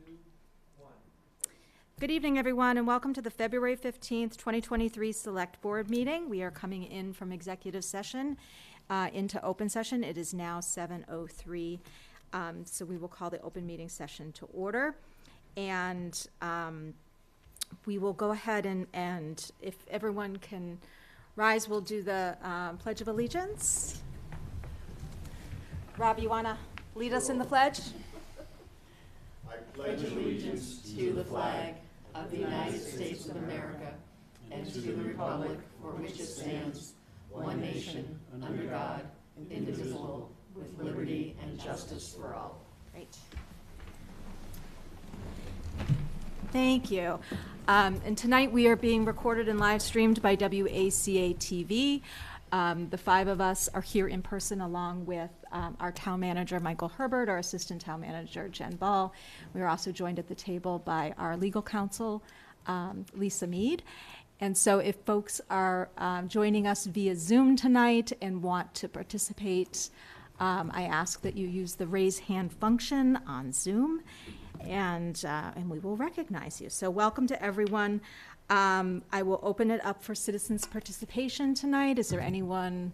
2, 1. Good evening, everyone, and welcome to the February 15th, 2023 Select Board meeting. We are coming in from executive session into open session. It is now 7:03, so we will call the open meeting session to order. And we will go ahead and if everyone can rise, we'll do the Pledge of Allegiance. Rob, you want to lead us in the pledge? I pledge allegiance to the flag of the United States of America and to the republic for which it stands, one nation, under God, indivisible, with liberty and justice for all. Great. Thank you. And tonight we are being recorded and live streamed by WACA-TV. The five of us are here in person along with our town manager, Michael Herbert, our assistant town manager, Jen Ball. We are also joined at the table by our legal counsel, Lisa Mead. And so if folks are joining us via Zoom tonight and want to participate, I ask that you use the raise hand function on Zoom, and we will recognize you. So welcome to everyone. I will open it up for citizens' participation tonight. Is there anyone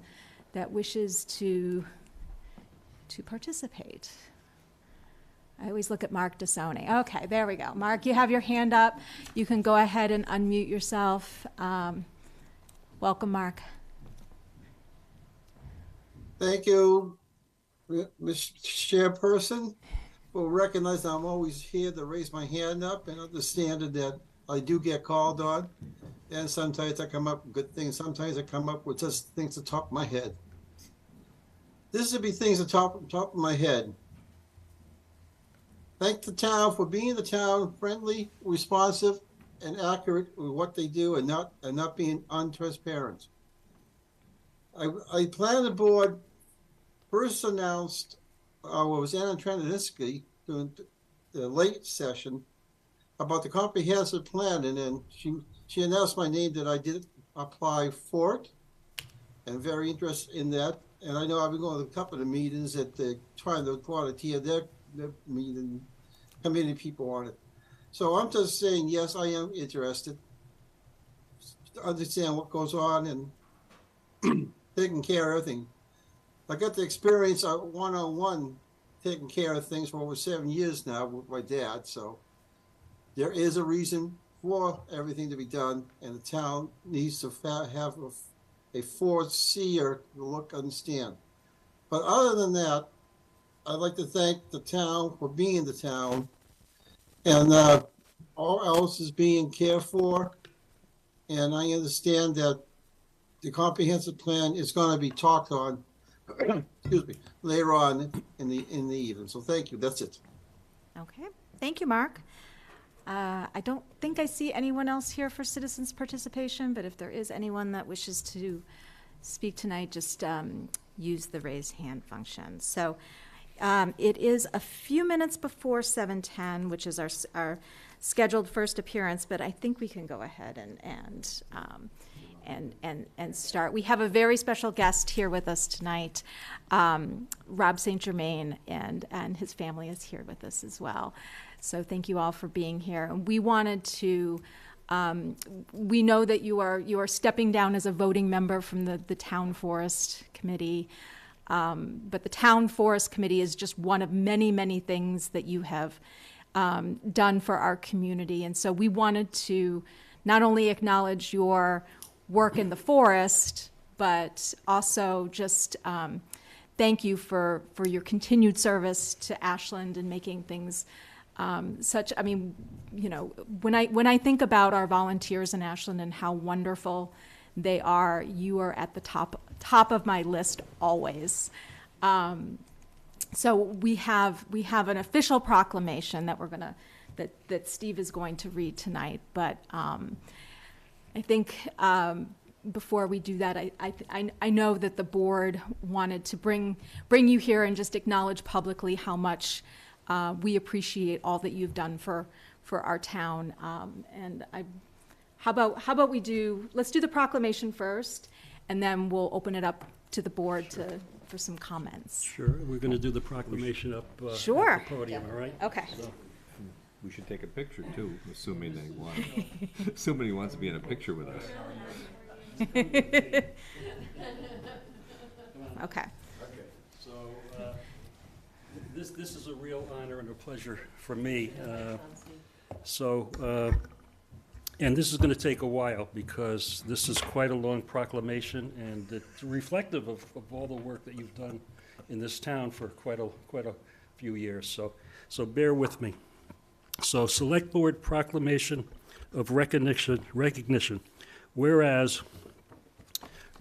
that wishes to participate? I always look at Mark DeSoni. Okay, there we go. Mark, you have your hand up. You can go ahead and unmute yourself. Welcome, Mark. Thank you, Ms. Chairperson. Will recognize I'm always here to raise my hand up and understand that I do get called on, and sometimes I come up with good things. Sometimes I come up with just things at the top of my head. This would be things at the top of my head. Thank the town for being the town friendly, responsive, and accurate with what they do, and not being untransparent. I plan the board first announced was Anna Traninsky during the late session about the comprehensive plan, and then she announced my name that I did apply for it, and very interested in that. And I know I've been going to a couple of meetings that they're trying to volunteer their meeting, committee people on it. So I'm just saying, yes, I am interested to understand what goes on and taking care of everything. I got the experience one-on-one taking care of things for over 7 years now with my dad. So there is a reason for everything to be done, and the town needs to have a foreseer to look, understand. But other than that, I'd like to thank the town for being the town, and all else is being cared for. And I understand that the comprehensive plan is going to be talked on excuse me, later on in the evening. So thank you. That's it. Okay. Thank you, Mark. I don't think I see anyone else here for citizens' participation, but if there is anyone that wishes to speak tonight, just use the raise hand function. So it is a few minutes before 7:10, which is our scheduled first appearance, but I think we can go ahead and start. We have a very special guest here with us tonight. Rob St. Germain and his family is here with us as well. So thank you all for being here. And we wanted to, we know that you are stepping down as a voting member from the Town Forest Committee. But the Town Forest Committee is just one of many, many things that you have done for our community. And so we wanted to not only acknowledge your work in the forest, but also just thank you for your continued service to Ashland and making things I mean, you know, when I think about our volunteers in Ashland and how wonderful they are, you are at the top of my list always. So we have an official proclamation that that Steve is going to read tonight, but I think before we do that, I know that the board wanted to bring you here and just acknowledge publicly how much we appreciate all that you've done for our town. And how about let's do the proclamation first, and then we'll open it up to the board for some comments. Sure, we're going to do the proclamation up sure. at the podium, all right? Okay. So, We should take a picture too, assuming they want. Assuming he wants to be in a picture with us. Okay. So this is a real honor and a pleasure for me. And this is going to take a while because this is quite a long proclamation, and it's reflective of all the work that you've done in this town for quite a few years. So bear with me. So Select Board Proclamation of Recognition. Whereas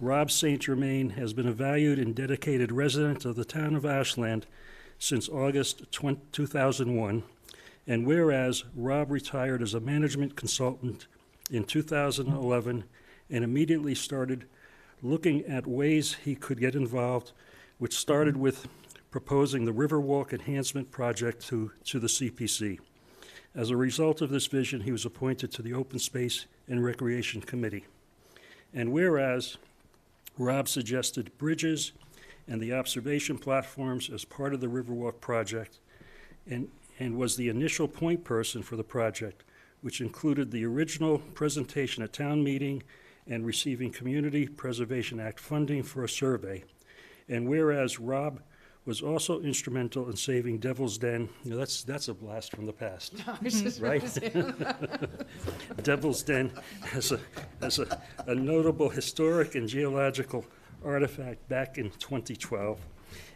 Rob St. Germain has been a valued and dedicated resident of the town of Ashland since August 2001, and whereas Rob retired as a management consultant in 2011 and immediately started looking at ways he could get involved, which started with proposing the Riverwalk Enhancement Project to the CPC. As a result of this vision, he was appointed to the Open Space and Recreation Committee. And whereas Rob suggested bridges and the observation platforms as part of the Riverwalk project and was the initial point person for the project, which included the original presentation at town meeting and receiving Community Preservation Act funding for a survey. And whereas Rob was also instrumental in saving Devil's Den. You know, that's a blast from the past, right? Devil's Den as a notable historic and geological artifact back in 2012.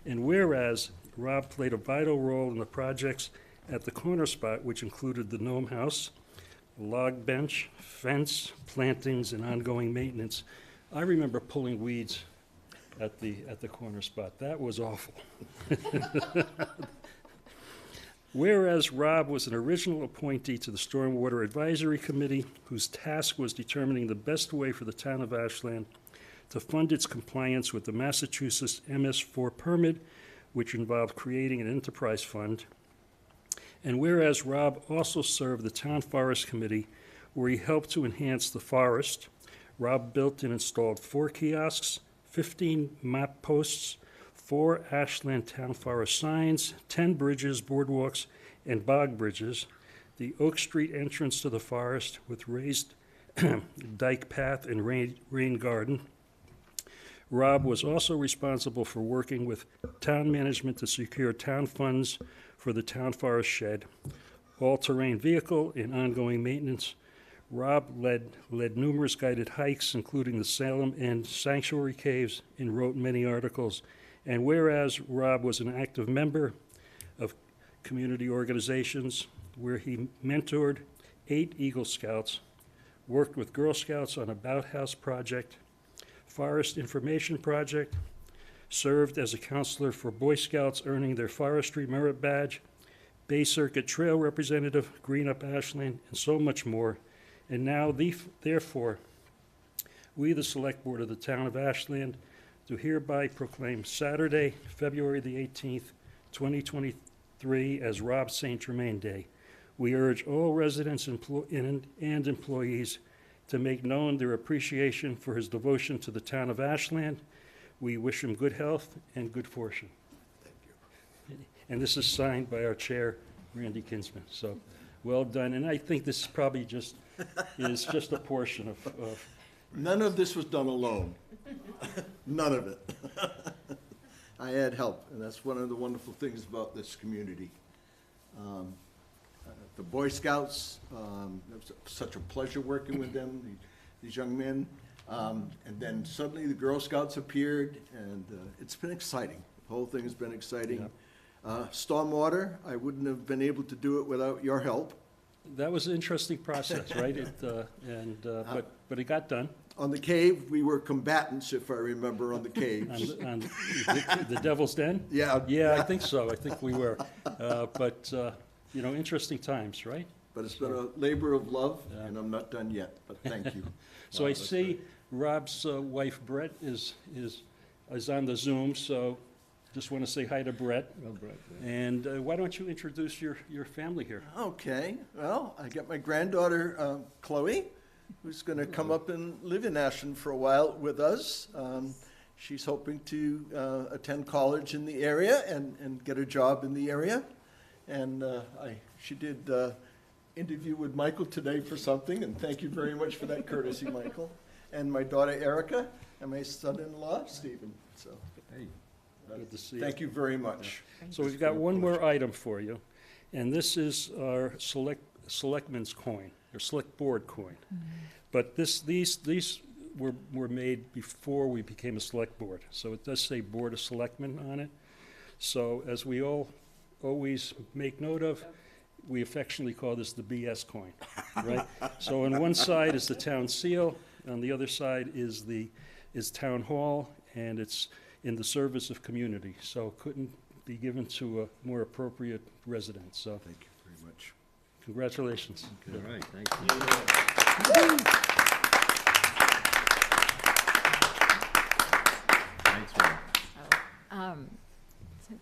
And whereas Rob played a vital role in the projects at the corner spot, which included the Gnome House, log bench, fence, plantings, and ongoing maintenance. I remember pulling weeds at the corner spot. That was awful. Whereas Rob was an original appointee to the Stormwater Advisory Committee, whose task was determining the best way for the town of Ashland to fund its compliance with the Massachusetts MS4 permit, which involved creating an enterprise fund. And whereas Rob also served the Town Forest Committee, where he helped to enhance the forest, Rob built and installed 4 kiosks, 15 map posts, 4 Ashland Town Forest signs, 10 bridges, boardwalks, and bog bridges, the Oak Street entrance to the forest with raised dike path and rain garden. Rob was also responsible for working with town management to secure town funds for the town forest shed, all-terrain vehicle, and ongoing maintenance. Rob led numerous guided hikes, including the Salem and Sanctuary Caves, and wrote many articles. And whereas Rob was an active member of community organizations where he mentored 8 Eagle Scouts, worked with Girl Scouts on a Bout House project, Forest Information Project, served as a counselor for Boy Scouts earning their Forestry Merit Badge, Bay Circuit Trail Representative, Green Up Ashland, and so much more. And now, therefore, we, the Select Board of the Town of Ashland, do hereby proclaim Saturday, February the 18th, 2023 as Rob St. Germain Day. We urge all residents and employees to make known their appreciation for his devotion to the town of Ashland. We wish him good health and good fortune. Thank you. And this is signed by our chair, Randy Kinsman. So, well done. And I think this probably just is just a portion of None of this was done alone. None of it. I had help, and that's one of the wonderful things about this community. The Boy Scouts, it was such a pleasure working with them, these young men. And then suddenly the Girl Scouts appeared, and it's been exciting. The whole thing has been exciting. Yeah. Stormwater, I wouldn't have been able to do it without your help. That was an interesting process, right? But it got done. On the cave, we were combatants, if I remember, on the caves. on the Devil's Den? Yeah. Yeah, I think so. I think we were. Interesting times, right? But it's been a labor of love, and I'm not done yet, but thank you. So I see Rob's wife, Brett, is on the Zoom, so just want to say hi to Brett. Well, Brett, yeah. And why don't you introduce your family here? Okay, well, I got my granddaughter, Chloe, who's going to come up and live in Ashland for a while with us. She's hoping to attend college in the area and get a job in the area. And she did interview with Michael today for something, and thank you very much for that courtesy, Michael. And my daughter Erica, and my son-in-law Stephen. So, Hey, Good to see you. thank you very much. So we've got one more item for you, and this is our selectmen's coin, or select board coin. But these were made before we became a select board, so it does say Board of Selectmen on it. So as we all always make note of, we affectionately call this the BS coin, right? So on one side is the town seal, on the other side is town hall, and it's in the service of community. So couldn't be given to a more appropriate resident. So Thank you very much. congratulations. all right, thank you. Thanks, Ron.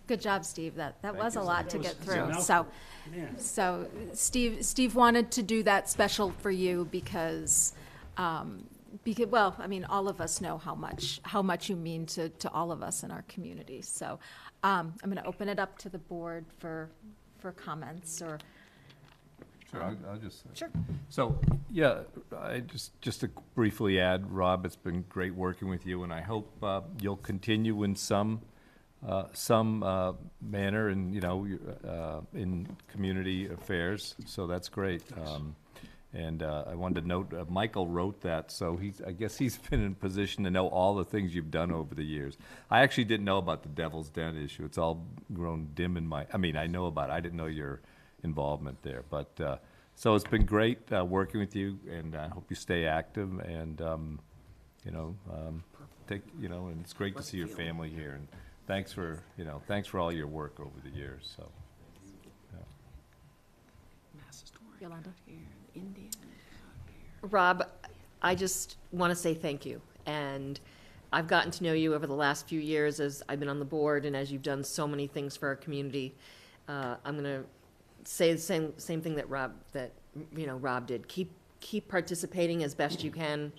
Good job, Steve. That was a you. lot to get That through. was- So, Man. so Steve wanted to do that special for you because, well, I mean, all of us know how much you mean to all of us in our community. So, I'm going to open it up to the board for comments or. Sure, I'll just. Sure. So, yeah, I just to briefly add, Rob, it's been great working with you, and I hope you'll continue in some manner and, in community affairs, so that's great. And I wanted to note, Michael wrote that, so I guess he's been in position to know all the things you've done over the years. I actually didn't know about the Devil's Den issue. It's all grown dim in I know about it. I didn't know your involvement there. But, so it's been great working with you, and I hope you stay active, and, and it's great to see your family here. And thanks for all your work over the years, so. Yolanda? Rob, I just want to say thank you. And I've gotten to know you over the last few years as I've been on the board and as you've done so many things for our community. I'm going to say the same thing that Rob did. Keep participating as best you can,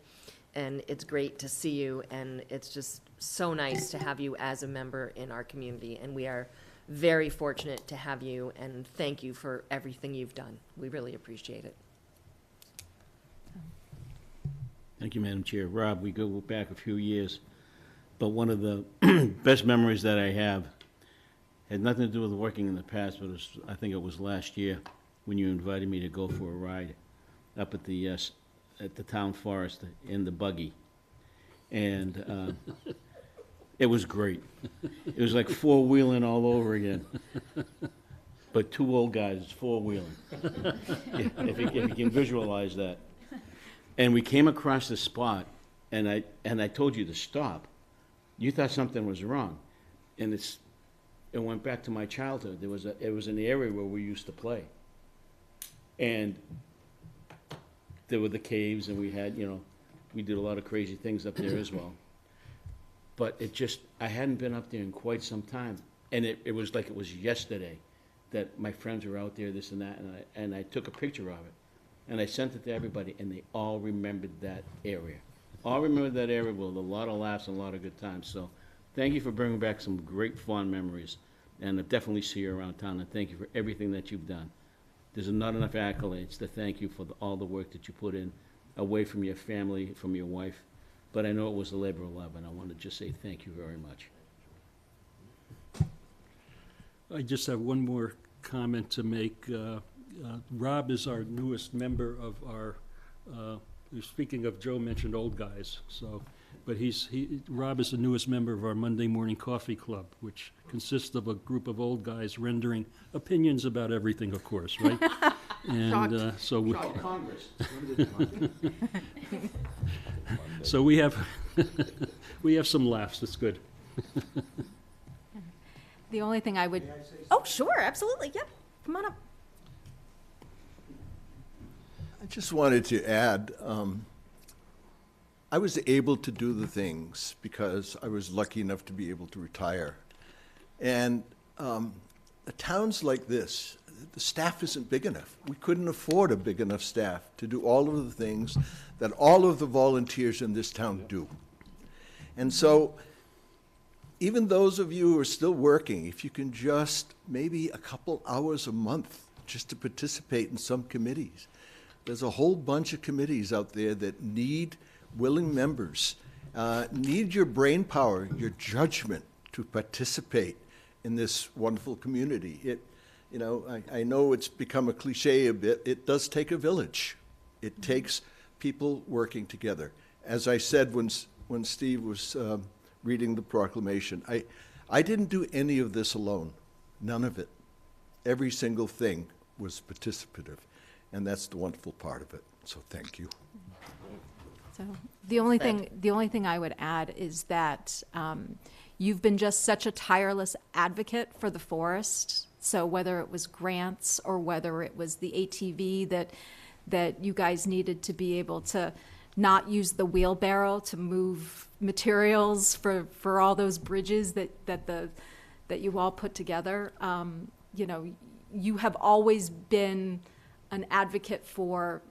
and it's great to see you, and it's just so nice to have you as a member in our community, and we are very fortunate to have you, and thank you for everything you've done. We really appreciate it. Thank you, Madam Chair. Rob, we go back a few years, but one of the best memories that I have had nothing to do with working in the past, but I think it was last year when you invited me to go for a ride up at the town forest in the buggy. And it was great. It was like four-wheeling all over again. But two old guys four-wheeling, if you can visualize that. And we came across this spot, and I told you to stop. You thought something was wrong, and it went back to my childhood. It was an area where we used to play, and there were the caves, and we did a lot of crazy things up there as well. But I hadn't been up there in quite some time, and it was like it was yesterday that my friends were out there, this and that, and I took a picture of it. And I sent it to everybody, and they all remembered that area. All remembered that area with a lot of laughs and a lot of good times. So thank you for bringing back some great fond memories. And I definitely see you around town, and thank you for everything that you've done. There's not enough accolades to thank you for all the work that you put in, away from your family, from your wife. But I know it was a labor of love, and I want to just say thank you very much. I just have one more comment to make. Rob is our newest member of our, speaking of, Joe mentioned old guys, but Rob is the newest member of our Monday Morning Coffee Club, which consists of a group of old guys rendering opinions about everything, of course, right? And so we, Congress. so we have we have some laughs. That's good. The only thing I would. Oh, sure, absolutely. Yep. Come on up. I just wanted to add, I was able to do the things because I was lucky enough to be able to retire. And towns like this, the staff isn't big enough. We couldn't afford a big enough staff to do all of the things that all of the volunteers in this town do. And so, even those of you who are still working, if you can just maybe a couple hours a month just to participate in some committees. There's a whole bunch of committees out there that need willing members, need your brain power, your judgment to participate in this wonderful community. I know it's become a cliche a bit. It does take a village. It takes people working together. As I said when Steve was reading the proclamation, I didn't do any of this alone. None of it. Every single thing was participative, and that's the wonderful part of it. So thank you. So the only thing I would add is that you've been just such a tireless advocate for the forest. So whether it was grants or whether it was the ATV that you guys needed to be able to not use the wheelbarrow to move materials for all those bridges that you all put together, you have always been an advocate for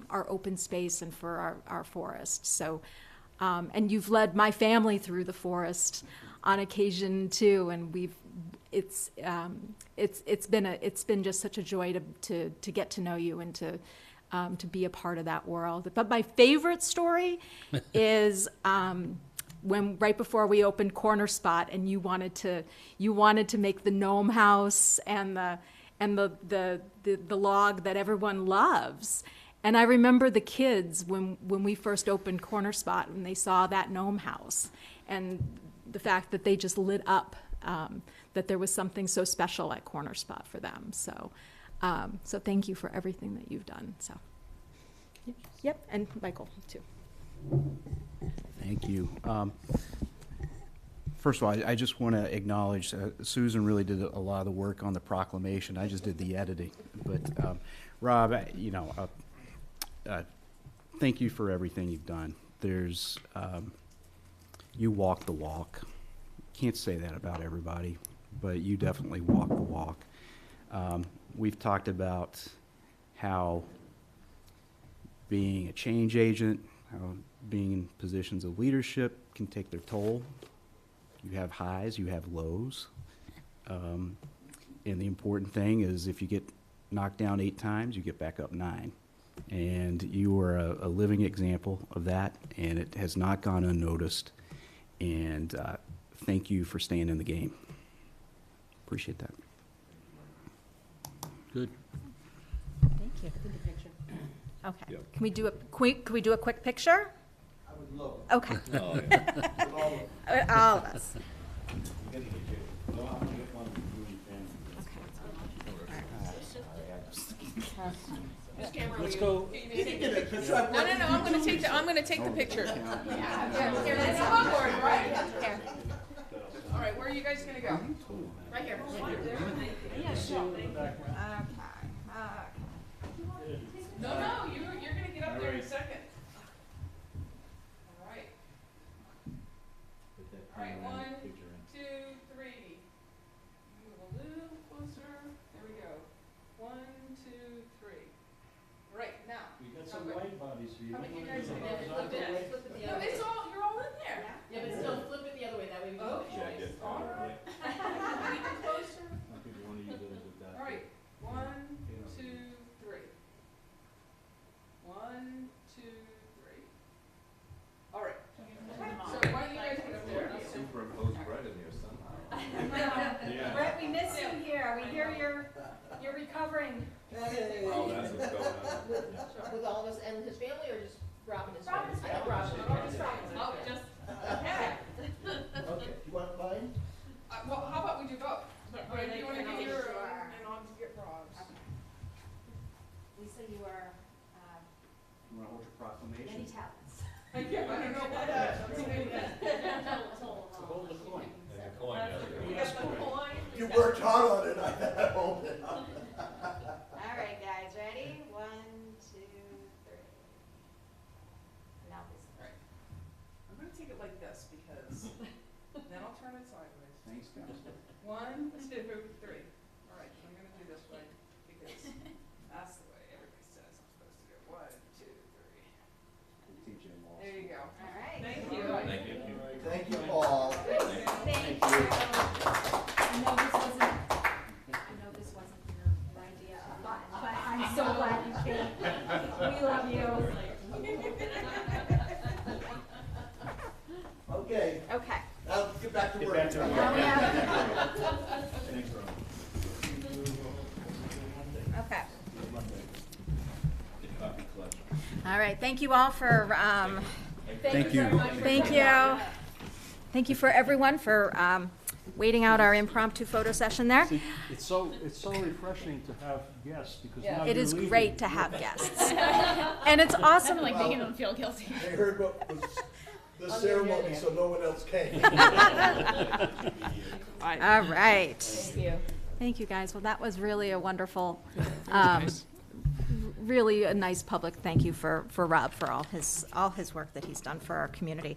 our open space and for our forest. So, and you've led my family through the forest on occasion too, and it's been just such a joy to get to know you and to be a part of that world. But my favorite story is when right before we opened Corner Spot, and you wanted to make the gnome house and the log that everyone loves. And I remember the kids when we first opened Corner Spot, when they saw that gnome house, and the fact that they just lit up, that there was something so special at Corner Spot for them. So thank you for everything that you've done. So, yep, and Michael too. Thank you. First of all, I just want to acknowledge Susan really did a lot of the work on the proclamation. I just did the editing. But Rob, thank you for everything you've done. You walk the walk. Can't say that about everybody, but you definitely walk the walk. We've talked about how being a change agent, how being in positions of leadership can take their toll. You have highs, you have lows. And the important thing is if you get knocked down 8 times, you get back up 9. And you are a living example of that, and it has not gone unnoticed. And thank you for staying in the game. Appreciate that. Good. Thank you. Okay. Yep. Can we do a quick picture? I would love it. Okay. Oh, yeah. All of us. Let's go. No, I'm gonna take the picture. Here, let's go forward, right? Here. All right, where are you guys gonna go? Right here. Yeah, sure. No, you're gonna get up there in a second. All right. All right, 1, 2, 3. Move a little closer. There we go. 1, 2, 3. All right, now. We got some light bodies here. How many you guys are gonna flip it? Flip it the other way. You're all in there. Yeah, but still flip it the other way. That way we can. Okay. All right. A little closer. All right. 1, 2, 3. 1, 2, 3. All right. So why don't you guys get up there? Superimpose Brett in here somehow. Brett, we miss you here. We hear you're recovering. Oh, that's what's going on. With all of us and his family, or just Rob and his family? I know Rob. Oh, just. Okay. Okay, you want mine? Well, how about we do both? Right, do you want to get your and I'll get Rob's? Lisa, you are You want to hold your proclamation? talents. I don't know about that. Hold the coin. You got the coin? You worked hard on it, I hope. All right, guys, ready? 1, 2, 3. Now this. Right. I'm gonna take it like this because then I'll turn it sideways. Thanks, guys. 1, 2, 3. All right, I'm gonna do this way because that's the way everybody says I'm supposed to do. 1, 2, 3. There you go. All right. Thank you. Thank you. Thank you all. Thank you. I know this wasn't your writing. love you. Okay, Okay. I'll get back to work. Okay. All right, thank you all for, Thank you. thank you. Thank you for everyone for waiting out our impromptu photo session there. It's so refreshing to have guests because now It you're is leaving. great to have guests. And it's awesome. Like making them feel guilty. They heard what was the ceremony, so no one else came. All right. Thank you. Thank you, guys. Well, that was really a wonderful, really a nice public thank you for Rob for all his work that he's done for our community.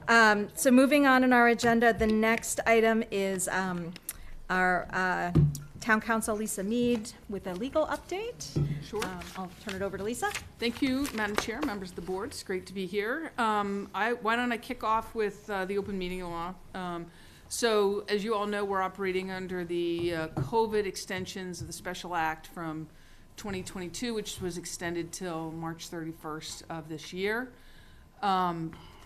So moving on in our agenda, the next item is our Town Council Lisa Mead with a legal update. Sure. I'll turn it over to Lisa. Thank you, Madam Chair, members of the board. It's great to be here. Why don't I kick off with the open meeting law? So as you all know, we're operating under the COVID extensions of the Special Act from 2022, which was extended till March 31st of this year.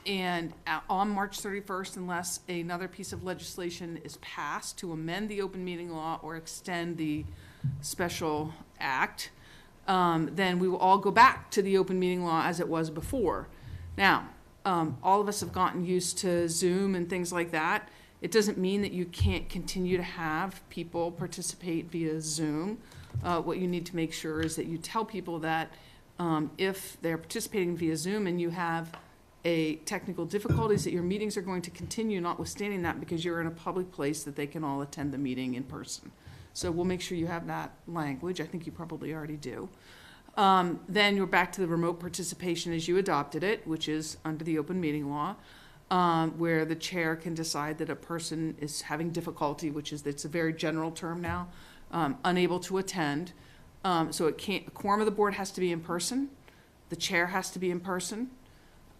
And on March 31st, unless another piece of legislation is passed to amend the open meeting law or extend the special act, then we will all go back to the open meeting law as it was before. Now, all of us have gotten used to Zoom and things like that. It doesn't mean that you can't continue to have people participate via Zoom. What you need to make sure is that you tell people that if they're participating via Zoom and you have technical difficulties, that your meetings are going to continue, notwithstanding that, because you're in a public place, that they can all attend the meeting in person. So we'll make sure you have that language. I think you probably already do. Then you're back to the remote participation as you adopted it, which is under the open meeting law, where the chair can decide that a person is having difficulty, it's a very general term now, unable to attend. So a quorum of the board has to be in person. The chair has to be in person.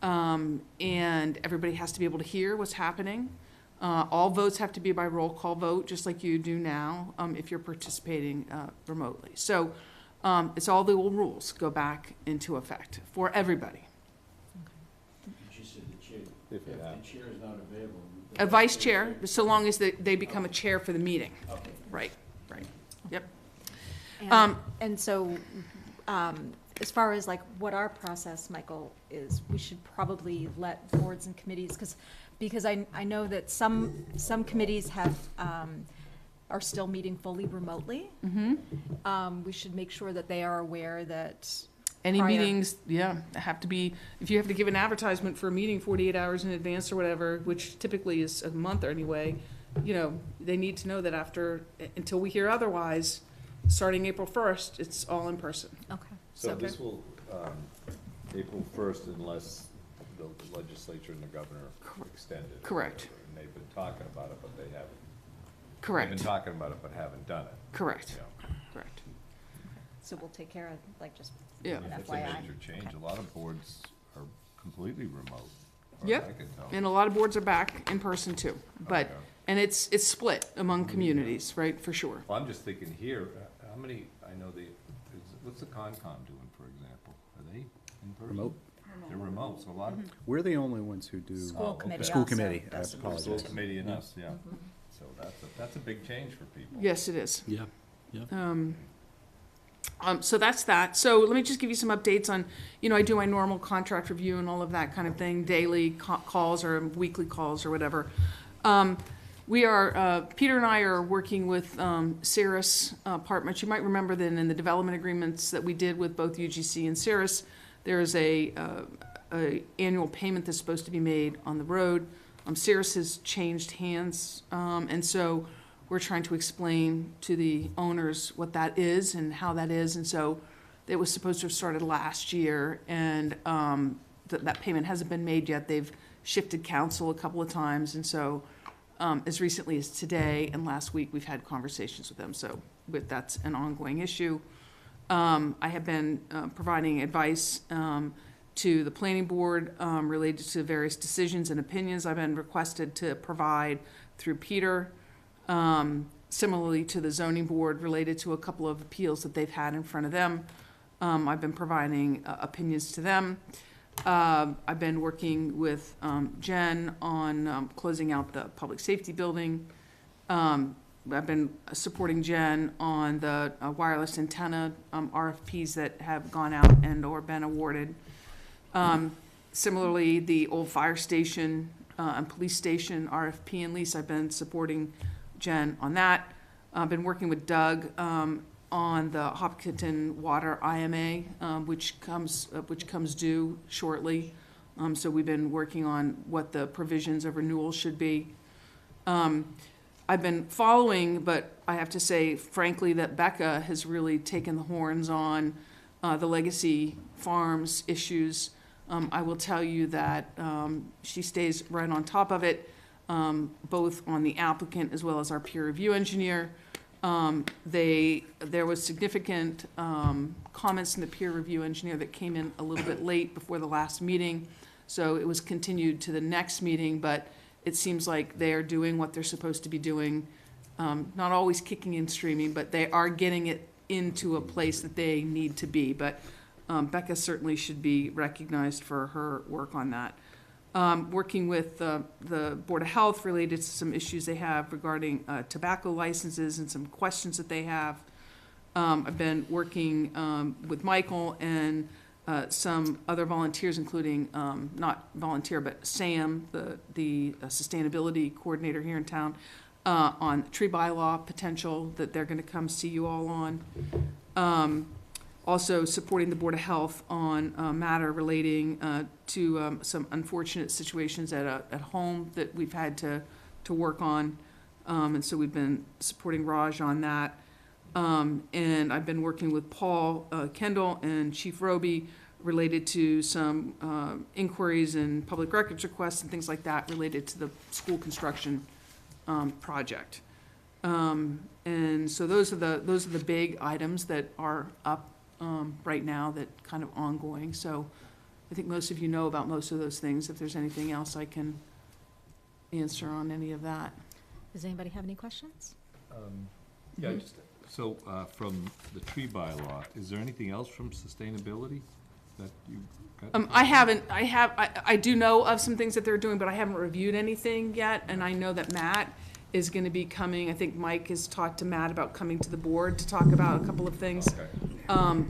And everybody has to be able to hear what's happening. All votes have to be by roll call vote, just like you do now, if you're participating remotely. So it's all the old rules go back into effect for everybody. She said the chair, If you have. the chair is not available. A vice chair, so long as they become a chair for the meeting. Okay. Right. Yep. And so, as far as like what our process, Michael, is, we should probably let boards and committees, because I know that some committees have, are still meeting fully remotely. We should make sure that they are aware that Any prior- meetings, have to be, if you have to give an advertisement for a meeting 48 hours in advance or whatever, which typically is a month anyway, they need to know that until we hear otherwise, starting April 1st, it's all in person. Okay. So this will, April 1st, unless the legislature and the governor extend it. or Correct. whatever. And they've been talking about it, but they haven't. They've Correct. been talking about it, but haven't done it. Correct. Yeah. Correct. So we'll take care of, like, just Yeah. an It's a FYI. major change. A lot of boards are completely remote, as far as Yep. I can tell. And a lot of boards are back in person too, but, Okay. and it's split among communities, right, for sure. Well, I'm just thinking here, how many, I know what's the Concom doing, for example? Are they in person? Remote. They're remote, so a lot of. We're the only ones who do. School Oh, committee okay. School also committee, I does it. apologize. School committee and us, yeah. So that's a big change for people. Yes, it is. Yeah. So that's that. So let me just give you some updates on, I do my normal contract review and all of that kind of thing, daily calls or weekly calls or whatever. We are, Peter and I are working with Cirrus Apartments. You might remember that in the development agreements that we did with both UGC and Cirrus, there is a annual payment that's supposed to be made on the road. Cirrus has changed hands, and so we're trying to explain to the owners what that is and how that is. And so it was supposed to have started last year, and that payment hasn't been made yet. They've shifted counsel a couple of times, and so as recently as today and last week, we've had conversations with them. So that's an ongoing issue. I have been providing advice to the planning board related to various decisions and opinions I've been requested to provide through Peter. Similarly to the zoning board related to a couple of appeals that they've had in front of them. I've been providing opinions to them. I've been working with Jen on closing out the public safety building. I've been supporting Jen on the wireless antenna RFPs that have gone out and or been awarded. Similarly, the old fire station and police station RFP and lease, I've been supporting Jen on that. I've been working with Doug on the Hopkinton Water IMA, which comes due shortly. So we've been working on what the provisions of renewal should be. I've been following, but I have to say, frankly, that Becca has really taken the horns on the legacy farms issues. I will tell you that she stays right on top of it, both on the applicant as well as our peer review engineer. There was significant comments from the peer review engineer that came in a little bit late before the last meeting, so it was continued to the next meeting, but it seems like they are doing what they're supposed to be doing, not always kicking and streaming, but they are getting it into a place that they need to be. But Becca certainly should be recognized for her work on that. Working with the Board of Health related to some issues they have regarding tobacco licenses and some questions that they have. I've been working with Michael and some other volunteers, including, not volunteer, but Sam, the sustainability coordinator here in town, on tree bylaw potential that they're gonna come see you all on. Also supporting the Board of Health on a matter relating to some unfortunate situations at home that we've had to work on. And so we've been supporting Raj on that. And I've been working with Paul Kendall and Chief Roby related to some inquiries and public records requests and things like that related to the school construction project. And so those are the big items that are up right now, that kind of ongoing. So I think most of you know about most of those things. If there's anything else I can answer on any of that. Does anybody have any questions? Yeah, so from the tree bylaw, is there anything else from sustainability that you got? I do know of some things that they're doing, but I haven't reviewed anything yet. And I know that Matt is going to be coming. I think Mike has talked to Matt about coming to the board to talk about a couple of things. Okay.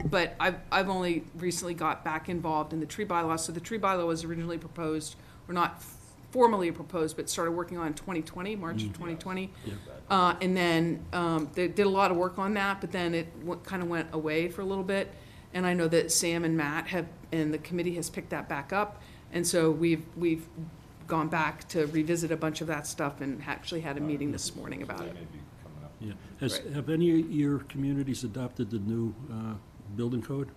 But I've only recently got back involved in the tree bylaw. So the tree bylaw was originally proposed, or not formally proposed, but started working on in 2020, March of 2020. Yeah. And then they did a lot of work on that, but then it kind of went away for a little bit. And I know that Sam and Matt and the committee has picked that back up. And so we've gone back to revisit a bunch of that stuff and actually had a meeting this morning about it. Yeah. Right. Have any of your communities adopted the new building code?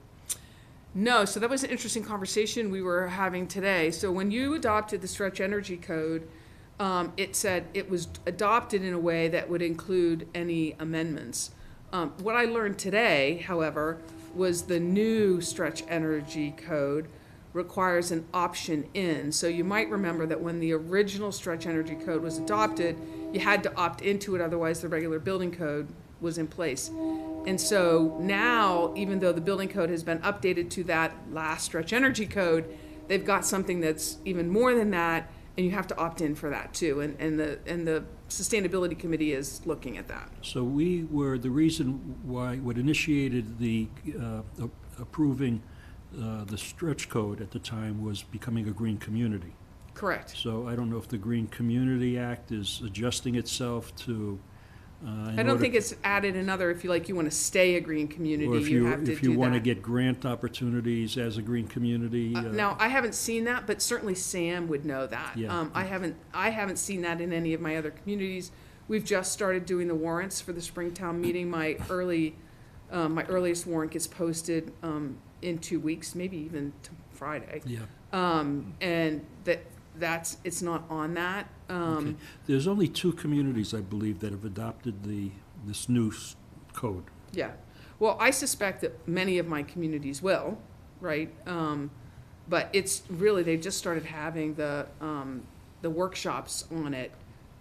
No, so that was an interesting conversation we were having today. So when you adopted the stretch energy code, it said it was adopted in a way that would include any amendments. What I learned today, however, was the new stretch energy code requires an option in. So you might remember that when the original stretch energy code was adopted, you had to opt into it, otherwise the regular building code was in place. And so now, even though the building code has been updated to that last stretch energy code, they've got something that's even more than that, and you have to opt in for that too. And the sustainability committee is looking at that. So the reason why, what initiated the approving the stretch code at the time was becoming a green community. Correct. So I don't know if the Green Community Act is adjusting itself to. I don't think it's added another, if you want to stay a green community, Or you have to do that. if you want to get grant opportunities as a green community. Now, I haven't seen that, but certainly Sam would know that. Yeah. I haven't seen that in any of my other communities. We've just started doing the warrants for the Springtown meeting. My earliest warrant gets posted in 2 weeks, maybe even Friday. Yeah. And it's not on that. Okay. There's only 2 communities, I believe, that have adopted this new code. Yeah. Well, I suspect that many of my communities will, right? But it's really, they've just started having the workshops on it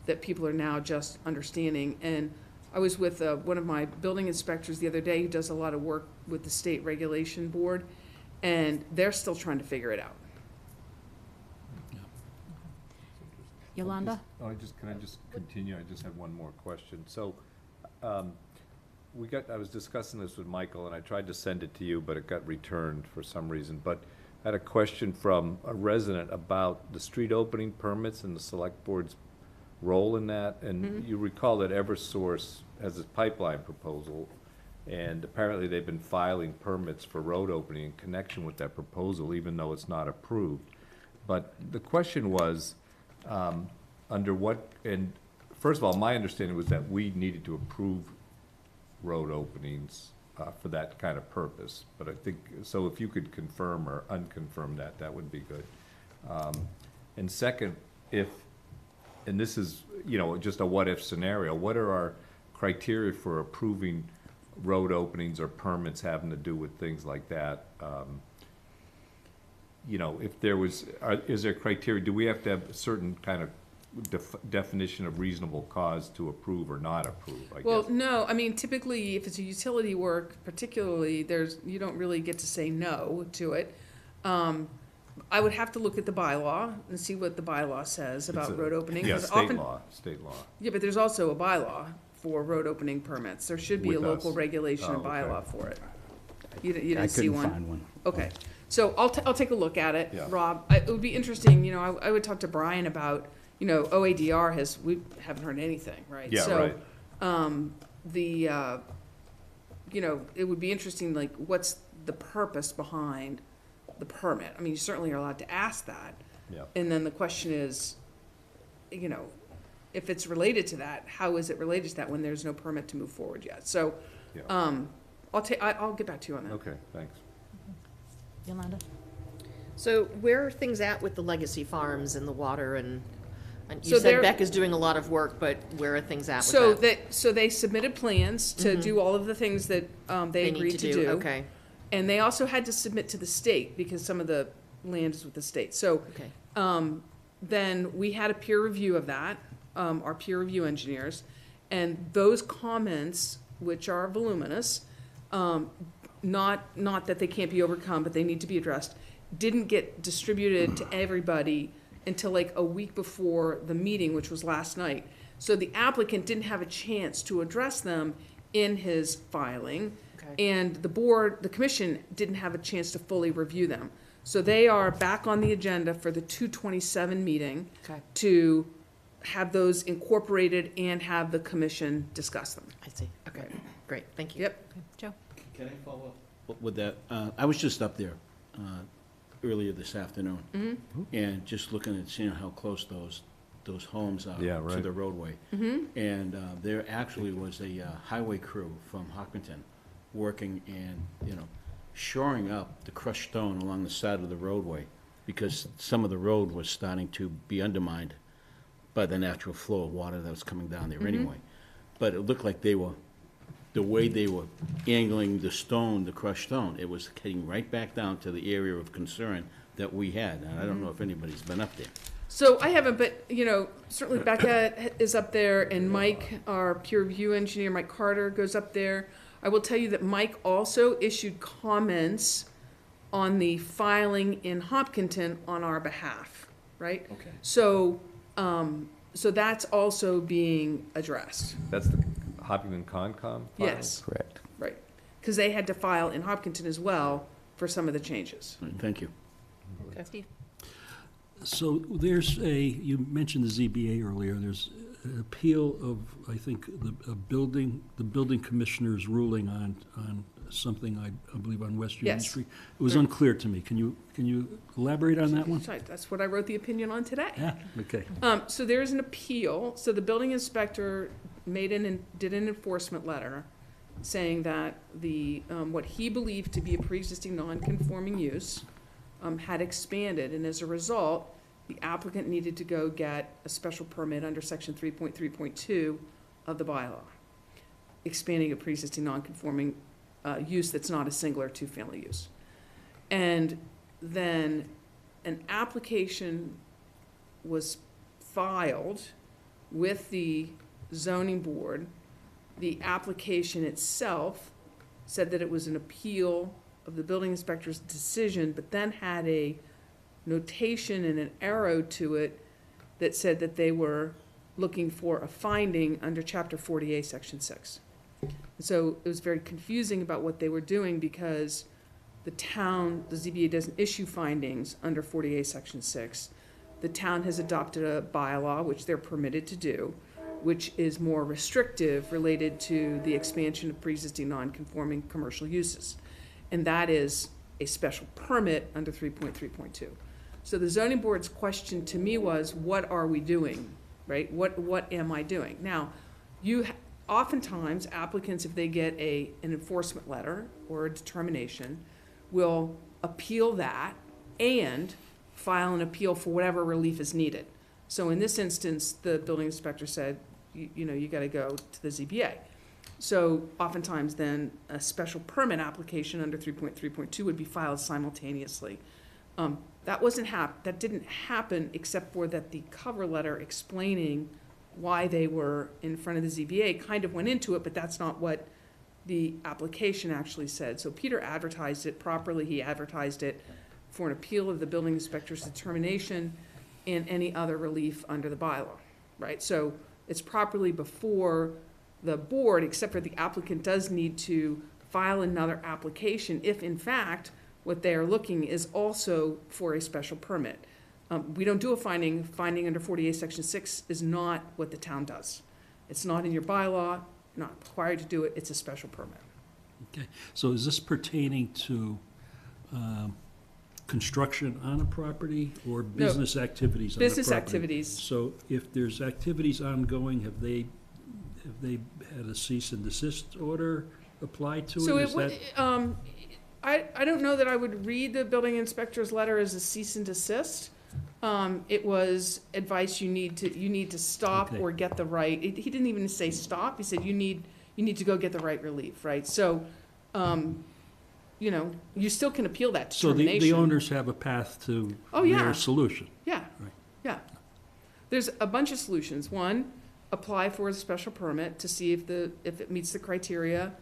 that people are now just understanding. And I was with one of my building inspectors the other day who does a lot of work with the state regulation board, and they're still trying to figure it out. Yolanda? Can I just continue? I just have one more question. So, I was discussing this with Michael, and I tried to send it to you, but it got returned for some reason. But I had a question from a resident about the street opening permits and the select board's role in that. And you recall that Eversource has a pipeline proposal, and apparently they've been filing permits for road opening in connection with that proposal, even though it's not approved. But the question was, under what, and first of all, my understanding was that we needed to approve road openings for that kind of purpose. But I think, so if you could confirm or unconfirm that, that would be good. And second, and this is, just a what-if scenario, what are our criteria for approving road openings or permits having to do with things like that? If there was, is there criteria, do we have to have a certain kind of definition of reasonable cause to approve or not approve, I guess? Well, no, I mean, typically, if it's a utility work, particularly, you don't really get to say no to it. I would have to look at the bylaw and see what the bylaw says about road opening. Yeah, 'cause state often- law. Yeah, but there's also a bylaw for road opening permits. There should be a With local us. regulation and Oh, okay. bylaw for it. You I didn't see couldn't one? find one. Okay, so I'll take a look at it, Yeah. Rob. It would be interesting, I would talk to Brian about, OADR we haven't heard anything, right? Yeah, So, right. It would be interesting, like, what's the purpose behind the permit? I mean, you certainly are allowed to ask that. Yeah. And then the question is, if it's related to that, how is it related to that when there's no permit to move forward yet? So, Yeah. I'll get back to you on that. Okay, thanks. Yolanda? So where are things at with the legacy farms and the water and So you they're- said Beck is doing a lot of work, but where are things at with So that? they submitted plans to do all of the things that they need agreed to do. Okay, And they also had to submit to the state because some of the land is with the state. So okay. then we had a peer review of that, our peer review engineers, and those comments, which are voluminous, not that they can't be overcome, but they need to be addressed, didn't get distributed to everybody until like a week before the meeting, which was last night. So the applicant didn't have a chance to address them in his filing. Okay. And the commission didn't have a chance to fully review them. So they are back on the agenda for the 2/27 meeting Okay. to have those incorporated and have the commission discuss them. I see. Okay, great. Thank you. Yep. Joe? Can I follow up with that? I was just up there earlier this afternoon, and just looking at seeing how close those homes are Yeah, to right. the roadway. And there actually was a highway crew from Hopkinton working and, shoring up the crushed stone along the side of the roadway, because some of the road was starting to be undermined by the natural flow of water that was coming down there anyway. But it looked like the way they were angling the stone, the crushed stone, it was heading right back down to the area of concern that we had. And I don't know if anybody's been up there. So I haven't, but, certainly Becca is up there, and Mike, our peer review engineer, Mike Carter, goes up there. I will tell you that Mike also issued comments on the filing in Hopkinton on our behalf, right? Okay. So that's also being addressed, That's the Hopkinton Concom file? yes, Correct. right. Because they had to file in Hopkinton as well for some of the changes. Thank you. Steve? So you mentioned the ZBA earlier, there's an appeal of, I think, the building commissioner's ruling on something, I believe, on West Union Yes. Street. It was unclear to me. Can you elaborate on that one? Right, that's what I wrote the opinion on today. Yeah, okay. So there is an appeal. So the building inspector did an enforcement letter saying that what he believed to be a pre-existing non-conforming use had expanded, and as a result, the applicant needed to go get a special permit under section 3.3.2 of the bylaw, expanding a pre-existing non-conforming use that's not a singular two-family use. And then an application was filed with the zoning board the application itself said that it was an appeal of the building inspector's decision, but then had a notation and an arrow to it that said that they were looking for a finding under Chapter 40A, Section 6. So it was very confusing about what they were doing because the ZBA doesn't issue findings under 40A, Section 6. The town has adopted a bylaw, which they're permitted to do, which is more restrictive related to the expansion of pre-existing non-conforming commercial uses. And that is a special permit under 3.3.2. So the zoning board's question to me was, what are we doing, right? What am I doing? Now, oftentimes applicants, if they get an enforcement letter or a determination, will appeal that and file an appeal for whatever relief is needed. So in this instance, the building inspector said, you got to go to the ZBA. So oftentimes then a special permit application under 3.3.2 would be filed simultaneously. That didn't happen except for that the cover letter explaining why they were in front of the ZBA kind of went into it, but that's not what the application actually said. So Peter advertised it properly. He advertised it for an appeal of the building inspector's determination and any other relief under the bylaw, right? So it's properly before the board, except for the applicant does need to file another application if in fact what they are looking is also for a special permit. We don't do a finding. Finding under 48 Section 6 is not what the town does. It's not in your bylaw, not required to do it, it's a special permit. Okay, so is this pertaining to construction on a property or business activities on the property? Business activities. So if there's activities ongoing, have they had a cease and desist order applied to it? So Is it would, that- I don't know that I would read the building inspector's letter as a cease and desist. It was advice you need to stop Okay. or get the right, he didn't even say stop, he said you need to go get the right relief, right? So, you still can appeal that So determination. the owners have a path to Oh, yeah. their solution? Yeah, Right. yeah. There's a bunch of solutions. One, apply for a special permit to see if it meets the criteria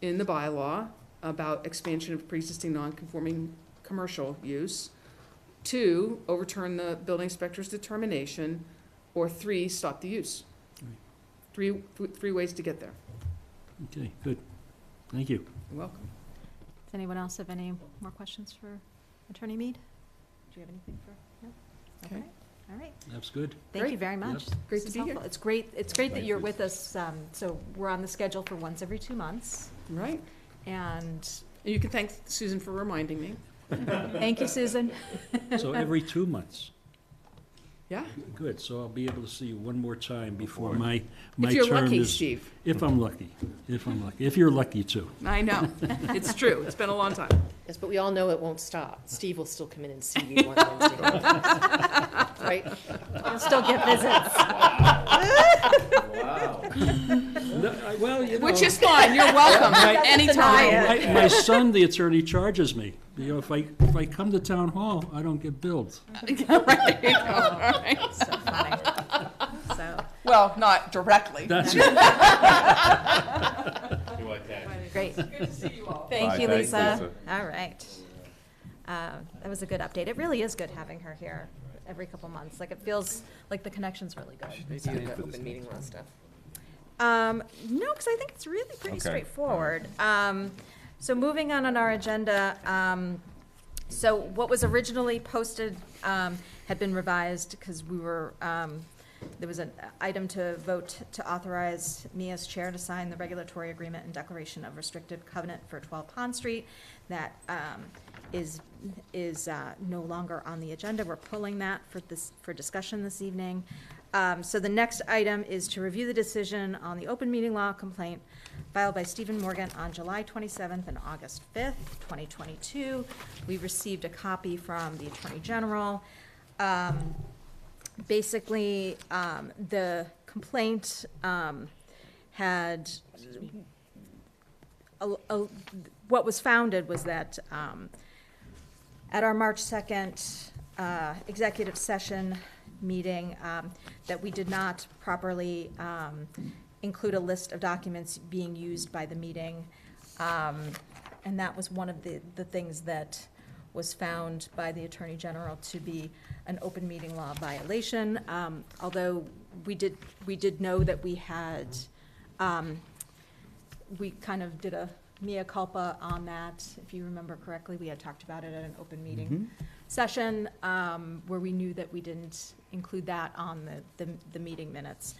in the bylaw about expansion of pre-existing non-conforming commercial use. 2, overturn the building inspector's determination. Or 3, stop the use. Right. Three ways to get there. Okay, good. Thank you. You're welcome. Does anyone else have any more questions for Attorney Mead? Do you have anything for? No? Okay. All right. That's good. Thank you Great. very much. Great This to is be here. helpful. It's great that you're with us. So we're on the schedule for once every 2 months. Right. And And you can thank Susan for reminding me. thank you, Susan. So every 2 months. Yeah. Good, so I'll be able to see you one more time before my If you're term lucky, is. Steve. If I'm lucky, if you're lucky too. I know. It's true. It's been a long time. Yes, but we all know it won't stop. Steve will still come in and see you one Wednesday night. Right? You'll still get visits. Well, you know. Which is fine. You're welcome anytime. deny My son, the attorney, charges me. You know, if I come to town hall, I don't get billed. Right, there you go. All right. So funny. So, Well, not directly. That's great. Good to see you all. Thank Bye, you, thanks, Lisa. Lisa. All right. That was a good update. It really is good having her here every couple months. Like, it feels like the connection's really good. Review the open meeting law stuff. No, because I think it's really pretty Okay. straightforward. So moving on our agenda, so what was originally posted had been revised because we were, there was an item to vote to authorize me as chair to sign the regulatory agreement and declaration of restrictive covenant for 12 Pond Street. That is no longer on the agenda. We're pulling that for discussion this evening. So the next item is to review the decision on the open meeting law complaint filed by Stephen Morgan on July 27th and August 5th, 2022. We received a copy from the Attorney General. Basically, the complaint had, what was founded was that at our March 2nd executive session meeting, that we did not properly include a list of documents being used by the meeting. And that was one of the things that was found by the Attorney General to be an open meeting law violation. Although we did know that we had, we kind of did a mea culpa on that. If you remember correctly, we had talked about it at an open meeting session, where we knew that we didn't include that on the meeting minutes.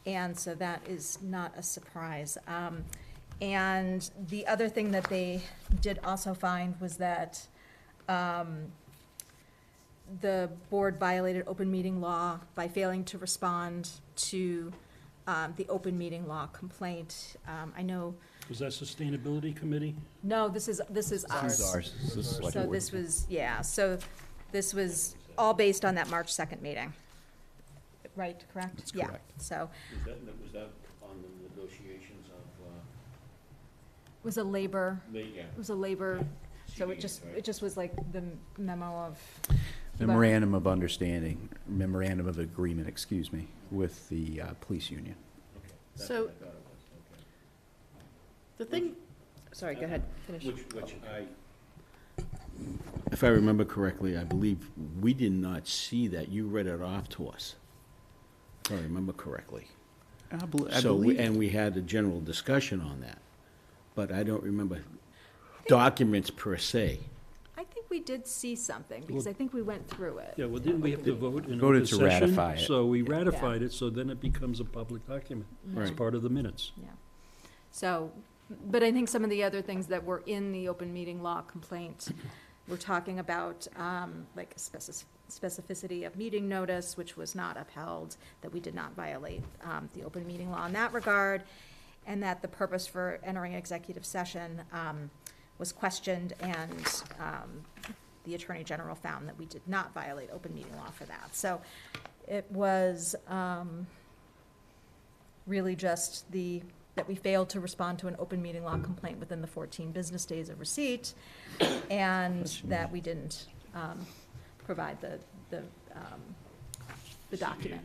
And so that is not a surprise. And the other thing that they did also find was that the board violated open meeting law by failing to respond to the open meeting law complaint. I know, Was that Sustainability Committee? no, this is ours. This is ours. This is select So board. this was, yeah, so this was all based on that March 2nd meeting. Right, correct? That's Yeah. correct. So Was that on the negotiations of, it was a labor, yeah. it was a labor, so it just was like the memo of. Memorandum of understanding, memorandum of agreement, excuse me, with the police union. So, the thing, sorry, go ahead, finish. Which if I remember correctly, I believe we did not see that. You read it off to us, if I remember correctly. I So, believe, and we had a general discussion on that, but I don't remember documents per se. I think we did see something, because I think we went through it. Yeah, well, didn't we have to vote in Voted open to session? ratify it. So we ratified it, so then it becomes a public document. It's Right. part of the minutes. Yeah. So, but I think some of the other things that were in the open meeting law complaint, we're talking about, like specificity of meeting notice, which was not upheld, that we did not violate, the open meeting law in that regard, and that the purpose for entering executive session, was questioned, and, the Attorney General found that we did not violate open meeting law for that. So it was, really just that we failed to respond to an open meeting law complaint within the 14 business days of receipt, and that we didn't provide the document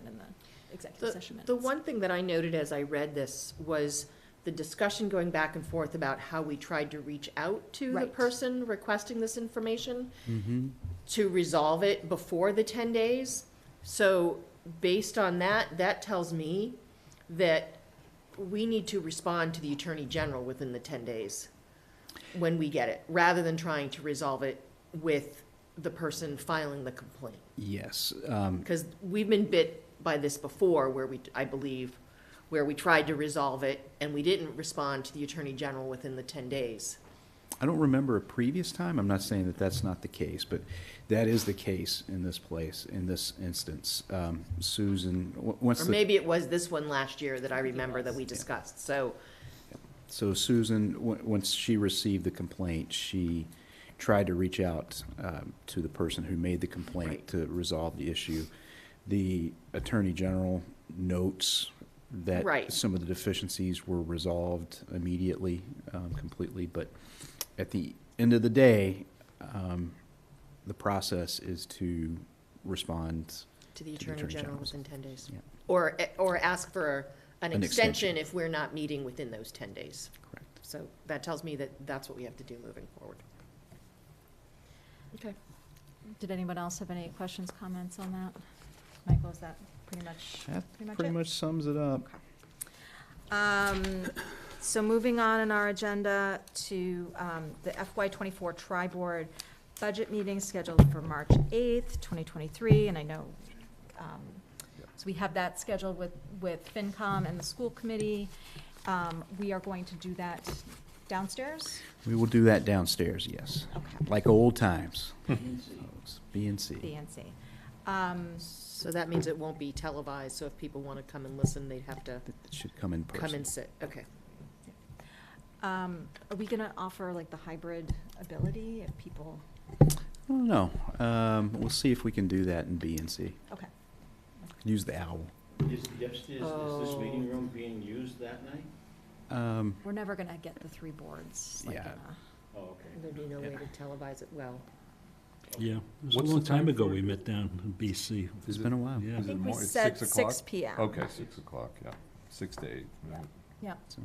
in the executive session minutes. The one thing that I noted as I read this was the discussion going back and forth about how we tried to reach out to the Right. person requesting this information mm-hmm. to resolve it before the 10 days. So based on that, that tells me that we need to respond to the Attorney General within the 10 days when we get it, rather than trying to resolve it with the person filing the complaint. Yes. Because we've been bit by this before, where I believe, where we tried to resolve it and we didn't respond to the Attorney General within the 10 days. I don't remember a previous time. I'm not saying that that's not the case, but that is the case in this place, in this instance. Susan, once Or the. maybe it was this one last year that I remember that we discussed, so. So Susan, once she received the complaint, she tried to reach out to the person who made the complaint Right. to resolve the issue. The Attorney General notes that Right. some of the deficiencies were resolved immediately, completely, but at the end of the day, the process is to respond. To the To the Attorney Attorney General General's. within 10 days. Yeah. Or ask for an An extension extension. if we're not meeting within those 10 days. Correct. So that tells me that that's what we have to do moving forward. Okay. Did anyone else have any questions, comments on that? Michael, is that pretty much, That pretty pretty it? much sums it up. So moving on in our agenda to the FY24 Tri-Board Budget Meeting scheduled for March 8th, 2023, and I know, so we have that scheduled with FinCom and the school committee. We are going to do that downstairs? We will do that downstairs, yes, Okay, like old times. B and C. BNC. So that means it won't be televised, so if people want to come and listen, they'd have to It should come in person. come and sit. Okay. Are we gonna offer like the hybrid ability if people, I don't know. We'll see if we can do that in B and C. okay. Use the owl. Is this meeting room being used that night? We're never gonna get the three boards, like, Yeah. Oh, okay. There'd be no way to televise it well. Yeah, it was a What's long the time time ago for we it? met down in BC. It's been a while. Yeah. I Is it think we more- it's said 6 o'clock? 6 PM. Okay, 6 o'clock, yeah. 6 to 8. Yeah. Yeah. So-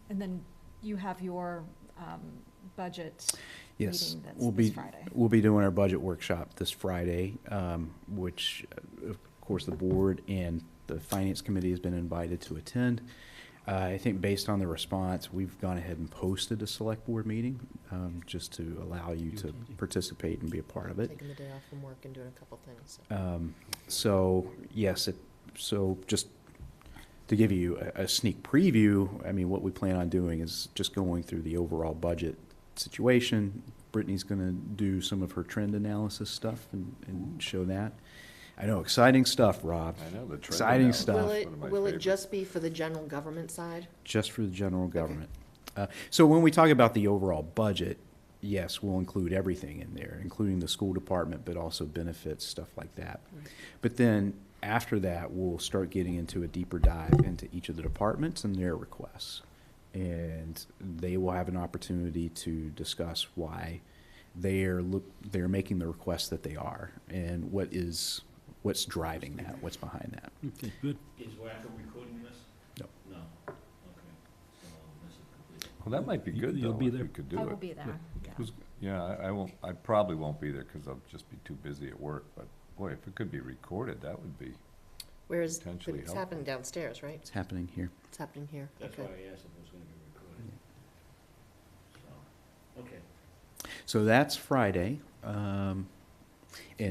And then you have your budget Yes, meeting we'll that's be, this Friday. we'll be doing our budget workshop this Friday, which, of course, the board and the finance committee has been invited to attend. I think based on the response, we've gone ahead and posted a select board meeting, just to allow you to participate and be a part of it. Taking the day off from work and doing a couple things. So. So, yes, so just to give you a sneak preview, I mean, what we plan on doing is just going through the overall budget situation. Brittany's gonna do some of her trend analysis stuff and show that. I know, exciting stuff, Rob. I know, the trend Exciting analysis stuff. Will is it, one of my will it favorites. just be for the general government side? Just for the general government. So when we talk about the overall budget, yes, we'll include everything in there, including the school department, but also benefits, stuff like that. But then after that, we'll start getting into a deeper dive into each of the departments and their requests. And they will have an opportunity to discuss why they're making the requests that they are, and what's driving that, what's behind that. Okay, good. Is WACA recording this? No. No. Okay. So this is complete. Well, that might be good, You'll though, be if there? we could do it. I will be there. Yeah. Who's- Yeah, I won't, I probably won't be there because I'll just be too busy at work, but boy, if it could be recorded, that would be, Whereas, Potentially it's helpful. happening downstairs, right? It's happening here. It's happening here. That's Okay. why I asked if it was gonna be recorded. So, okay. So that's Friday, and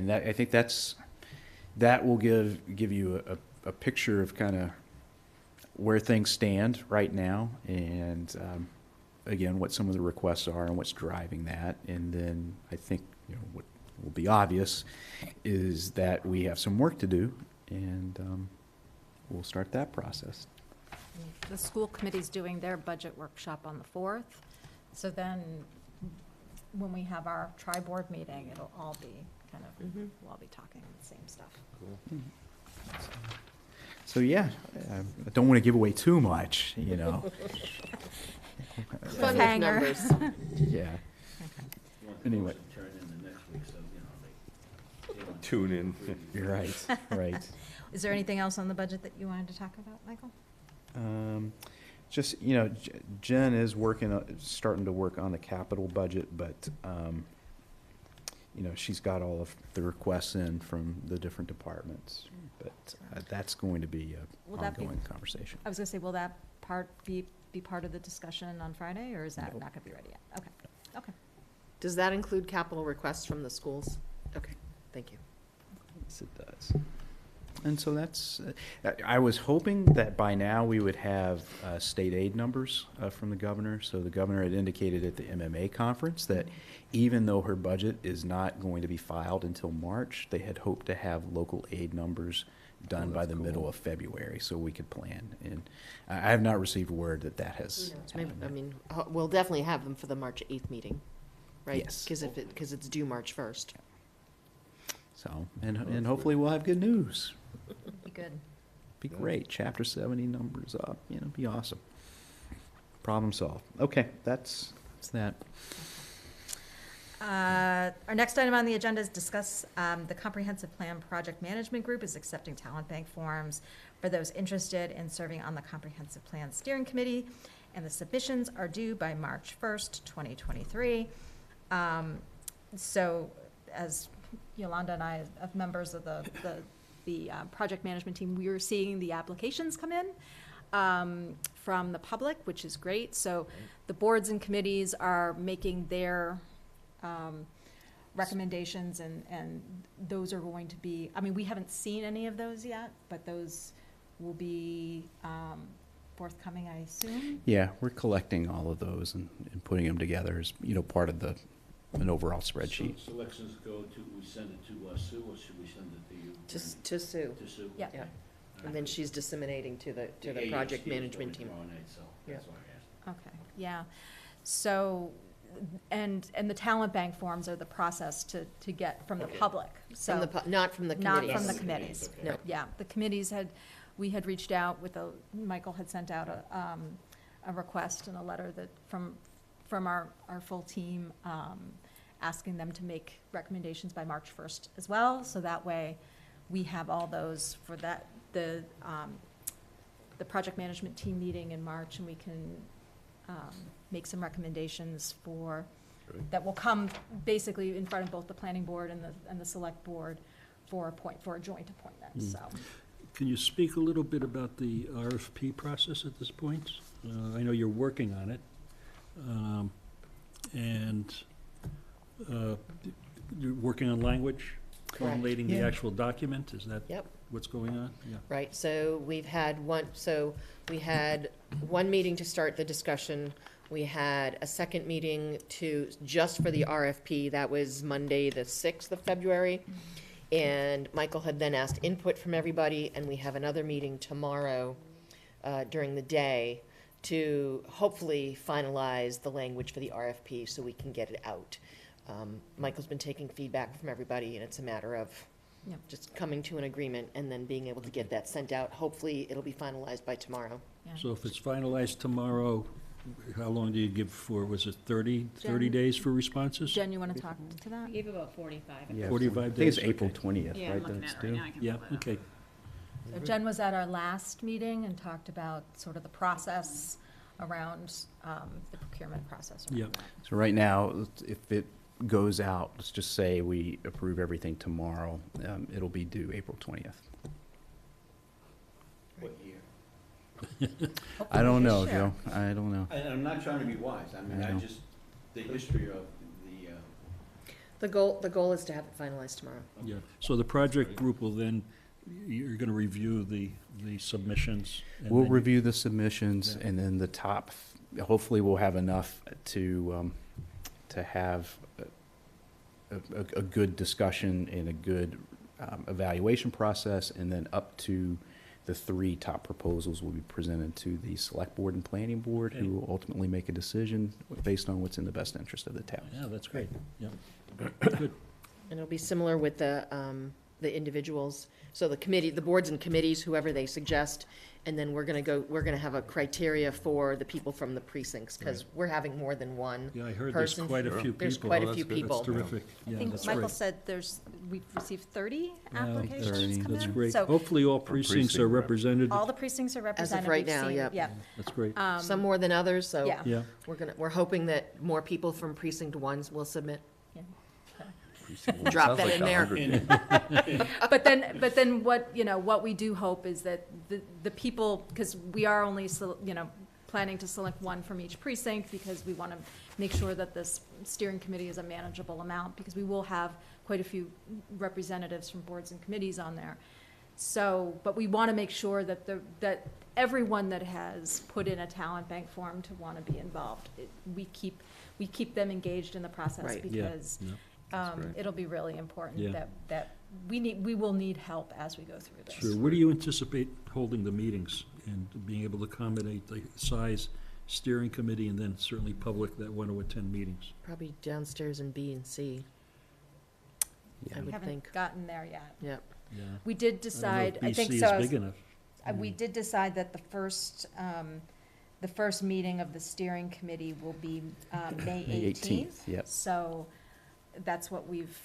that, I think that will give you a picture of kind of where things stand right now, and again, what some of the requests are and what's driving that. And then I think, you know, what will be obvious is that we have some work to do, and we'll start that process. The school committee's doing their budget workshop on the 4th, so then when we have our tri-board meeting, it'll all be kind of, Mhm. we'll all be talking the same stuff. So yeah, I don't want to give away too much, you know. Fun with Cliffhanger. numbers. Yeah. You want the Anyway. motion turned in the next week, so, you know, they want tune in. to preview. You're right, right. Is there anything else on the budget that you wanted to talk about, Michael? Just, you know, Jen is starting to work on the capital budget, but, you know, she's got all of the requests in from the different departments. But that's going to be an Will that be- ongoing conversation. I was gonna say, will that part be part of the discussion on Friday, or is that Nope. not gonna be ready yet? Okay, okay. Does that include capital requests from the schools? Okay, thank you. Yes, it does. And so that's, I was hoping that by now we would have state aid numbers from the governor. So the governor had indicated at the MMA conference that even though her budget is not going to be filed until March, they had hoped to have local aid numbers done by the middle of February so we could plan. And I have not received word that that has Who knows? Maybe, happened. I mean, we'll definitely have them for the March 8th meeting, right? Yes. Because it's due March 1st. So, and hopefully we'll have good news. Be good. Be great. Chapter 70 numbers up, you know, be awesome. Problem solved. Okay, that's that. Our next item on the agenda is discuss, the Comprehensive Plan Project Management Group is accepting talent bank forms for those interested in serving on the Comprehensive Plan Steering Committee, and the submissions are due by March 1st, 2023. So as Yolanda and I, as members of the project management team, we are seeing the applications come in from the public, which is great. So the boards and committees are making their recommendations, and those are going to be, I mean, we haven't seen any of those yet, but those will be forthcoming, I assume. Yeah, we're collecting all of those and putting them together as, you know, part of an overall spreadsheet. So selections go to, we send it to Sue, or should we send it to you? Just to Sue. To Sue? Yeah. Yeah. Okay. And then she's disseminating to the AHT project is management going team. tomorrow night, so that's why I asked. Okay, yeah. So, and the talent bank forms are the process to get from the Okay. public, so. From the, not from the Not committees. from the committees. Okay. No. Yeah, the committees we had reached out with Michael had sent out a request and a letter that, from our full team, asking them to make recommendations by March 1st as well, so that way we have all those for that, the the project management team meeting in March, and we can make some recommendations that will come basically in front of both the planning board and the select board for a joint appointment, so. Can you speak a little bit about the RFP process at this point? I know you're working on it. And you're working on language, formulating the actual document, is that Yep. what's going on? Yeah. Right, so we had one meeting to start the discussion. We had a second meeting just for the RFP, that was Monday, the 6th of February. And Michael had then asked input from everybody, and we have another meeting tomorrow during the day to hopefully finalize the language for the RFP so we can get it out. Michael's been taking feedback from everybody, and it's a matter of Yep. just coming to an agreement and then being able to get that sent out. Hopefully, it'll be finalized by tomorrow. Yeah. So if it's finalized tomorrow, how long do you give for, was it 30 Jen- days for responses? Jen, you want to talk to that? Gave about 45. Yeah, 45 I think it's days, April okay. 20th, Yeah, I'm right? looking that's at it right due? now. I can Yeah, pull that up. okay. So Jen was at our last meeting and talked about sort of the process around the procurement process. around Yeah. that. So right now, if it goes out, let's just say we approve everything tomorrow, it'll be due April 20th. What year? I don't this know, year. Joe. I don't know. I'm not trying to be wise, I mean, I know. the history of the, The goal is to have it finalized tomorrow. Yeah, so the project group will then, you're gonna review the submissions? and We'll then- review the submissions, Yeah. and then the top, hopefully we'll have enough to have a good discussion and a good evaluation process, and then up to the 3 top proposals will be presented to the select board and planning board, who will ultimately make a decision based on what's in the best interest of the town. Yeah, that's great, yeah. Good. And it'll be similar with the individuals, so the boards and committees, whoever they suggest, and then we're gonna have a criteria for the people from the precincts, because we're having more than one. Yeah, I heard there's Person. quite a few people. There's quite a that's few good. people. That's terrific, I yeah, think that's Michael great. said we've received 30 Yeah, applications 30. come That's in. great. So Hopefully all precincts are precinct rep. represented. all the precincts are represented. right We've now, seen- yep. Yeah. That's great, Some more than others, so Yeah. yeah. we're hoping that more people from precinct 1 will submit. Sounds Drop that like in there. 100. But then what we do hope is that the people, because we are only, planning to select one from each precinct, because we want to make sure that this steering committee is a manageable amount, because we will have quite a few representatives from boards and committees on there. So, but we want to make sure that that everyone that has put in a talent bank form to want to be involved, we keep them engaged in the process, Right. Yeah, because yeah. great. it'll be really important Yeah. that we will need help as we go through this. Sure, where do you anticipate holding the meetings and being able to accommodate the size steering committee and then certainly public that want to attend meetings? Probably downstairs in B and C, Yeah. I We would haven't think. gotten there yet. Yep. Yeah. We did I decide, don't know I if think BC so. is big enough. We did decide that the first meeting of the steering committee will be May May 18th. Yep. So that's what we've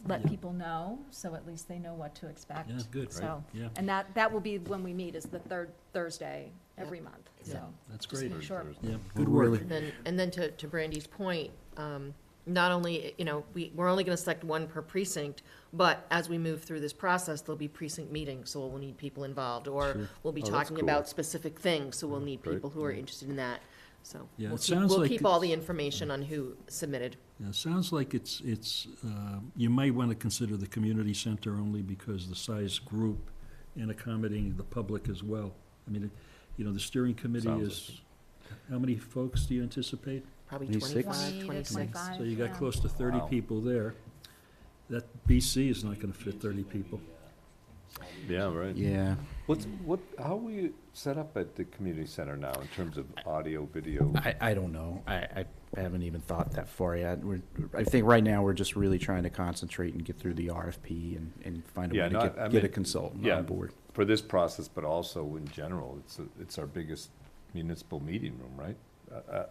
let people know, so at least they know what to expect. Yeah, good, So, yeah, and that will be when we meet, is the third Thursday every month, so. that's just great. make sure. Yeah, good work. And then to Brandy's point, not only, we're only gonna select one per precinct, but as we move through this process, there'll be precinct meetings, so we'll need people involved, or Sure. we'll be Oh, that's talking cool. about specific things, so we'll need Great. people who are interested in that, so. Yeah, it we'll keep- sounds like We'll keep all it's- the information on who submitted. Yeah, it sounds like you might want to consider the community center only because the size group and accommodating the public as well. I mean, the steering committee Sounds is, how many folks do you anticipate? Probably 26? 25, 20 to 26. 25. So you got yeah. close to 30 Wow. people there. That BC is not going to fit 30 people. Yeah, right. Yeah. How are we set up at the community center now in terms of audio, video? I don't know. I haven't even thought that far yet. I think right now we're just really trying to concentrate and get through the RFP and find a Yeah, way to no, get I get a mean, consultant yeah. on board. For this process, but also in general, it's our biggest municipal meeting room, right?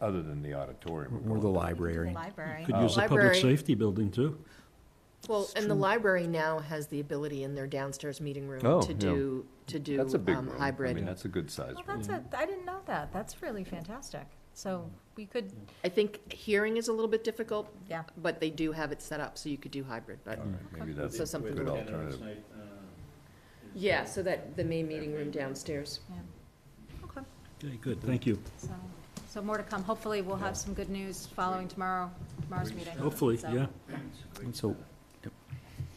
Other than the auditorium. Or the The library. library. Could use the public Library. safety building, too. Well, and the library now has the ability in their downstairs meeting room Oh, to yeah. do That's a big room. I hybrid. mean, that's a good size Well, room. I didn't know that. That's really fantastic. So we could, I think hearing is a little bit difficult, yeah. but they do have it set up so you could do hybrid, but, All right, maybe that's So a something good to- alternative. yeah, so that, the main meeting room downstairs. Okay. Okay, good, thank you. So more to come. Hopefully, we'll have some good news following tomorrow's meeting. Hopefully, So- yeah. And so,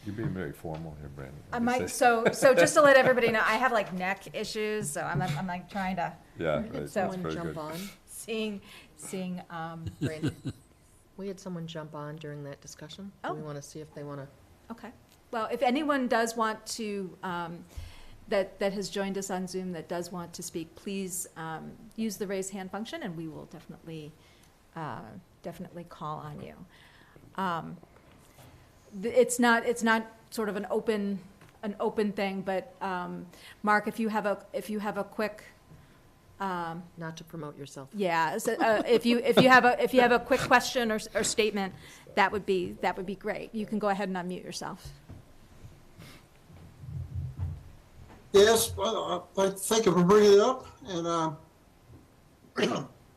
You're being very formal here, Brandon. I might, so just to let everybody know, I have like neck issues, so I'm like trying to, Yeah, right, that's So- very Someone jump good. on, seeing, Brandon. We had someone jump on during that discussion. Do we Oh. want to see if they want to? okay. Well, if anyone does want to, that has joined us on Zoom that does want to speak, please use the raise hand function and we will definitely call on you. It's not sort of an open thing, but Mark, if you have a quick, Not to promote yourself. yeah, so, if you have a quick question or statement, that would be great. You can go ahead and unmute yourself. Yes, well, thank you for bringing it up, and I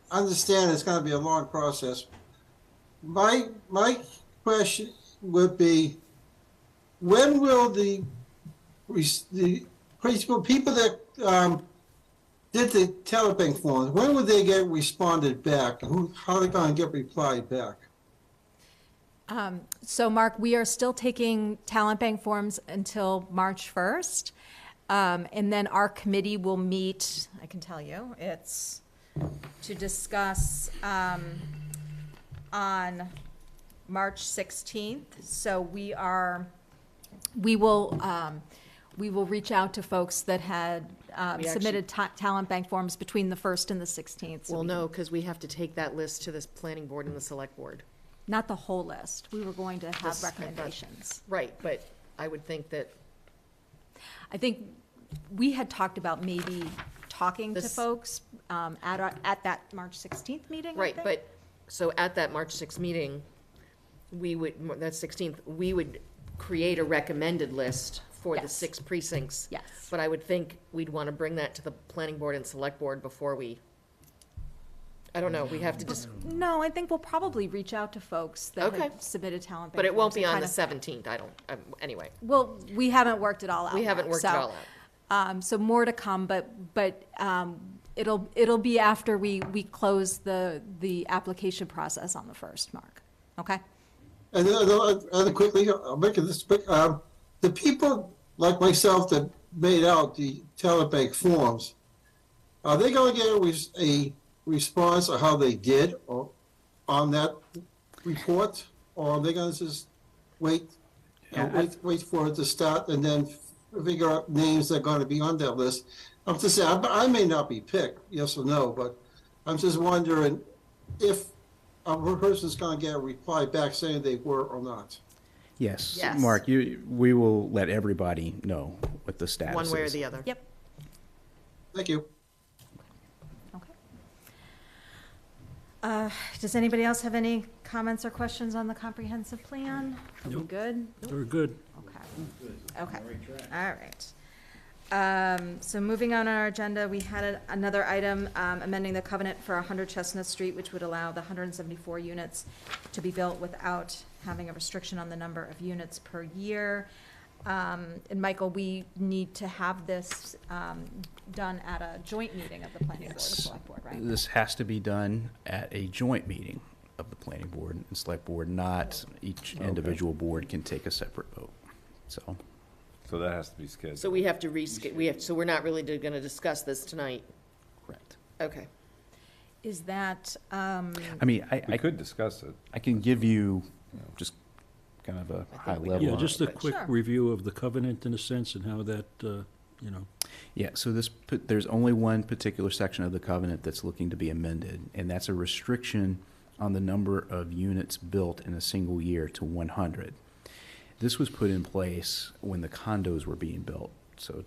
understand it's gonna be a long process. My question would be, when will the people that did the telebank forms, when would they get responded back? How are they gonna get replied back? So, Mark, we are still taking talent bank forms until March 1st. And then our committee will meet, I can tell you, it's to discuss on March 16th. So we will reach out to folks that had We submitted talent bank forms between the 1st and the 16th. So Well, we- no, because we have to take that list to this planning board and the select board. Not the whole list. We were going to have This- recommendations. Right, but I would think that, I think we had talked about maybe talking to This- folks at that March 16th meeting, I right, think. but, so at that March 6th meeting, that 16th, we would create a recommended list for the Yes. 6 precincts. Yes. But I would think we'd want to bring that to the planning board and select board before we, I don't know, we have to just, No, I think we'll probably reach out to folks that Okay. have submitted talent. but bank it won't forms be and on the kinda- 17th, anyway. Well, we haven't worked it all out. We haven't Mark, worked it so, all out. So more to come, but it'll be after we close the application process on the 1st, Mark. Okay? And then quickly, I'll make it this quick. The people like myself that made out the telebank forms, are they going to get a response of how they did on that report, or are they going to just wait for it to start and then figure out names that are going to be on that list? I'm just saying, I may not be picked, yes or no, but I'm just wondering if a person's going to get a reply back saying they were or not. yes, Yes. Mark, we will let everybody know what the status is. One way or the other. Yep. Thank you. Okay. Does anybody else have any comments or questions on the comprehensive plan? Are we Nope. good? We're good. Okay. Okay. All right. So moving on our agenda, we had another item, amending the covenant for 100 Chestnut Street, which would allow the 174 units to be built without having a restriction on the number of units per year. And Michael, we need to have this done at a joint meeting of the planning board and Yes. select board, right? This has to be done at a joint meeting of the planning board and select board, not each Okay. individual board can take a separate vote. So, So that has to be scheduled. So we have to so we're not really going to discuss this tonight. correct. Okay. Is that, I mean, We could discuss it. I can give you just kind of a high we level. Yeah, on just it, a but- quick Sure. review of the covenant in a sense and how that, Yeah, so there's only one particular section of the covenant that's looking to be amended, and that's a restriction on the number of units built in a single year to 100. This was put in place when the condos were being built, so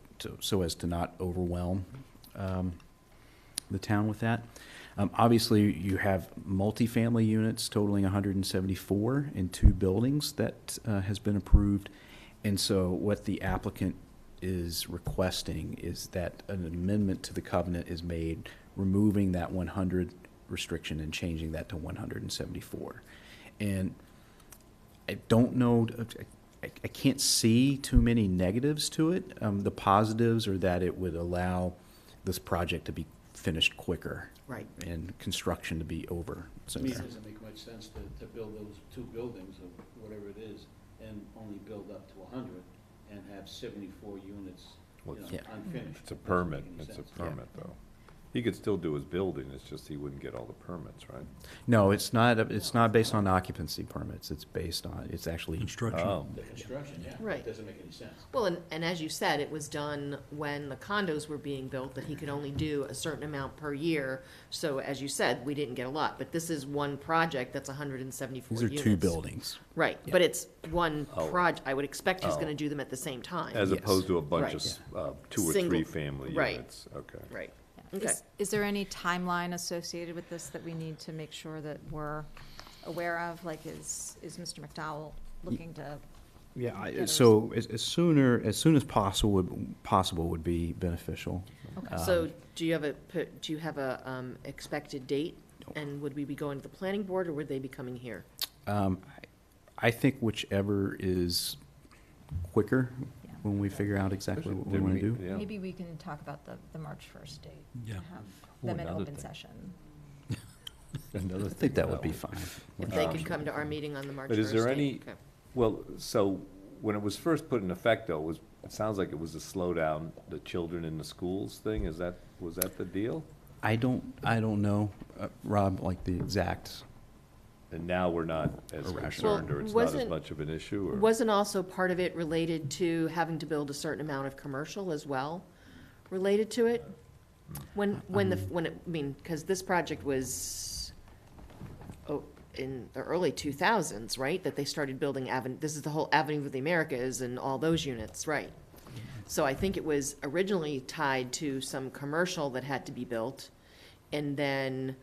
as to not overwhelm the town with that. Obviously, you have multifamily units totaling 174 in 2 buildings that has been approved. And so what the applicant is requesting is that an amendment to the covenant is made, removing that 100 restriction and changing that to 174. And I don't know, I can't see too many negatives to it. The positives are that it would allow this project to be finished quicker. Right. And construction to be over To me, it sooner. doesn't make much sense to build those 2 buildings of whatever it is and only build up to 100 and have 74 units, Well, Yeah. unfinished. It's a Doesn't permit, make any it's a sense. permit, though. He could still do his building, it's just he wouldn't get all the permits, right? No, it's not based on occupancy permits. It's based on, it's actually. Construction. Oh, The construction, yeah. Right. It doesn't make any sense. Well, and as you said, it was done when the condos were being built, that he could only do a certain amount per year. So as you said, we didn't get a lot, but this is one project that's 174 These are units. 2 buildings. Right, Yeah. but it's one Oh. I would expect he's Oh. gonna do them at the same time. as Yes. opposed to a bunch Right. of 2 or Single- 3 family right. units, okay. Right, okay. Is there any timeline associated with this that we need to make sure that we're aware of? Like, is Mr. McDowell looking to? Yeah, Get so as soon as possible would be beneficial. So do you have a expected date? And would we be going to the planning board, or would they be coming here? I think whichever is quicker Yeah. when we figure out exactly what we Did want to do. Yeah. Maybe we can talk about the March 1st date. Yeah. And have Oh, them in another open thing. session. Another I thing think that would about be it. fine. If they could come to our meeting on the March 1st But is there date? any- Okay. Well, so when it was first put in effect, though, it sounds like it was to slow down the children in the schools thing. Was that the deal? I don't know, Rob, like the exact. And now we're not as Irrational. concerned, or it's Well, not as wasn't- much of an issue, or? Wasn't also part of it related to having to build a certain amount of commercial as well, related to it? Because this project was, in the early 2000s, right? That they started building this is the whole Avenue of the Americas and all those units, right? So I think it was originally tied to some commercial that had to be built. And then,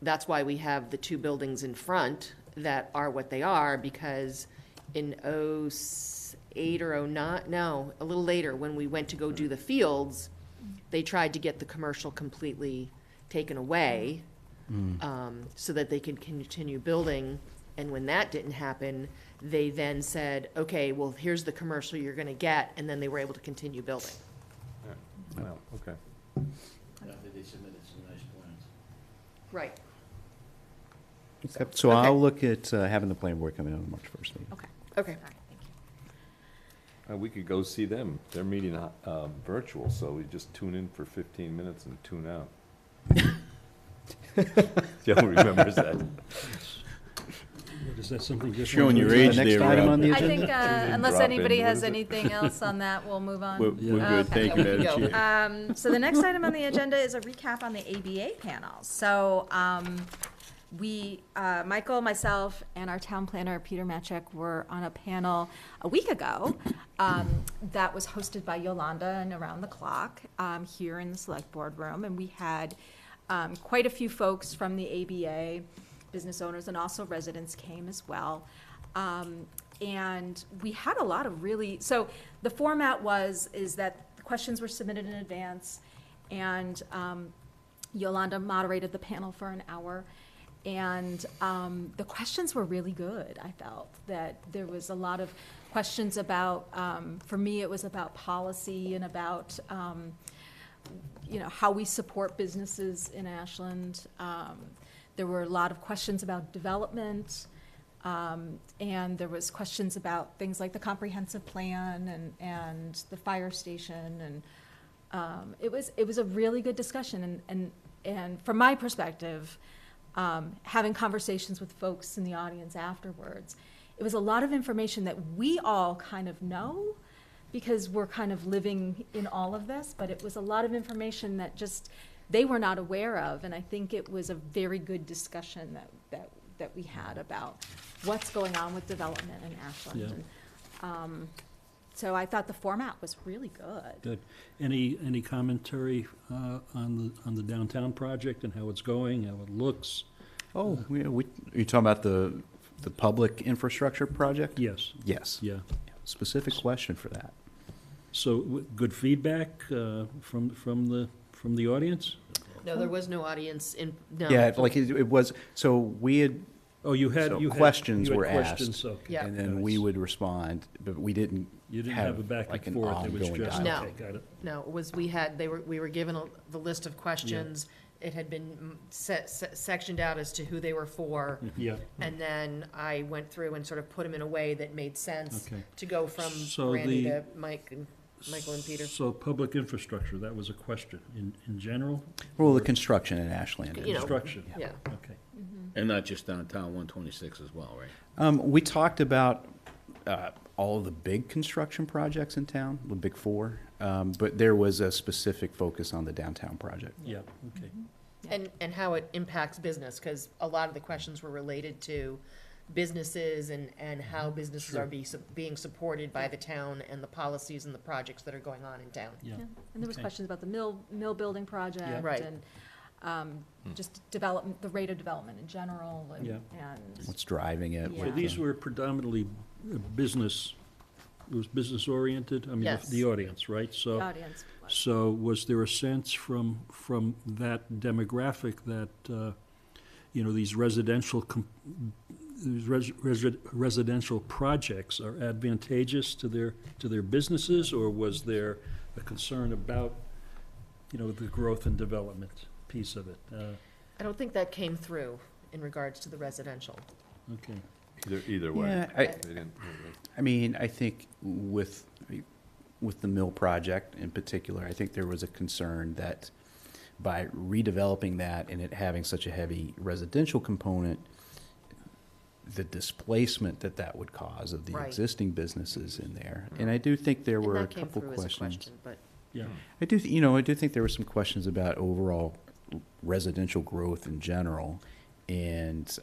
that's why we have the 2 buildings in front that are what they are, because in '08 or '09, no, a little later, when we went to go do the fields, they tried to get the commercial completely taken away, so that they could continue building. And when that didn't happen, they then said, okay, well, here's the commercial you're gonna get, and then they were able to continue building. Well, okay. After they submitted some nice plans. Right. So Okay. I'll look at having the planning board come in on the March 1st meeting. Okay. Okay. All right, thank you. We could go see them. They're meeting virtual, so we just tune in for 15 minutes and tune out. Joe remembers that. Is that something different? Showing your The age next there, item Rob. on the I agenda? think, unless Drop in. anybody What has is it? anything else on that, we'll move on. We're good, thank you, Okay, we Madam go. Chair. So the next item on the agenda is a recap on the ABA panel. So, Michael, myself, and our town planner, Peter Matchek, were on a panel a week ago that was hosted by Yolanda and Around the Clock here in the select board room. And we had quite a few folks from the ABA, business owners, and also residents came as well. And we had a lot of so the format is that the questions were submitted in advance, and Yolanda moderated the panel for an hour. And the questions were really good. I felt that there was a lot of questions about, for me, it was about policy and about, how we support businesses in Ashland. There were a lot of questions about development, and there was questions about things like the comprehensive plan and the fire station, and it was a really good discussion. And from my perspective, having conversations with folks in the audience afterwards, it was a lot of information that we all kind of know because we're kind of living in all of this, but it was a lot of information that just they were not aware of. And I think it was a very good discussion that we had about what's going on with development in Ashland. Yeah. And, So I thought the format was really good. Good. Any commentary on the downtown project and how it's going, how it looks? Oh, you talking about the public infrastructure project? Yes, Yes. yeah. Specific question for that. So, good feedback from the audience? No, there was no audience no. Yeah, like it was, so we had, Oh, you had questions you had were questions, asked, okay. Yeah. and then we would respond, but we didn't You didn't have a back like and an forth, it was ongoing just, dialogue. No. okay, got it. No, it was, we were given the list of questions. It had been sectioned out as to who they were for. Yeah, And then I went through and sort of put them in a way that made sense okay. to go from So Randy the- to Michael and Peter. So, public infrastructure, that was a question, in general? Well, the construction in Ashland. You know, Construction, Yeah. okay. And not just downtown 126 as well, right? We talked about all of the big construction projects in town, the big four, but there was a specific focus on the downtown project. Yeah, okay. And how it impacts business, because a lot of the questions were related to businesses and how businesses are being supported by the town and the policies and the projects that are going on in town. Yeah, Yeah. And there was Okay. questions about the mill building project. Right. And just development, the rate of development in general, and, Yeah. and What's driving it? Yeah. so these were predominantly business, it was business-oriented? I mean, Yes. the audience, right? the So, audience. was. so was there a sense from that demographic that, these residential projects are advantageous to their businesses, or was there a concern about, the growth and development piece of it? I don't think that came through in regards to the residential. Okay. Either way. Yeah, They didn't- I mean, I think with the mill project in particular, I think there was a concern that by redeveloping that and it having such a heavy residential component, the displacement that would cause of the Right. existing businesses in there. And I do think there And were a that came couple through as a questions. question, but Yeah, I do think there were some questions about overall residential growth in general, and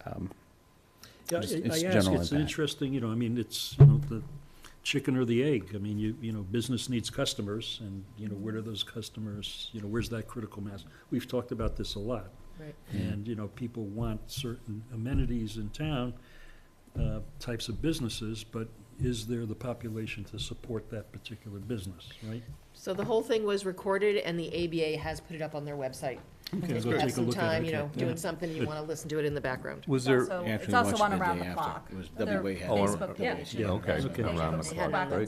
Yeah, Just I its ask, general it's impact. interesting, I mean, it's, the chicken or the egg. I mean, business needs customers, and, where do those customers, where's that critical mass? We've talked about this a lot. right. And, people want certain amenities in town, types of businesses, but is there the population to support that particular business, right? So the whole thing was recorded, and the ABA has put it up on their website. Okay, If go you have take a some look at time, it. Okay. doing something, you Good. want to listen to it in the background. Was there, Also, it's Actually also watched on it the around day the after. clock. It was Their WA had it. Facebook, yeah. yeah, okay, Okay. around the They had it clock, on right?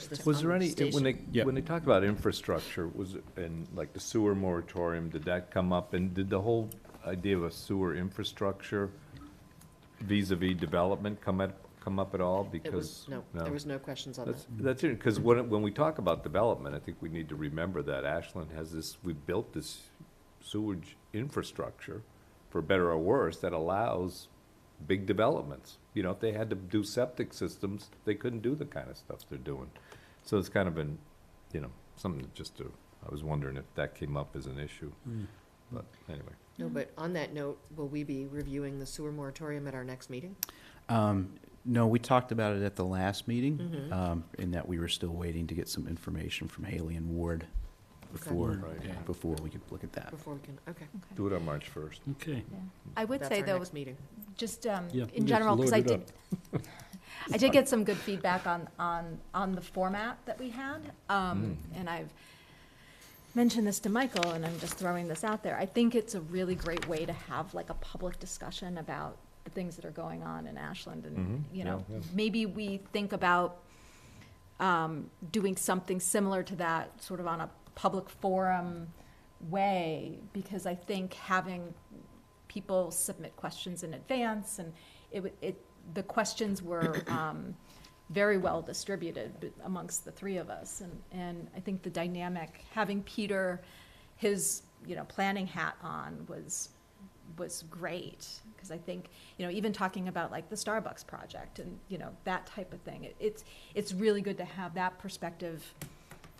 this Was there on any, station. when they talked about infrastructure, was, and like the sewer moratorium, did that come up? And did the whole idea of a sewer infrastructure vis-à-vis development come up at all? It was, Because, no, there was no questions on that. that's it, because when we talk about development, I think we need to remember that Ashland has this, we built this sewage infrastructure, for better or worse, that allows big developments. If they had to do septic systems, they couldn't do the kind of stuff they're doing. So it's kind of been, something I was wondering if that came up as an issue, Mm. but anyway. No, but on that note, will we be reviewing the sewer moratorium at our next meeting? no, we talked about it at the last meeting, Mhm. in that we were still waiting to get some information from Haley and Ward before, Right. before we could look at that. Before we can, okay. Do it on March 1st. Okay. Yeah. I would That's say, our though, next meeting. just Yeah, in just general, because load it up. I did get some good feedback on the format that we had. And I've mentioned this to Michael, and I'm just throwing this out there. I think it's a really great way to have like a public discussion about the things that are going on in Ashland. And, Mhm. Yeah. maybe we think about doing something similar to that, sort of on a public forum way, because I think having people submit questions in advance, and the questions were very well distributed amongst the three of us, and I think the dynamic, having Peter, his, planning hat on was great, because I think, even talking about like the Starbucks project and, that type of thing, it's really good to have that perspective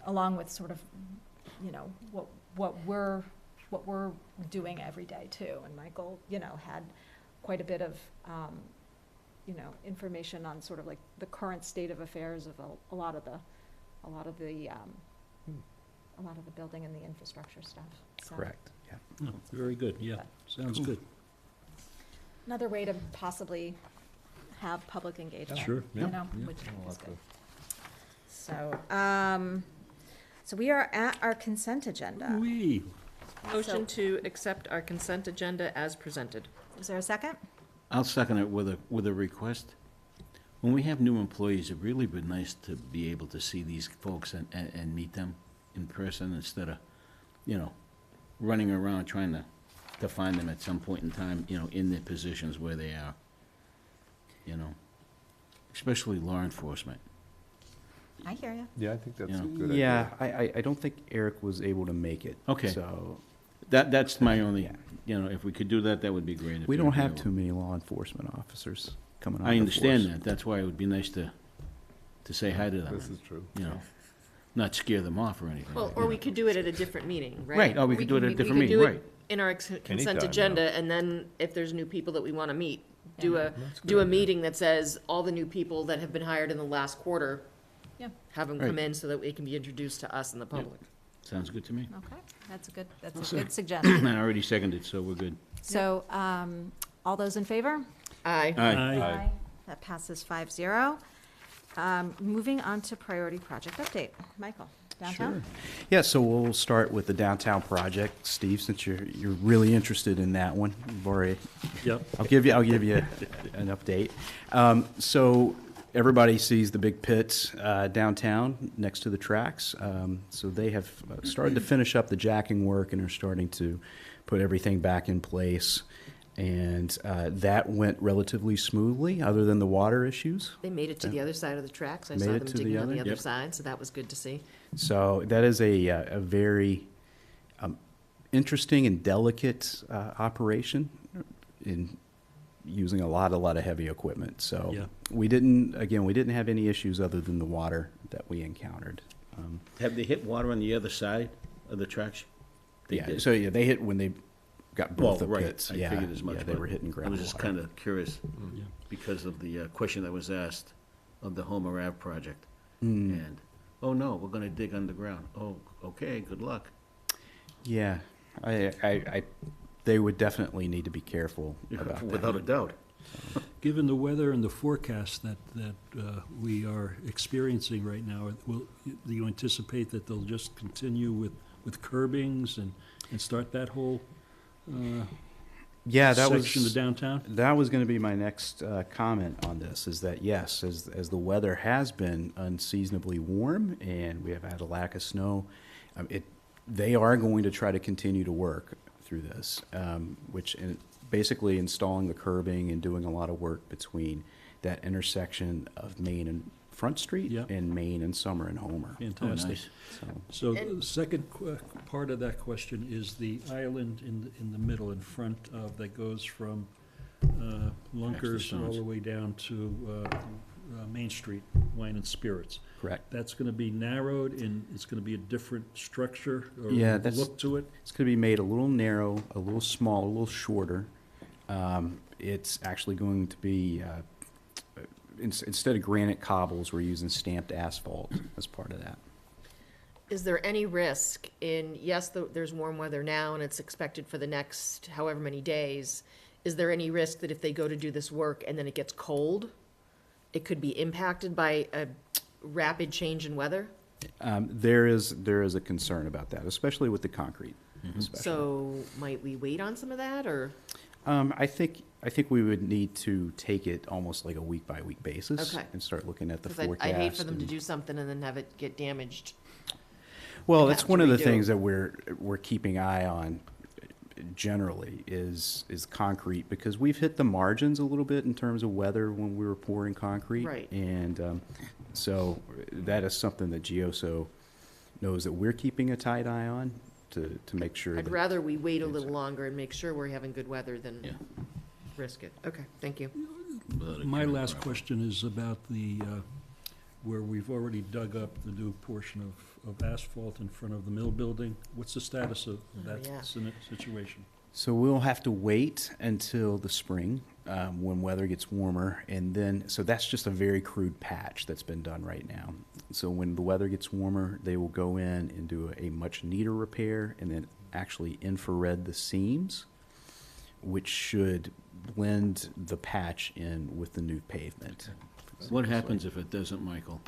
along with sort of, what we're doing every day too. And Michael, had quite a bit of, information on sort of like the current state of affairs of a lot of a lot of the, building and the infrastructure stuff. So Correct, yeah. Oh, very good, yeah, sounds good. Another way to possibly have public engagement. Sure, You yeah, know, yeah. which Well, is that's good. So, so we are at our consent agenda. Wee. Motion to accept our consent agenda as presented. Is there a second? I'll second it with a request. When we have new employees, it really would be nice to be able to see these folks and meet them in person instead of, running around trying to find them at some point in time, in their positions where they are. Especially law enforcement. I hear you. Yeah, I think that's a Yeah. good idea. Yeah, I don't think Eric was able to make it. Okay. So, That's my only, Yeah. if we could do that, that would be great. if we they're don't have available. too many law enforcement officers coming on I the understand force. that. That's why it would be nice to say hi to them. This is true. Not scare them off or anything. Well, or we could do it at a different meeting, right? Right, or we could do it at a different meeting, We right. could do it in our consent Anytime, agenda, and then if there's new people that we want to meet, do a That's a do a good idea. meeting that says all the new people that have been hired in the last quarter. Yeah. Have them Right. come in so that it can be introduced to us and the public. Sounds good to me. Okay, that's a good Awesome. suggestion. I already seconded, so we're good. So, all those in favor? Aye. Aye. That passes 5-0. Moving on to priority project update. Michael, downtown? Yeah, so we'll start with the downtown project. Steve, since you're really interested in that one, you've already Yep. I'll give you an update. So everybody sees the big pits downtown next to the tracks. So they have started to finish up the jacking work and are starting to put everything back in place. And that went relatively smoothly, other than the water issues. They made it to the other side of the tracks. I Made saw it them to the digging on other? the other Yep. side, so that was good to see. So that is a very interesting and delicate operation in using a lot of heavy equipment. So Yeah. we didn't have any issues other than the water that we encountered. Have they hit water on the other side of the tracks? They Yeah, did. so yeah, they hit when they got both the Well, right, pits. I Yeah, figured as much. yeah, they but were hitting I was groundwater. just kind of curious Yeah. because of the question that was asked of the Homer Ave project. Mm. And, oh no, we're gonna dig underground. Oh, okay, good luck. Yeah, they would definitely need to be careful about that. Without a doubt. Given the weather and the forecast that we are experiencing right now, do you anticipate that they'll just continue with curbings and start that whole Yeah, that section of was downtown? that was going to be my next comment on this. Is that yes, as the weather has been unseasonably warm and we have had a lack of snow, they are going to try to continue to work through this, basically installing the curbing and doing a lot of work between that intersection of Main and Front Street Yeah. and Main and Summer and Homer. Fantastic. nice. So, So the second part of that question is the island in the middle, in front of, that goes from Lunkers all Stones. the way down to Main Street, Wine and Spirits. correct. That's going to be narrowed, and it's going to be a different structure or Yeah, that's- look to it? It's going to be made a little narrow, a little small, a little shorter. It's actually going to be, instead of granite cobbles, we're using stamped asphalt as part of that. Is there any risk in, yes, there's warm weather now and it's expected for the next however many days. Is there any risk that if they go to do this work and then it gets cold, it could be impacted by a rapid change in weather? There is a concern about that, especially with the concrete. especially. So might we wait on some of that, or? I think we would need to take it almost like a week-by-week basis Okay. and start looking at the Because forecast. I'd hate for them to and- do something and then have it get damaged. Well, and that's have one to of the redo. things that we're keeping eye on generally is concrete, because we've hit the margins a little bit in terms of weather when we were pouring concrete. Right. And so that is something that GEOSO knows that we're keeping a tight eye on to make sure I'd that. rather we wait a little longer and make sure we're having good weather than Yeah. risk it. Okay, thank you. My last question is about the, where we've already dug up the new portion of asphalt in front of the mill building. What's the status of Oh, that yeah. situation? So we'll have to wait until the spring, when weather gets warmer, and then, so that's just a very crude patch that's been done right now. So when the weather gets warmer, they will go in and do a much neater repair, and then actually infrared the seams, which should blend the patch in with the new pavement. What happens if it doesn't, Michael?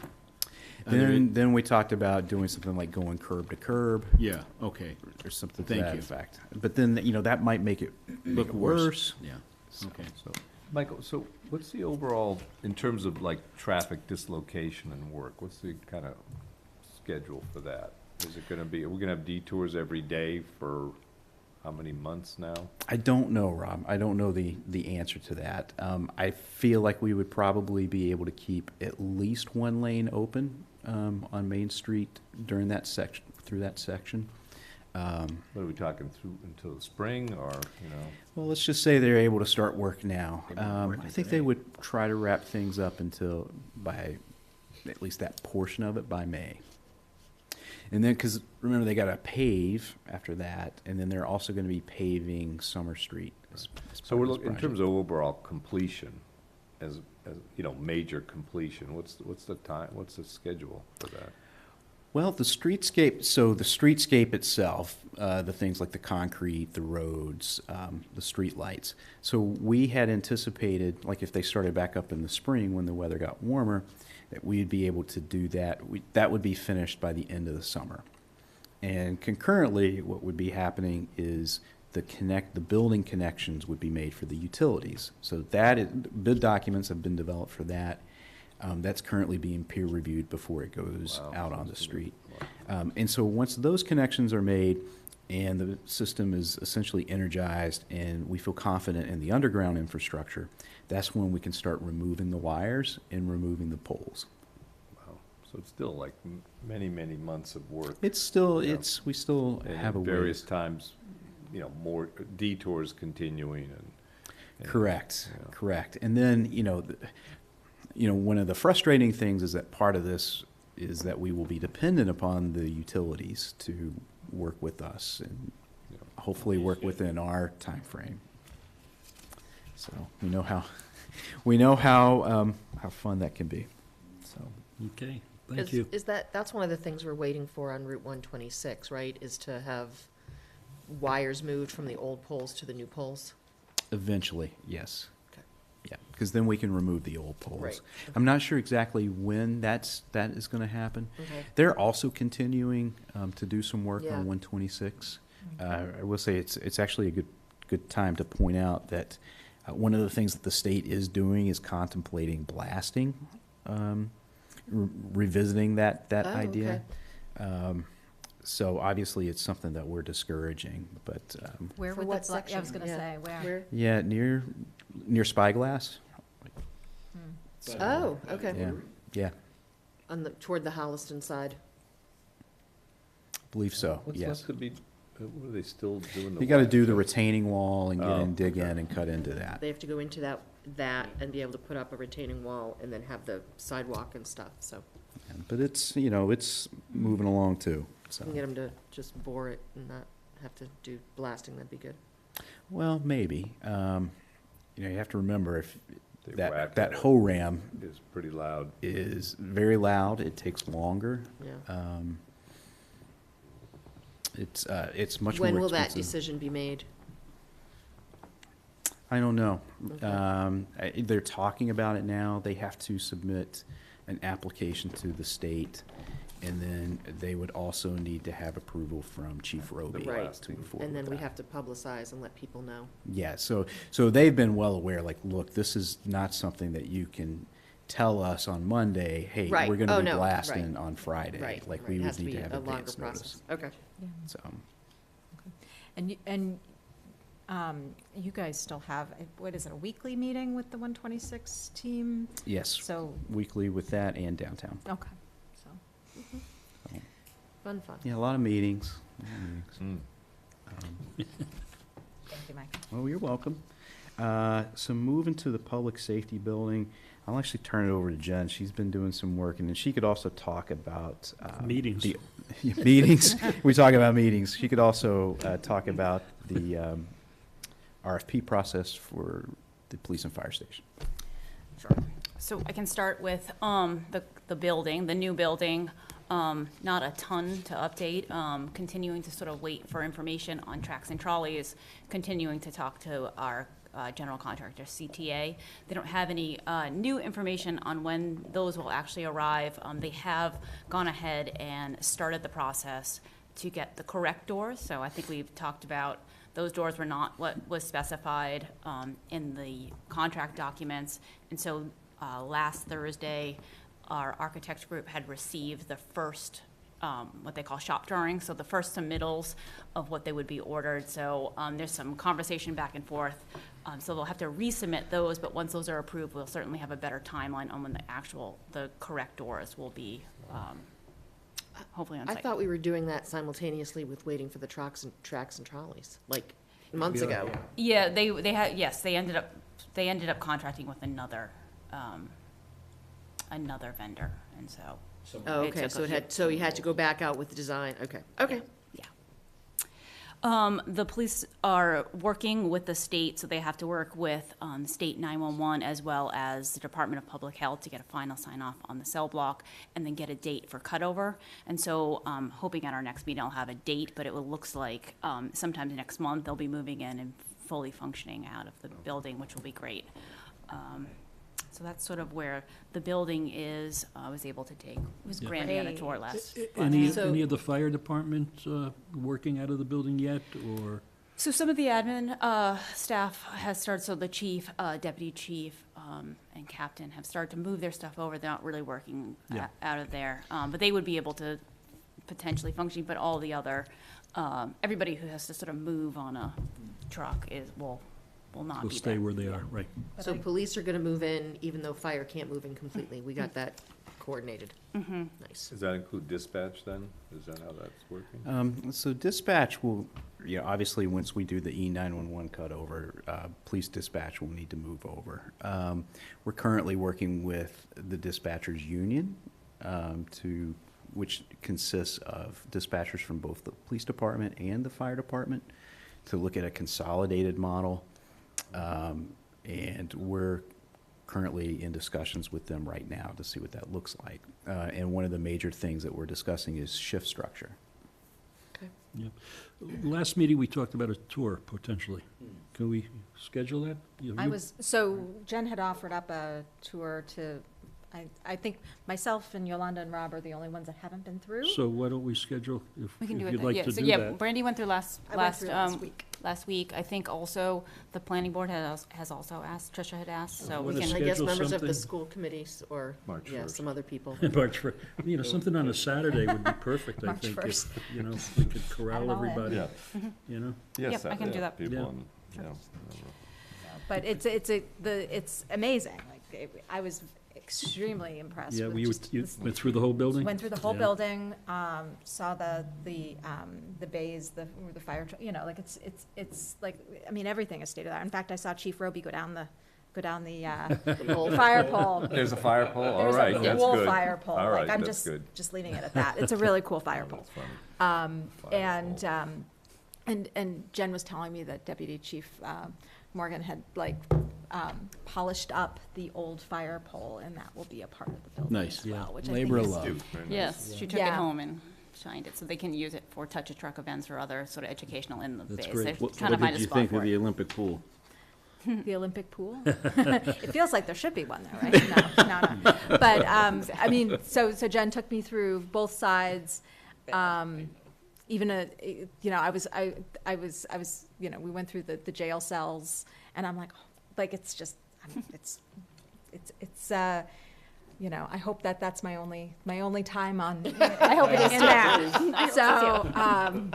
Are there- Then we talked about doing something like going curb to curb, Yeah, okay. or something to Thank that you. effect. But then, that might make it look worse. Yeah, okay. So, Michael, so what's the overall, in terms of like traffic dislocation and work, what's the kind of schedule for that? Is it gonna be, are we gonna have detours every day for how many months now? I don't know, Rob. I don't know the answer to that. I feel like we would probably be able to keep at least one lane open on Main Street during that section, through that section. What are we talking through until the spring or, Well, let's just say they're able to start work now. They've been working I think today. they would try to wrap things up until by, at least that portion of it, by May. And then, because remember, they got to pave after that, and then they're also going to be paving Summer Street. So we're looking, in terms of overall completion, as, major completion, what's the time, what's the schedule for that? Well, the streetscape itself, the things like the concrete, the roads, the street lights. So we had anticipated, like if they started back up in the spring when the weather got warmer, that we'd be able to do that. That would be finished by the end of the summer. And concurrently, what would be happening is the building connections would be made for the utilities. So bid documents have been developed for that. That's currently being peer reviewed before it goes out on the street. And so once those connections are made and the system is essentially energized and we feel confident in the underground infrastructure, that's when we can start removing the wires and removing the poles. Wow, so it's still like many, many months of work. It's still, Yeah. we still And have a at various ways. times, more detours continuing and. Correct, Yeah. correct. And then, one of the frustrating things is that part of this is that we will be dependent upon the utilities to work with us and Yeah. hopefully work within our time frame. So we know how fun that can be. So Okay, thank you. That's one of the things we're waiting for on Route 126, right? Is to have wires moved from the old poles to the new poles? eventually, yes. Okay. Yeah, because then we can remove the old poles. Right. I'm not sure exactly when that is going to happen. Okay. They're also continuing to do some work Yeah. on 126. I will say it's actually a good time to point out that one of the things that the state is doing is contemplating blasting, revisiting that Oh, idea. So obviously it's something that we're discouraging, but Where For would what the, I was section? gonna Yeah. say, where? Where? yeah, near Spyglass. Oh, okay. Yeah, yeah, Toward the Holliston side. believe so. What's Yes. left to be, what are they still doing? You got to do the wax? retaining wall and get Oh, in, dig okay. in, and cut into that. They have to go into that and be able to put up a retaining wall and then have the sidewalk and stuff, so. But it's it's moving along too. So We can get them to just bore it and not have to do blasting, that'd be good. well, maybe. You have to remember if They that whack that it. hoe ram It's pretty loud. is very loud. It takes longer. Yeah. It's much When more will that expensive. decision be made? I don't know. Okay. They're talking about it now. They have to submit an application to the state, and then they would also need to have approval from Chief Roby Right. to move forward And then with we that. have to publicize and let people know. Yeah, so they've been well aware, like, look, this is not something that you can tell us on Monday, hey, Right. we're gonna Oh, be no, blasting right. on Friday. Right. Like, right. we It would has to need be to have a longer advance notice. process. Okay. So, And you guys still have, what is it, a weekly meeting with the 126 team? yes, So, weekly with that and downtown. okay, so. Fun. Yeah, a lot of meetings. Mm. Thank you, Mike. Well, you're welcome. So moving to the public safety building, I'll actually turn it over to Jen. She's been doing some work, and then she could also talk about Meetings. meetings. We talk about meetings. She could also talk about the RFP process for the police and fire station. Sure. So I can start with the building, the new building. Not a ton to update. Continuing to sort of wait for information on tracks and trolleys. Continuing to talk to our general contractor, CTA. They don't have any new information on when those will actually arrive. They have gone ahead and started the process to get the correct doors. So I think we've talked about those doors were not what was specified in the contract documents. And so last Thursday, our architect group had received the first, what they call shop drawings, so the first submittals of what they would be ordered. So there's some conversation back and forth. So they'll have to resubmit those, but once those are approved, we'll certainly have a better timeline on when the correct doors will be hopefully on I site. thought we were doing that simultaneously with waiting for the tracks and trolleys, like months ago. Yeah, they had, yes, they ended up contracting with another vendor, and so. Oh, It okay, took so a few- so you had to go back out with the design, okay. The police are working with the state, so they have to work with state 911 as well as the Department of Public Health to get a final sign-off on the cell block and then get a date for cutover. And so hoping at our next meeting I'll have a date, but it looks like sometime next month they'll be moving in and fully functioning out of the building, which will be great. So that's sort of where the building is. I was able to take, it was Grandy on a tour last. Any So- of the fire department working out of the building yet, or? So some of the admin staff has started, so the chief, deputy chief, and captain have started to move their stuff over. They're not really working Yeah. out of there. But they would be able to potentially function, but all the other, everybody who has to sort of move on a truck will not Will be stay there. where they are, right. So police are gonna move in even though fire can't move in completely, we got that coordinated. Nice. Does that include dispatch then? Is that how that's working? So dispatch will, obviously, once we do the E911 cutover, police dispatch will need to move over. We're currently working with the dispatchers union, which consists of dispatchers from both the police department and the fire department, to look at a consolidated model. And we're currently in discussions with them right now to see what that looks like. And one of the major things that we're discussing is shift structure. Yeah. Last meeting, we talked about a tour, potentially. Can we schedule that? So Jen had offered up a tour to, I think myself and Yolanda and Rob are the only ones that haven't been through. So why don't we schedule, if We can do if it you'd then, like yeah. to So do yeah, that? Brandy went through last week. last week. I think also the planning board has also asked, Tricia had asked, so we Wanna can. I guess schedule members of the something? school committees or, March yeah, 1st. some other people. March first. Something on a Saturday would be perfect, I March think, 1st. if, we could Add it corral all in. everybody, Yeah. you know? Yes, I can do yeah, that. people Yeah. and, you know, But it's amazing. Like, I was extremely impressed Yeah, with you just this- went through the whole building? Went through the whole Yeah. building, saw the bays, the fire, like it's like, I mean, everything is state of the art. In fact, I saw Chief Roby go down the fire pole. There's a fire pole, all There's right, a that's cool good. fire pole. All right, Like, I'm that's good. just leaving it at that. It's a really cool fire pole. That's funny. And, Fire and Jen was telling me that Deputy Chief Morgan had polished up the old fire pole, and that will be a part of the building Nice. as well, Yeah. which I Labor think of is. love. Dude, very nice. Yes, she took it Yeah. home and shined it, so they can use it for touch-a-truck events or other sort of educational in the That's base. great. They've What kind of did find a you spot think for of it. the Olympic pool? The Olympic pool? It feels like there should be one there, right? No. But, I mean, so Jen took me through both sides. Even I was, we went through the jail cells, and I'm like, it's just, I hope that's my only time on, I hope it is there. So,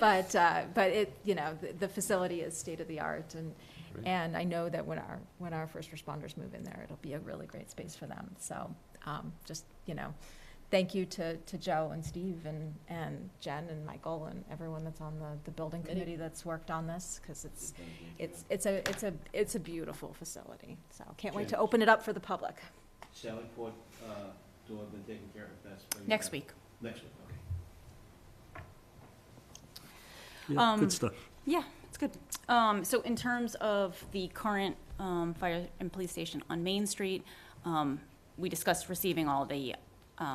but it, the facility is state of the art, and I know that when our first responders move in there, it'll be a really great space for them. So, just, thank you to Joe and Steve and Jen and Michael and everyone that's on the building committee that's worked on this, because it's a beautiful facility. So can't wait to open it up for the public. Sally Port, door been taken care of, that's. Next week. Next week, okay. Yeah, Um, good stuff. Yeah, It's good. So in terms of the current fire and police station on Main Street, we discussed receiving all the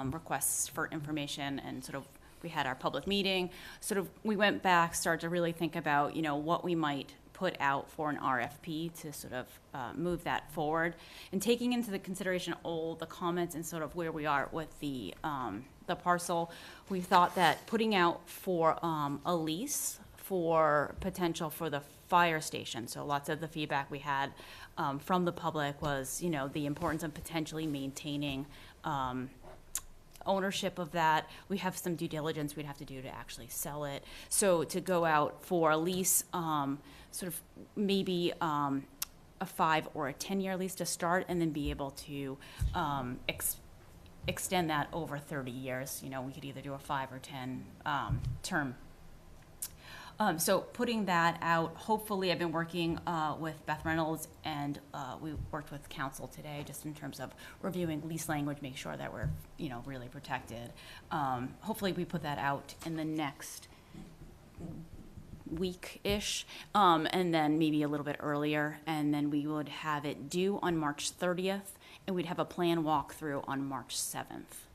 requests for information, and sort of we had our public meeting. Sort of we went back, started to really think about, you know, what we might put out for an RFP to sort of move that forward, and taking into the consideration all the comments and sort of where we are with the parcel. We thought that putting out for a lease for potential for the fire station. So lots of the feedback we had from the public was, you know, the importance of potentially maintaining ownership of that. We have some due diligence we'd have to do to actually sell it. So to go out for a lease, sort of maybe a 5 or a 10-year lease to start, and then be able to extend that over 30 years. You know, we could either do a 5 or 10 term. So putting that out, hopefully I've been working with Beth Reynolds, and we worked with council today just in terms of reviewing lease language, make sure that we're, you know, really protected. Hopefully we put that out in the next week-ish, and then maybe a little bit earlier, and then we would have it due on March 30th, and we'd have a plan walkthrough on March 7th.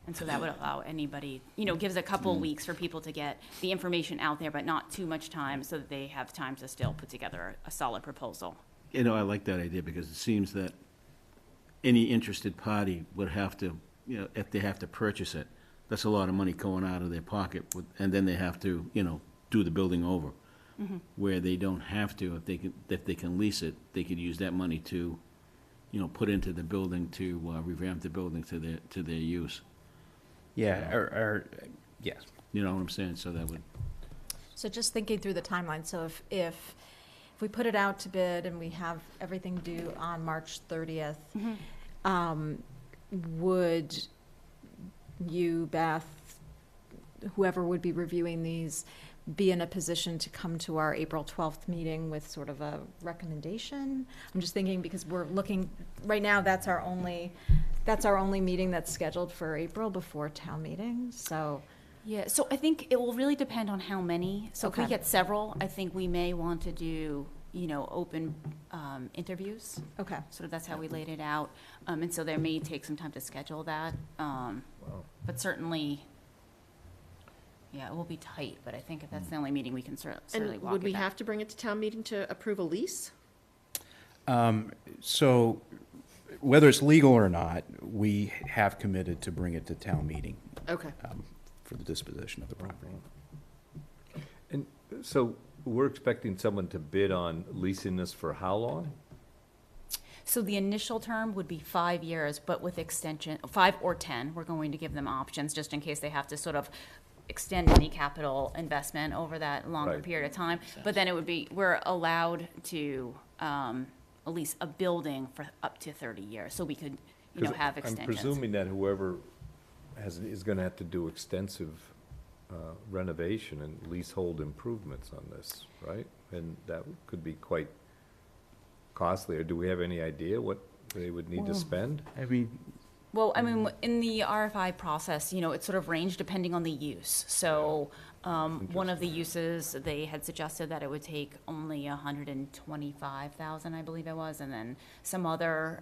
And so that would allow anybody, you know, gives a couple weeks for people to get the information out there, but not too much time, so that they have time to still put together a solid proposal. You know, I like that idea, because it seems that any interested party would have to, you know, if they have to purchase it, that's a lot of money going out of their pocket, and then they have to, you know, do the building over. Where they don't have to, if they can lease it, they could use that money to, you know, put into the building to revamp the building to their use. Yeah, yes. You know what I'm saying? So that would, So just thinking through the timeline, so if we put it out to bid and we have everything due on March 30th, would you, Beth, whoever would be reviewing these, be in a position to come to our April 12th meeting with sort of a recommendation? I'm just thinking, because we're looking, right now, that's our only meeting that's scheduled for April before town meeting, so. Yeah, so I think it will really depend on how many. So if we Okay. get several, I think we may want to do, you know, open interviews. Okay. Sort of that's how we laid it out. And so there may take some time to schedule that. But certainly, yeah, it will be tight, but I think if that's the only meeting, we can certainly And walk would it we back. have to bring it to town meeting to approve a lease? So whether it's legal or not, we have committed to bring it to town meeting Okay. for the disposition of the property. And so we're expecting someone to bid on leasing this for how long? So the initial term would be 5 years, but with extension, 5 or 10, we're going to give them options, just in case they have to sort of extend any capital investment over that longer Right. period of time. But then it would be, we're allowed to lease a building for up to 30 years, so we could, you know, 'Cause have I'm extensions. presuming that whoever is gonna have to do extensive renovation and leasehold improvements on this, right? And that could be quite costly, or do we have any idea what they would need to spend? I mean, Well, I mean, in the RFI process, you know, it sort of ranged depending on the use. So, one of the uses, they had suggested that it would take only 125,000, I believe it was, and then some other,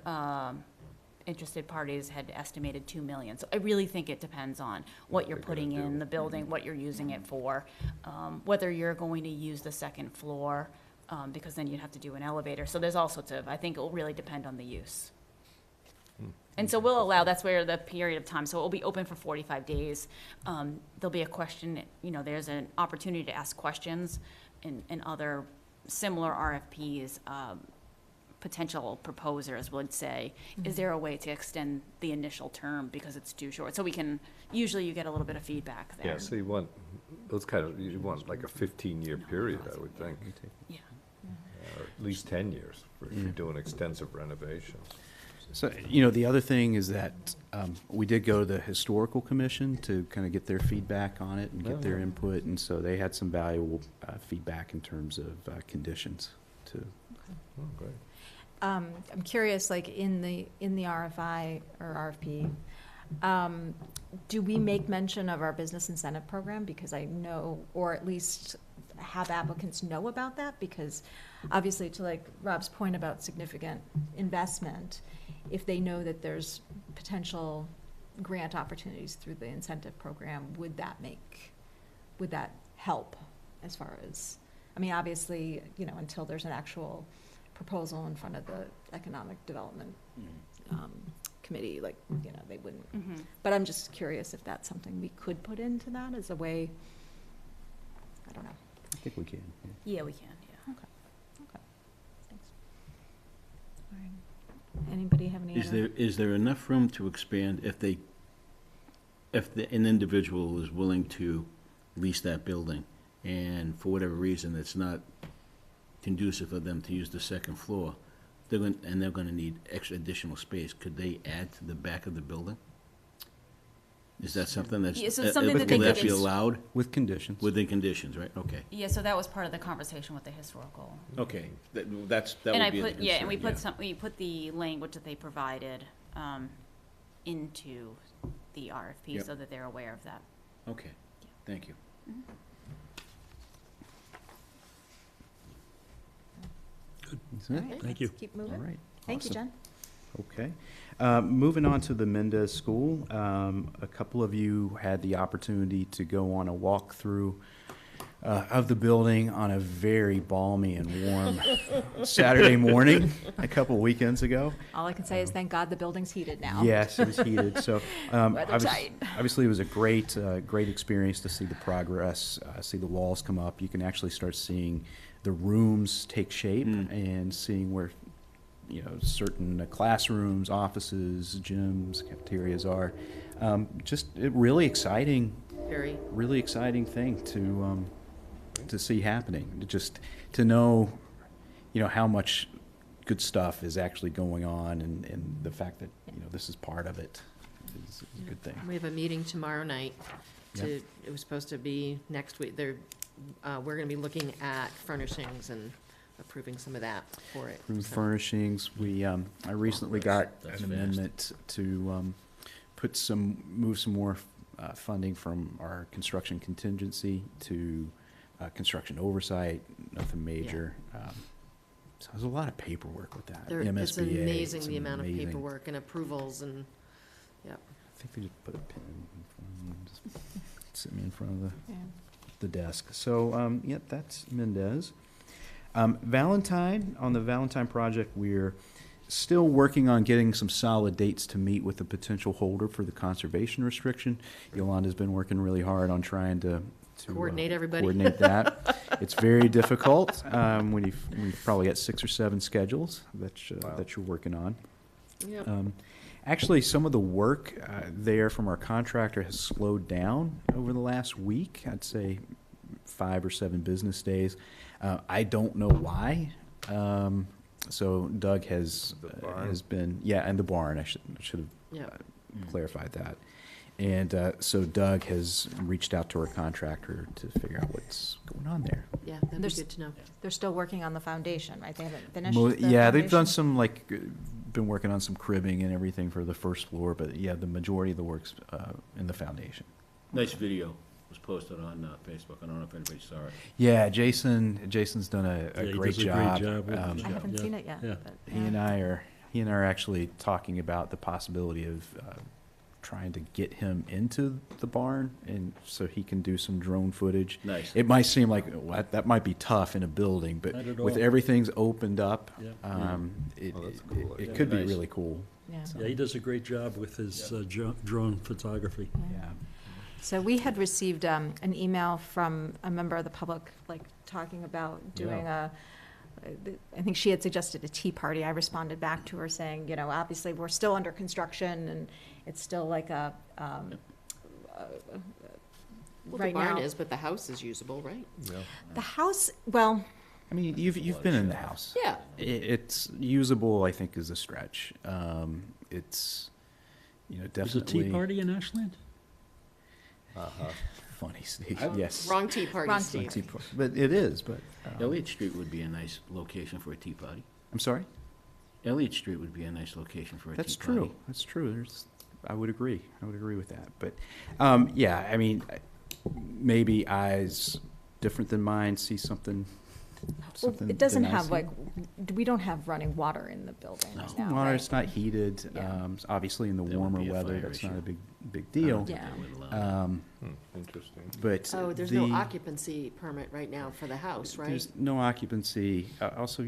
interested parties had estimated 2 million. So I really think it depends on what you're they're putting gonna in do. the building, what you're using it for, whether you're going to use the second floor, because then you'd have to do an elevator. So there's all sorts of, I think it will really depend on the use. And so we'll allow, that's where the period of time, so it will be open for 45 days. There'll be a question, you know, there's an opportunity to ask questions in other similar RFPs. Potential proposers would say, is there a way to extend the initial term because it's too short? So we can, usually you get a little bit of feedback there. Yeah, so you want, you want like a 15-year period, I would think, Yeah. or at least 10 years if you're doing extensive renovations. so, you know, the other thing is that we did go to the Historical Commission to kind of get their feedback on it and Oh, get their yeah. input, and so they had some valuable feedback in terms of conditions too. Oh, great. I'm curious, like, in the RFI or RFP, do we make mention of our business incentive program? Because I know, or at least have applicants know about that? Because obviously, to like Rob's point about significant investment, if they know that there's potential grant opportunities through the incentive program, would that help as far as, I mean, obviously, you know, until there's an actual proposal in front of the Economic Development Committee, like, you know, they wouldn't. But I'm just curious if that's something we could put into that as a way, I don't know. I think we can. Yeah, we can, yeah. Okay, thanks. All right. Anybody have any other? Is there enough room to expand if an individual is willing to lease that building, and for whatever reason, it's not conducive for them to use the second floor, they're gonna need additional space, could they add to the back of the building? Is that something that's, Yeah, so it's something that they will that could be ins- allowed With conditions. within conditions, right? Okay, Yeah, so that was part of the conversation with the historical. okay, that And would I be the put, yeah, and we concern, we put the language that they provided, into the RFP Yep. so that they're aware of that. Okay, thank you. That's All it? right, Thank you. let's keep All moving. right. Thank you, Awesome. Jen. Okay. Moving on to the Mendez School, a couple of you had the opportunity to go on a walkthrough of the building on a very balmy and warm Saturday morning a couple weekends ago. All I can say is thank God the building's heated now. Yes, it was heated. So Weather tight. obviously, it was a great experience to see the progress, see the walls come up. You can actually start seeing the rooms take shape and seeing where, you know, certain classrooms, offices, gyms, cafeterias are. Just a really exciting thing to see happening. Just to know, you know, how much good stuff is actually going on, and the fact that, you know, this is part of it is a good thing. We have a meeting tomorrow night Yep. it was supposed to be next week. We're gonna be looking at furnishings and approving some of that for it. Room so. furnishings, I recently got That's an fast. amendment to move some more funding from our construction contingency to construction oversight, nothing major. So there's a lot of paperwork with that. It's MSBA, amazing it's the amount of amazing. paperwork and approvals and, yep. I think they just put a pin in front of me, just sit me in front of Yeah. the desk. So, yeah, that's Mendez. Valentine, on the Valentine project, we're still working on getting some solid dates to meet with the potential holder for the conservation restriction. Yolanda's been working really hard on trying to Coordinate everybody. Coordinate that. It's very difficult when you've probably got 6 or 7 schedules that you're working on. Yep. Actually, some of the work there from our contractor has slowed down over the last week. I'd say 5 or 7 business days. I don't know why. So Doug has been, and the barn. I should have Yep. clarified that. And so Doug has reached out to our contractor to figure out what's going on there. Yeah, that'd be There's- good to know. They're still working on the foundation, right? They haven't finished Mo- the yeah, they've done foundation? some been working on some cribbing and everything for the first floor, but yeah, the majority of the work's in the foundation. Nice video was posted on Facebook, I don't know if anybody saw it. Yeah, Jason's done a Yeah, he great does a great job. job with Um, it. I haven't Yeah. seen it yet. Yeah. but, he and I are actually talking about the possibility of trying to get him into the barn, and so he can do some drone footage. Nice. It might seem like that might be tough in a building, but Not at with all. everything's opened up, Yeah. it, Oh, that's a cool it idea. could be Nice. really cool. Yeah. Yeah, he does a great job with his drone photography. Yeah. So we had received an email from a member of the public, like, talking about doing I think she had suggested a tea party. I responded back to her saying, you know, obviously, we're still under construction, and it's still like Well, right the barn now. is, but the house is usable, right? The house, well, I mean, you've been in the house. Yeah. It's usable, I think, is a stretch. It's, you know, There's a definitely. tea party in Ashland? Funny, Steve, yes. Wrong tea party, Wrong Steve. Tea par- But it is, but. Elliott Street would be a nice location for a tea party. I'm sorry? Elliott Street would be a nice location for a tea That's party. true. That's true. I would agree. I would agree with that. But, yeah, I mean, maybe eyes different than mine see something, Well, it doesn't than I have see. like, we don't have running water in the building right now, Water, right? it's not heated. Yeah. Obviously, in the That would warmer be a weather, fire that's not issue. a big deal. Yeah. Interesting. But Oh, there's no the- occupancy permit right now for the house, right? There's no occupancy. Also,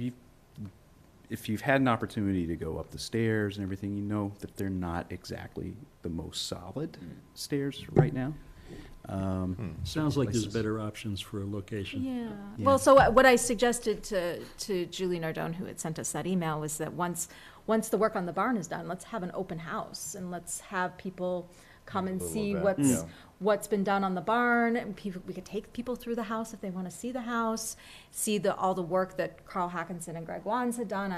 if you've had an opportunity to go up the stairs and everything, you know that they're not exactly the most solid stairs right now. Sounds like there's places. better options for a location. Yeah. Yeah. Well, so what I suggested to Julie Nardone, who had sent us that email, was that once the work on the barn is done, let's have an open house and let's have people come and Little see event, yeah. what's been done on the barn. And we could take people through the house if they want to see the house, see all the work that Carl Hackinson and Greg Wands had done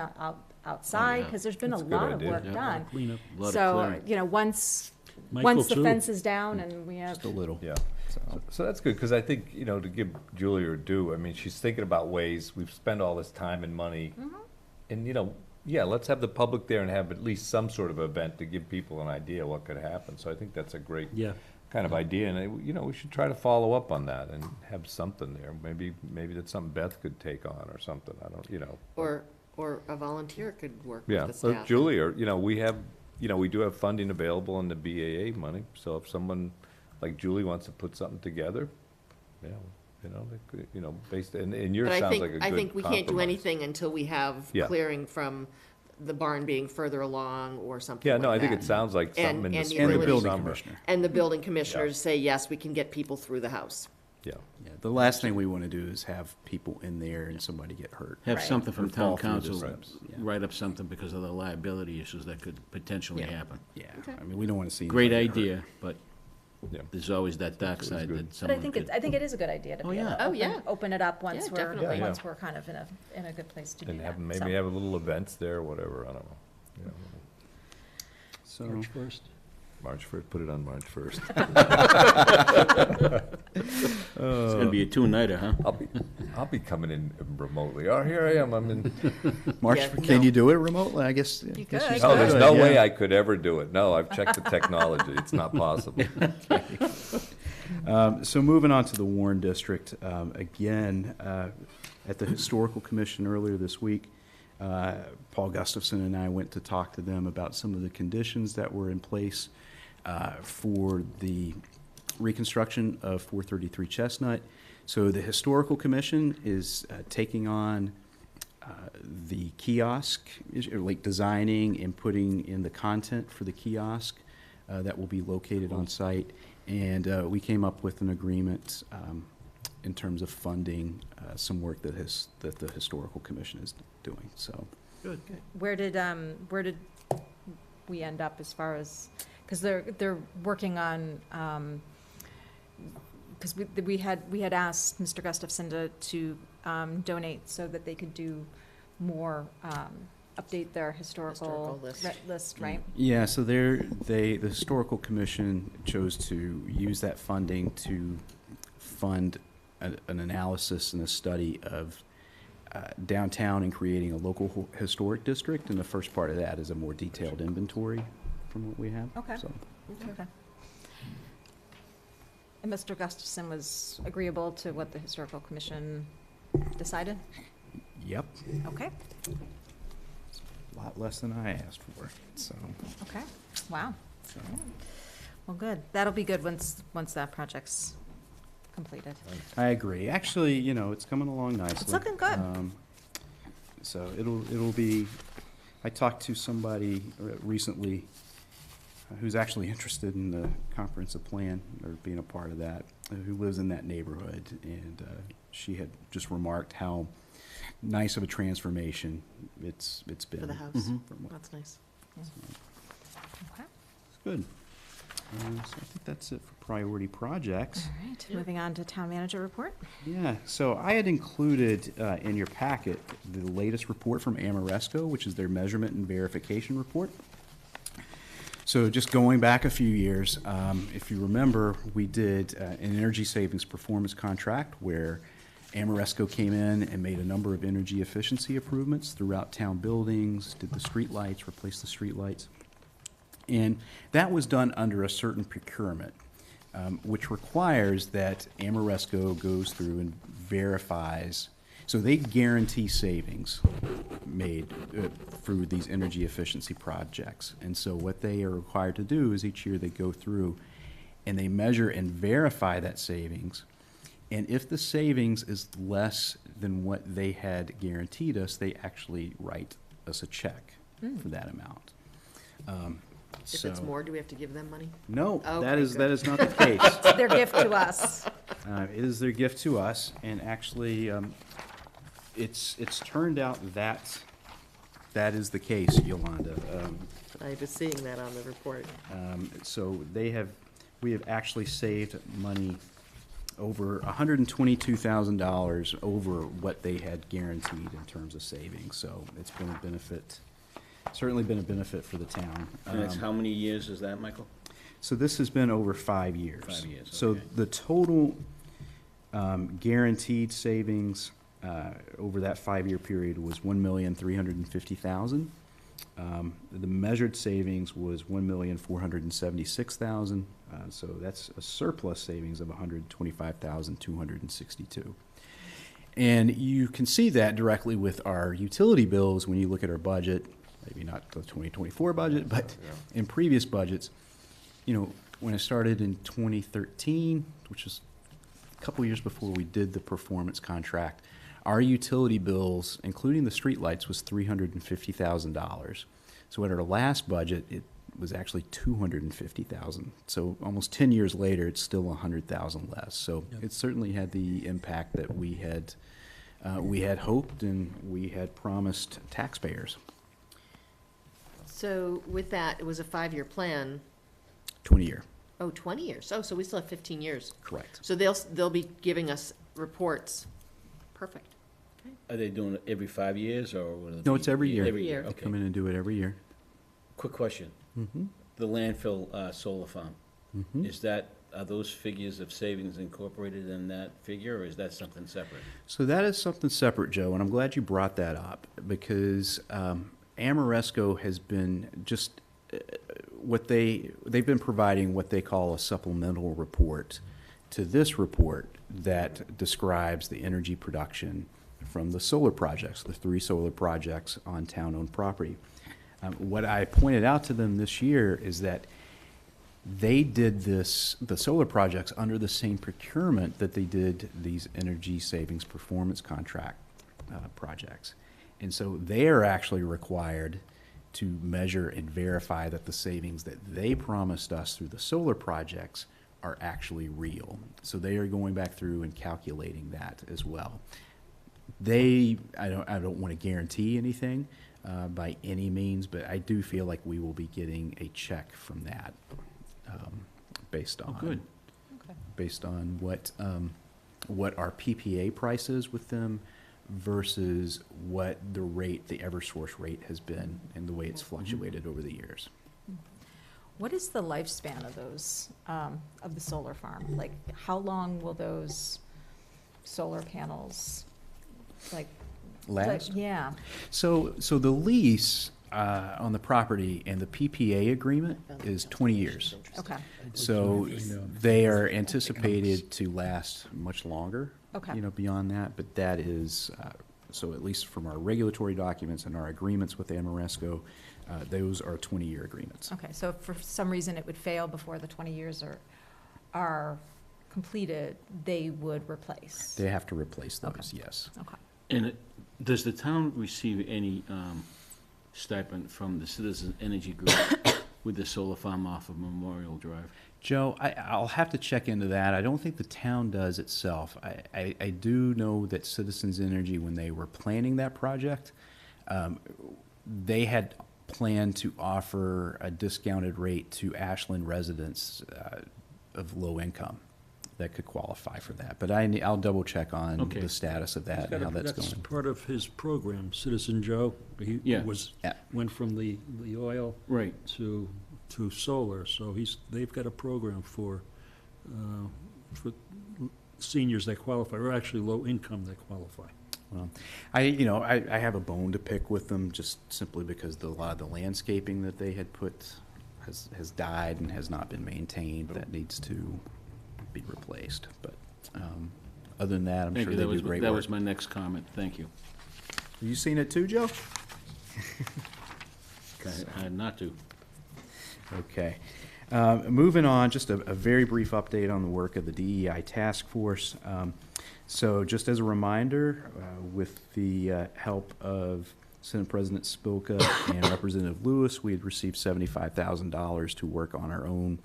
outside, because there's been That's a a good lot of idea. work Yeah. done. Cleanup. Lot of So, clearing. once Michael, the too. fence is down and we have. Just a little. Yeah. So, So that's good, because I think, to give Julie her due, I mean, she's thinking about ways, we've spent all this time and money. And, yeah, let's have the public there and have at least some sort of event to give people an idea what could happen. So I think that's a great Yeah. kind of idea, and, we should try to follow up on that and have something there. Maybe that's something Beth could take on or something, I don't. Or a volunteer could work Yeah, with the well, staff. Julie, or, we do have funding available in the BAA money, so if someone like Julie wants to put something together, yeah, they could, based, and yours But I sounds like a think, good I think we can't do compromise. anything until we have Yeah. clearing from the barn being further along or something Yeah, like no, I think that. it sounds like something in And the the spring and the or ability- building summer. commissioner. And the building commissioners say, yes, we can get people through the house. Yeah, Yeah, the last thing we want to do is have people in there and somebody get hurt. Have Right. something from Or fall town through the council, steps, yeah. write up something because of the liability issues that could potentially Yeah. happen. Yeah, I mean, we don't want to see. Great anybody get hurt. idea, but yeah. there's always that dark was side good. that But I someone think could. I think it is a good idea to Oh, be able yeah. to Oh, yeah. open it up once Yeah, we're, definitely. once we're kind of in a good place to do And that. have, maybe So- have a little events there, whatever, I don't know. So, March 1st. March 1st, put it on March 1st. It's gonna be a two-nighter, huh? I'll be coming in remotely. Oh, here I am, I'm in. March, Yeah, can no. you do it remotely? I guess. You guess could. No, there's could, no yeah. way I could ever do it. No, I've checked the technology. It's not possible. So moving on to the Warren District, again, at the Historical Commission earlier this week, Paul Gustafson and I went to talk to them about some of the conditions that were in place for the reconstruction of 433 Chestnut. So the Historical Commission is taking on the kiosk, like designing and putting in the content for the kiosk that will be located on site. And we came up with an agreement in terms of funding some work that the Historical Commission is doing, so. Good. Where did we end up as far as, because they're working on, because we had asked Mr. Gustafson to donate so that they could do more, update their historical Historical list. list, right? Yeah, so the Historical Commission chose to use that funding to fund an analysis and a study of downtown and creating a local historic district, and the first part of that is a more detailed inventory from what we have. Okay. So, Okay. And Mr. Gustafson was agreeable to what the Historical Commission decided? yep, Okay, a lot less than I asked for, so. okay, wow. so. Well, good. That'll be good once that project's completed. I agree. Actually, it's coming along nicely. It's looking good. So it'll be, I talked to somebody recently who's actually interested in the comprehensive plan or being a part of that, who lives in that neighborhood. And she had just remarked how nice of a transformation it's been. For the house. from what- That's nice. Okay. It's good. So I think that's it for priority projects. All right, moving on to town manager report. Yeah, so I had included in your packet the latest report from Amoresco, which is their measurement and verification report. So just going back a few years, if you remember, we did an energy savings performance contract where Amoresco came in and made a number of energy efficiency improvements throughout town buildings, did the street lights, replaced the street lights. And that was done under a certain procurement. which requires that Amoresco goes through and verifies. So they guarantee savings made through these energy efficiency projects. And so what they are required to do is each year they go through and they measure and verify that savings. And if the savings is less than what they had guaranteed us, they actually write us a check for that amount. If it's more, do we have to give them money? No, Okay, that is good. not the case. It's their gift to us. It is their gift to us, and actually, it's turned out that is the case, Yolanda. I was seeing that on the report. So we have actually saved money over $122,000 over what they had guaranteed in terms of savings. So it's been a benefit, certainly been a benefit for the town. And that's how many years is that, Michael? So this has been over 5 years. 5 years, So okay. the total guaranteed savings over that 5-year period was $1,350,000. The measured savings was $1,476,000. So that's a surplus savings of $125,262. And you can see that directly with our utility bills when you look at our budget, maybe not the 2024 budget, but in previous budgets. You know, when I started in 2013, which was a couple years before we did the performance contract, our utility bills, including the streetlights, was $350,000. So at our last budget, it was actually $250,000. So almost 10 years later, it's still $100,000 less. So it certainly had the impact that we had hoped and we had promised taxpayers. So with that, it was a 5-year plan. 20-year, Oh, 20 years. Oh, so we still have 15 years. correct. So they'll be giving us reports. Perfect. Are they doing it every 5 years, or what? No, it's every year. Every Year. year, They okay. come in and do it every year. Quick question. The landfill solar farm, are those figures of savings incorporated in that figure, or is that something separate? So that is something separate, Joe, and I'm glad you brought that up because Amoresco has been just they've been providing what they call a supplemental report to this report that describes the energy production from the solar projects, the 3 solar projects on town-owned property. What I pointed out to them this year is that they did the solar projects under the same procurement that they did these energy savings performance contract projects. And so they are actually required to measure and verify that the savings that they promised us through the solar projects are actually real. So they are going back through and calculating that as well. I don't want to guarantee anything by any means, but I do feel like we will be getting a check from that based on good. based on what our PPA price is with them versus what the Eversource rate has been and the way it's fluctuated over the years. What is the lifespan of those, of the solar farm? Like, how long will those solar panels, like? Last? Yeah. So the lease on the property and the PPA agreement is 20 years. Okay. So they are anticipated to last much longer, Okay. Beyond that. But that is, so at least from our regulatory documents and our agreements with Amoresco, those are 20-year agreements. Okay, so if for some reason it would fail before the 20 years are completed, they would replace? They have to replace those, Okay. yes. Okay. And does the town receive any stipend from the Citizen Energy Group with the solar farm off of Memorial Drive? Joe, I'll have to check into that. I don't think the town does itself. I do know that Citizens Energy, when they were planning that project, they had planned to offer a discounted rate to Ashland residents of low income that could qualify for that. But I'll double check on Okay. the status of that and how that's That's going. part of his program, Citizen Joe. He Yeah. went from the oil Right. to solar, so they've got a program for seniors that qualify, or actually low income that qualify. Well, I have a bone to pick with them just simply because a lot of the landscaping that they had put has died and has not been maintained. That needs to be replaced. But other than that, I'm Thank sure you. they That do was, great that work. was my next comment. Thank you. Have you seen it too, Joe? I had not to. Okay. Moving on, just a very brief update on the work of the DEI task force. So just as a reminder, with the help of Senate President Spilka and Representative Lewis, we had received $75,000 to work on our own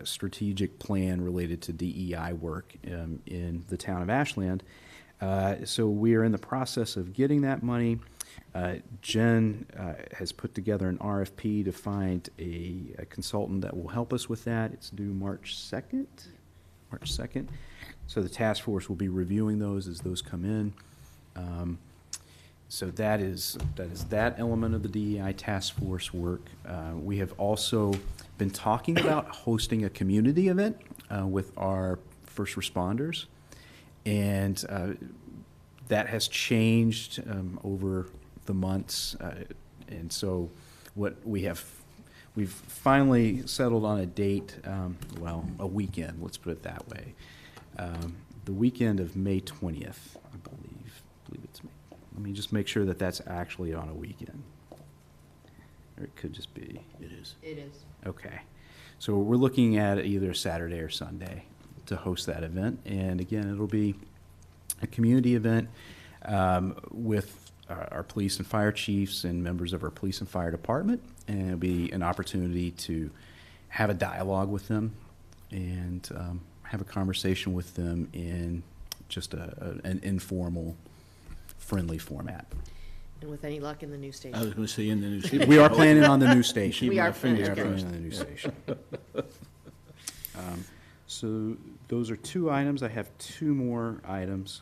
strategic plan related to DEI work in the town of Ashland. So we are in the process of getting that money. Jen has put together an RFP to find a consultant that will help us with that. It's due March 2nd. March 2nd. So the task force will be reviewing those as those come in. So that is that element of the DEI task force work. We have also been talking about hosting a community event with our first responders, and that has changed over the months, and so we've finally settled on a date, a weekend, let's put it that way. The weekend of May 20th, I believe it's May. Let me just make sure that that's actually on a weekend. Or it could just be. It is. It is. Okay. So we're looking at either Saturday or Sunday to host that event. And again, it'll be a community event with our police and fire chiefs and members of our police and fire department. And it'll be an opportunity to have a dialogue with them and have a conversation with them in just an informal, friendly format. And with any luck in the new I station. was going to say in the new station. We are planning on the new station. We are planning planning. on the new station. So those are two items. I have two more items.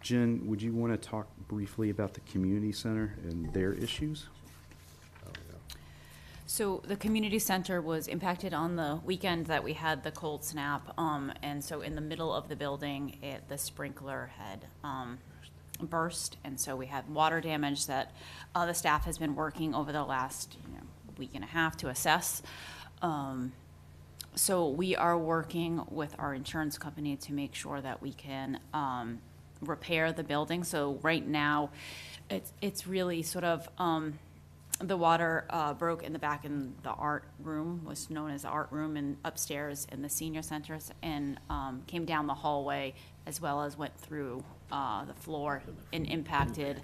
Jen, would you want to talk briefly about the community center and their issues? So the community center was impacted on the weekend that we had the cold snap, and so in the middle of the building, the sprinkler had burst, and so we had water damage that the staff has been working over the last week and a half to assess. So we are working with our insurance company to make sure that we can repair the building. So right now, it's really sort of the water broke in the back in the art room, was known as the art room, and upstairs in the senior centers, and came down the hallway as well as went through the floor and impacted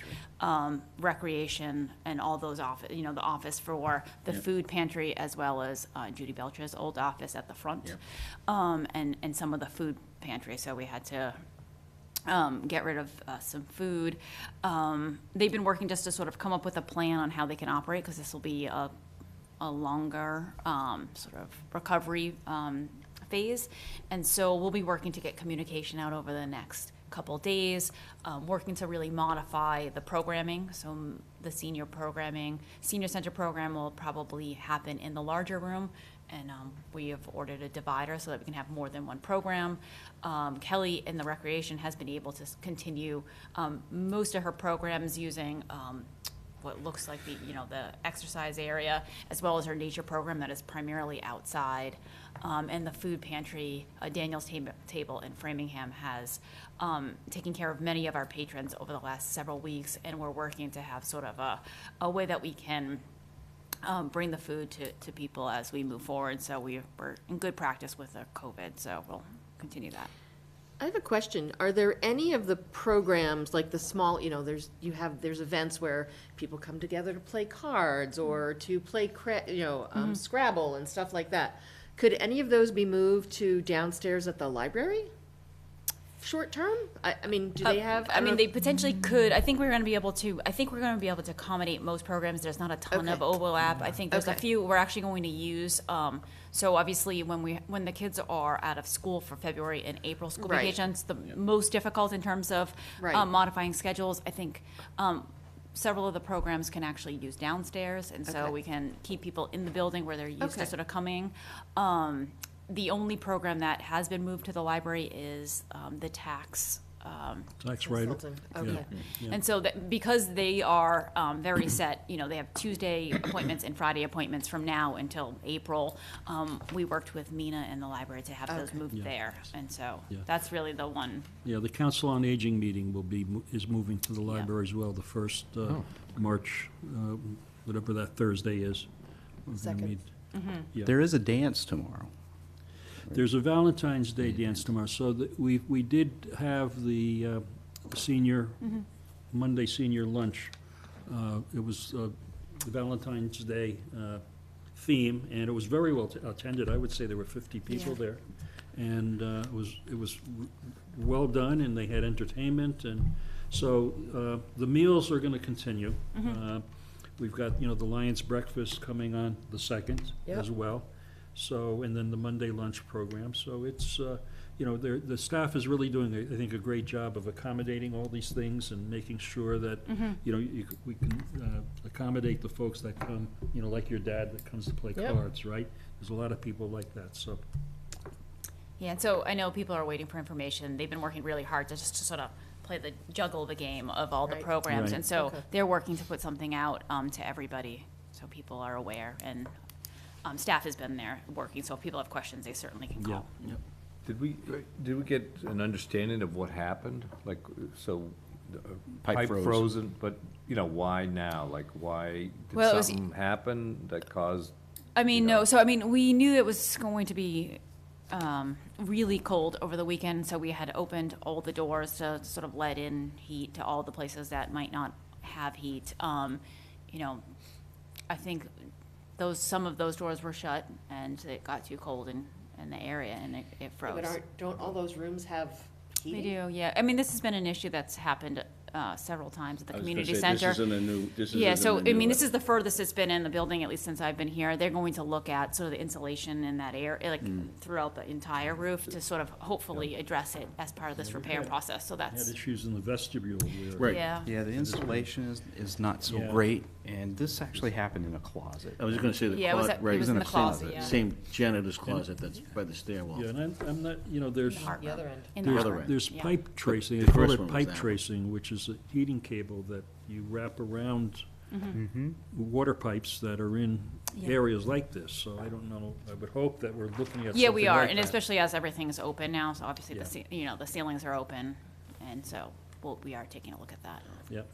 recreation and all those office, the office for the food pantry, as well as Judy Belcher's old office at the front, and some of the food pantry. So we had to get rid of some food. They've been working just to sort of come up with a plan on how they can operate, because this will be a longer sort of recovery phase. And so we'll be working to get communication out over the next couple days, working to really modify the programming. So the senior center program will probably happen in the larger room. And we have ordered a divider so that we can have more than one program. Kelly in the recreation has been able to continue most of her programs using what looks like the exercise area, as well as her nature program that is primarily outside. And the food pantry, Daniel's Table in Framingham, has taken care of many of our patrons over the last several weeks, and we're working to have sort of a way that we can bring the food to people as we move forward. So we're in good practice with the COVID, so we'll continue that. I have a question. Are there any of the programs, like the small, there's events where people come together to play cards or to play, Scrabble and stuff like that. Could any of those be moved to downstairs at the library? Short term? I mean, do they have? They potentially could. I think we're going to be able to accommodate most programs. There's not a ton of overlap. I think there's a few we're actually going to use. So obviously, when the kids are out of school for February and April school vacations, the most difficult in terms of modifying schedules. I think several of the programs can actually use downstairs, and so we can keep people in the building where they're used to sort of coming. The only program that has been moved to the library is the tax Tax write-up. Consulting. Okay. Yeah. And so that, because they are very set, you know, they have Tuesday appointments and Friday appointments from now until April, we worked with Mina and the library to have those Okay. moved Yeah. there. And so Yeah. that's really the one. Yeah, the Council on Aging meeting is moving to the library as well, the first March, whatever that Thursday is. We're gonna Second. meet. Yeah. There is a dance tomorrow. There's a Valentine's Day dance tomorrow, so we did have the senior, Monday senior lunch. It was the Valentine's Day theme, and it was very well attended. I would say there were 50 people Yeah. there. And it was well done, and they had entertainment, and so the meals are gonna continue. We've got, you know, the Lions Breakfast coming on the 2nd Yep. as well. So, and then the Monday lunch program. So it's, you know, the staff is really doing, I think, a great job of accommodating all these things and making sure that, you know, we can accommodate the folks that come, you know, like your dad that comes to play Yep. cards, right? There's a lot of people like that, so. Yeah, and so I know people are waiting for information. They've been working really hard to just to sort of play the juggle the game of all the Right. programs. Right. And so Okay. they're working to put something out to everybody, so people are aware. And staff has been there working, so if people have questions, they certainly can Yeah. call. Did we get an understanding of what happened? Like, so, Pipe pipe froze. frozen, but, you know, why now? Like, why, Well, it did was- something happen that caused? I mean, Yeah. no, so I mean, we knew it was going to be really cold over the weekend, so we had opened all the doors to sort of let in heat to all the places that might not have heat. You know, I think some of those doors were shut, and it got too cold in the area, and it froze. But don't all those rooms have They heating? do, yeah. I mean, this has been an issue that's happened several times at the I was gonna community say, center. This isn't a new, this isn't Yeah, a so, I new mean, this is the furthest it's been in the building, at least since I've been here. They're going to look at sort of the insulation in that area, like throughout the entire roof, to sort of hopefully address it as part of this repair process, so Had that's, issues in the vestibule where. Right. yeah. Yeah, the installation is not so Yeah. great, and this actually happened in a closet. I was just gonna say the Yeah, it was closet, at- right. it was in the same- closet, yeah. Same janitor's closet that's by the stairwell. Yeah, and I'm not, you know, there's, The other end. In the there's, other end. there's Yeah. pipe tracing, they the call first it one was pipe that one. tracing, which is a heating cable that you wrap around Mm-hmm. water pipes that are in Yeah. areas like this, so I don't know, I would hope that we're looking at Yeah, we something are, like and that. especially as everything's open now, so obviously Yeah. you know, the ceilings are open, and so, we are taking a look at that. Yep,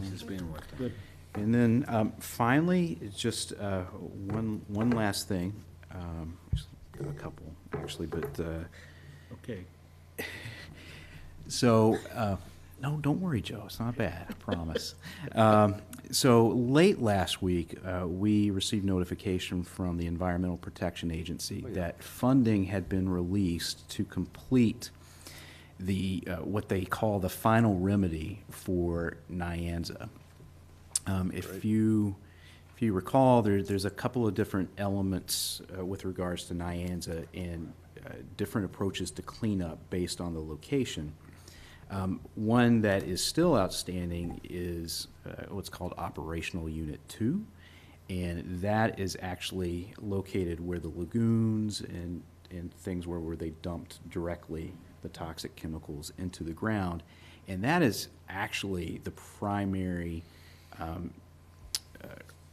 It's being worked on. good. And then finally, it's just one last thing. A couple, actually, but Okay. so, no, don't worry, Joe, it's not bad, I promise. So late last week, we received notification from the Environmental Protection Agency that funding had been released to complete the, what they call the final remedy for Nyanza. If you recall, there's a couple of different elements with regards to Nyanza and different approaches to cleanup based on the location. One that is still outstanding is what's called Operational Unit 2, and that is actually located where the lagoons and things where they dumped directly the toxic chemicals into the ground. And that is actually the primary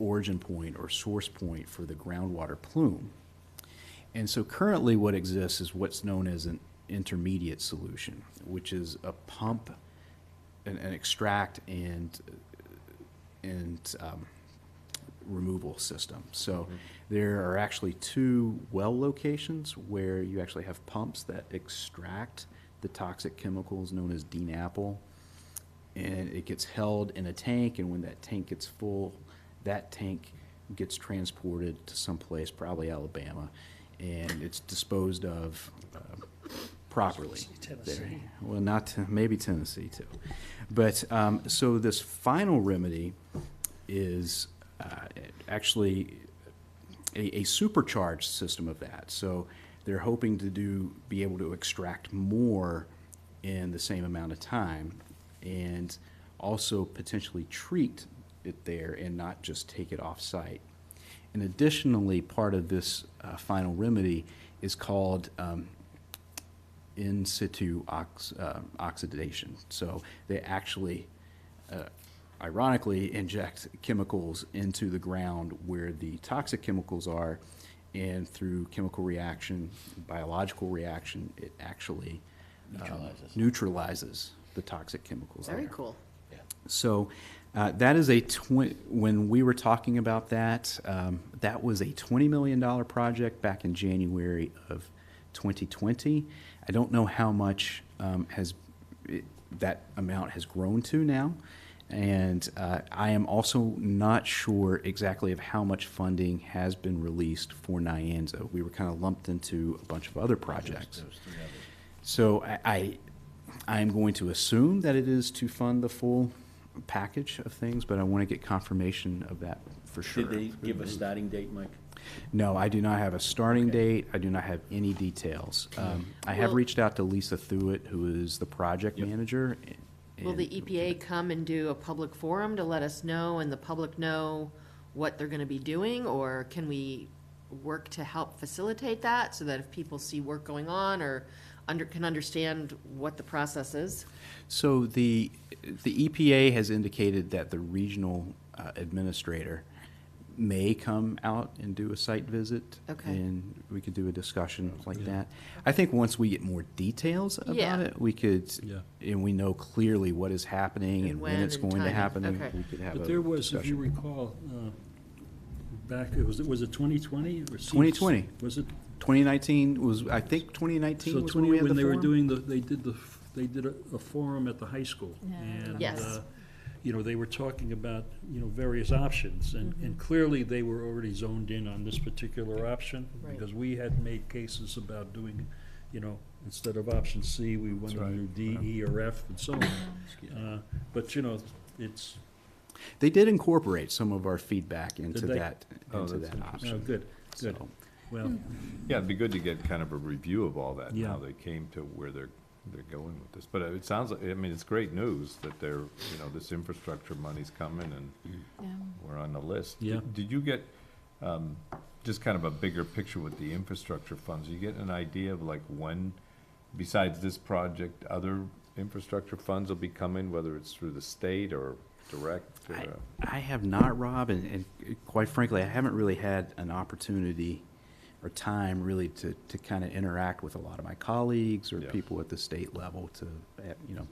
origin point or source point for the groundwater plume. And so currently what exists is what's known as an intermediate solution, which is a pump, an extract and removal system. So there are actually two well locations where you actually have pumps that extract the toxic chemicals known as DNAPL, and it gets held in a tank, and when that tank gets full, that tank gets transported to someplace, probably Alabama, and it's disposed of properly. There. Well, maybe Tennessee too. But so this final remedy is actually a supercharged system of that. So they're hoping to be able to extract more in the same amount of time, and also potentially treat it there and not just take it off site. And additionally, part of this final remedy is called in situ oxidation. So they actually, ironically, inject chemicals into the ground where the toxic chemicals are, and through chemical reaction, biological reaction, it actually neutralizes the toxic chemicals. Very there. cool. So that is when we were talking about that, that was a $20 million project back in January of 2020. I don't know how much that amount has grown to now. And I am also not sure exactly of how much funding has been released for Nyanza. We were kind of lumped into a bunch of other projects. So I'm going to assume that it is to fund the full package of things, but I want to get confirmation of that for sure. Did they give a starting date, Mike? No, I do not have a starting date. I do not have any details. I have Well- reached out to Lisa Thuet, who is the project manager. Will the and- EPA come and do a public forum to let us know and the public know what they're gonna be doing? Or can we work to help facilitate that so that if people see work going on or can understand what the process is? So the EPA has indicated that the regional administrator may come out and do a site visit. Okay. And we could do a discussion like that. I think once we get more details Yeah. about it, we could, and we know clearly what is happening And and when when it's and going to timing. happen, Okay. we could have a But there was, if you discussion. recall, back, was it 2020? 2020. Was it? 2019 was, I think 2019 So was when we had the when they were forum? doing they did a forum at the high school. And, Yes. you know, they were talking about, you know, various options. And clearly, they were already zoned in on this particular option. Right. Because we had made cases about doing, you know, instead of option C, we wanted to do D, E, or F, and so on. But, you know, it's, They did incorporate some of our feedback into they? that, Oh, into that's that option. oh, good, good. So, Well, Yeah, it'd be good to get kind of a review of all that, and Yeah. how they came to where they're going with this. But it sounds like, I mean, it's great news that they're, you know, this infrastructure money's coming and Yeah. we're on the list. Yeah. Did you get, just kind of a bigger picture with the infrastructure funds? You get an idea of like when, besides this project, other infrastructure funds will be coming, whether it's through the state or direct? I have not, Rob, and quite frankly, I haven't really had an opportunity or time really to kind of interact with a lot of my colleagues or Yeah. people at the state level to, you know,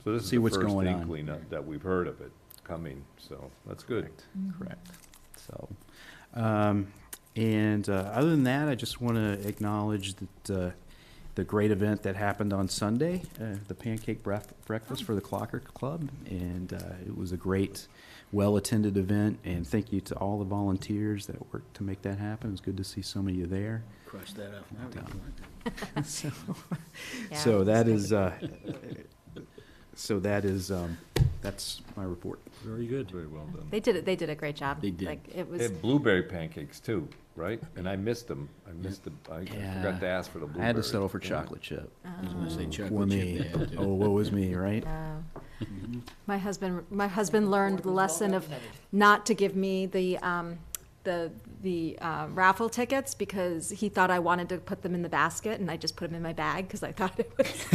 So this is see the what's first going on. inkling that we've heard of it coming, so that's good. Correct. So, other than that, I just want to acknowledge that the great event that happened on Sunday, the pancake breakfast for the Clocker Club, and it was a great, well-attended event. And thank you to all the volunteers that worked to make that happen. It was good to see so many of you there. Cross that off my report. So that is that's my report. very good. Very well done. They did a great job. They did. Like, it They was, had blueberry pancakes too, right? And I missed them. I Yeah. forgot to ask for the blueberry. I had to settle for chocolate chip. I was gonna say Poor chocolate chip me. they had, too. Oh, woe is me, right? my husband learned the lesson of not to give me the raffle tickets because he thought I wanted to put them in the basket, and I just put them in my bag because I thought it was,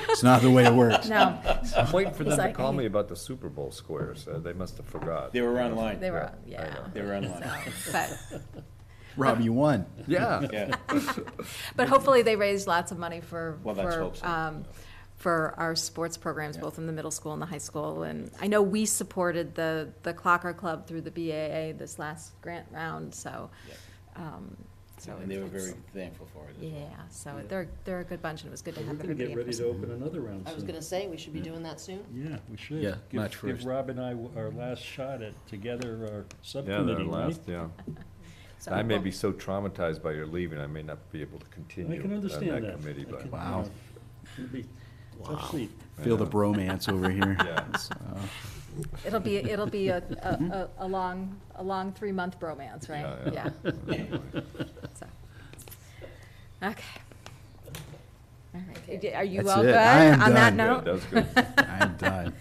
It's not the way it works. no, I'm waiting for He's them to like- call me about the Super Bowl squares. They must have forgot. They were online. they were, I yeah. know. They were online. But, Rob, you won. Yeah. Yeah. but hopefully they raised lots of money for, Well, let's hope so. for our sports programs, both in the middle school and the high school. And I know we supported the Clocker Club through the BAA this last grant round, so, so And they were it's- very thankful for it as well. Yeah, so they're a good bunch, and it was good to We're have gonna everybody get in ready to person. open another round I was soon. gonna say, we should be doing that soon. Yeah, we should. Yeah, Give- March Give 1st. Rob and I our last shot at together, our Yeah, their subcommittee, right? last, yeah. So I may we'll- be so traumatized by your leaving, I may not be able to continue I can on understand that committee, I but. can, Wow. It'll be tough seat. Feel the bromance over here. Yeah. So, It'll be a long 3-month bromance, right? Yeah, Yeah. So, okay. All right, are you That's all it. good I am on that done. note? Good, that's good I'm done.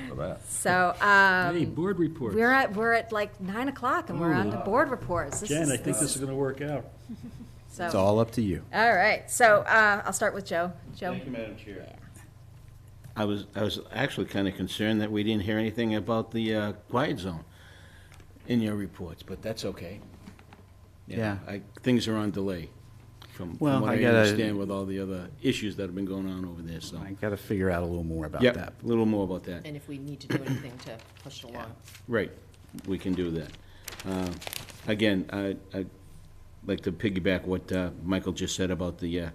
for that. So, Hey, board reports. we're at like 9 o'clock, and we're on to board reports. Jen, I think this is gonna work out. So, It's all up to you. all right, so, I'll start with Joe. Joe? Thank you, Madam Chair. I was actually kind of concerned that we didn't hear anything about the quiet zone in your reports, but that's okay. Yeah. Things are on delay from Well, what I I gotta- understand with all the other issues that have been going on over there, so. I got to figure out a little more about Yep, that. a little more about that. And if we need to do anything to push it along. Right, we can do that. Again, I'd like to piggyback what Michael just said about the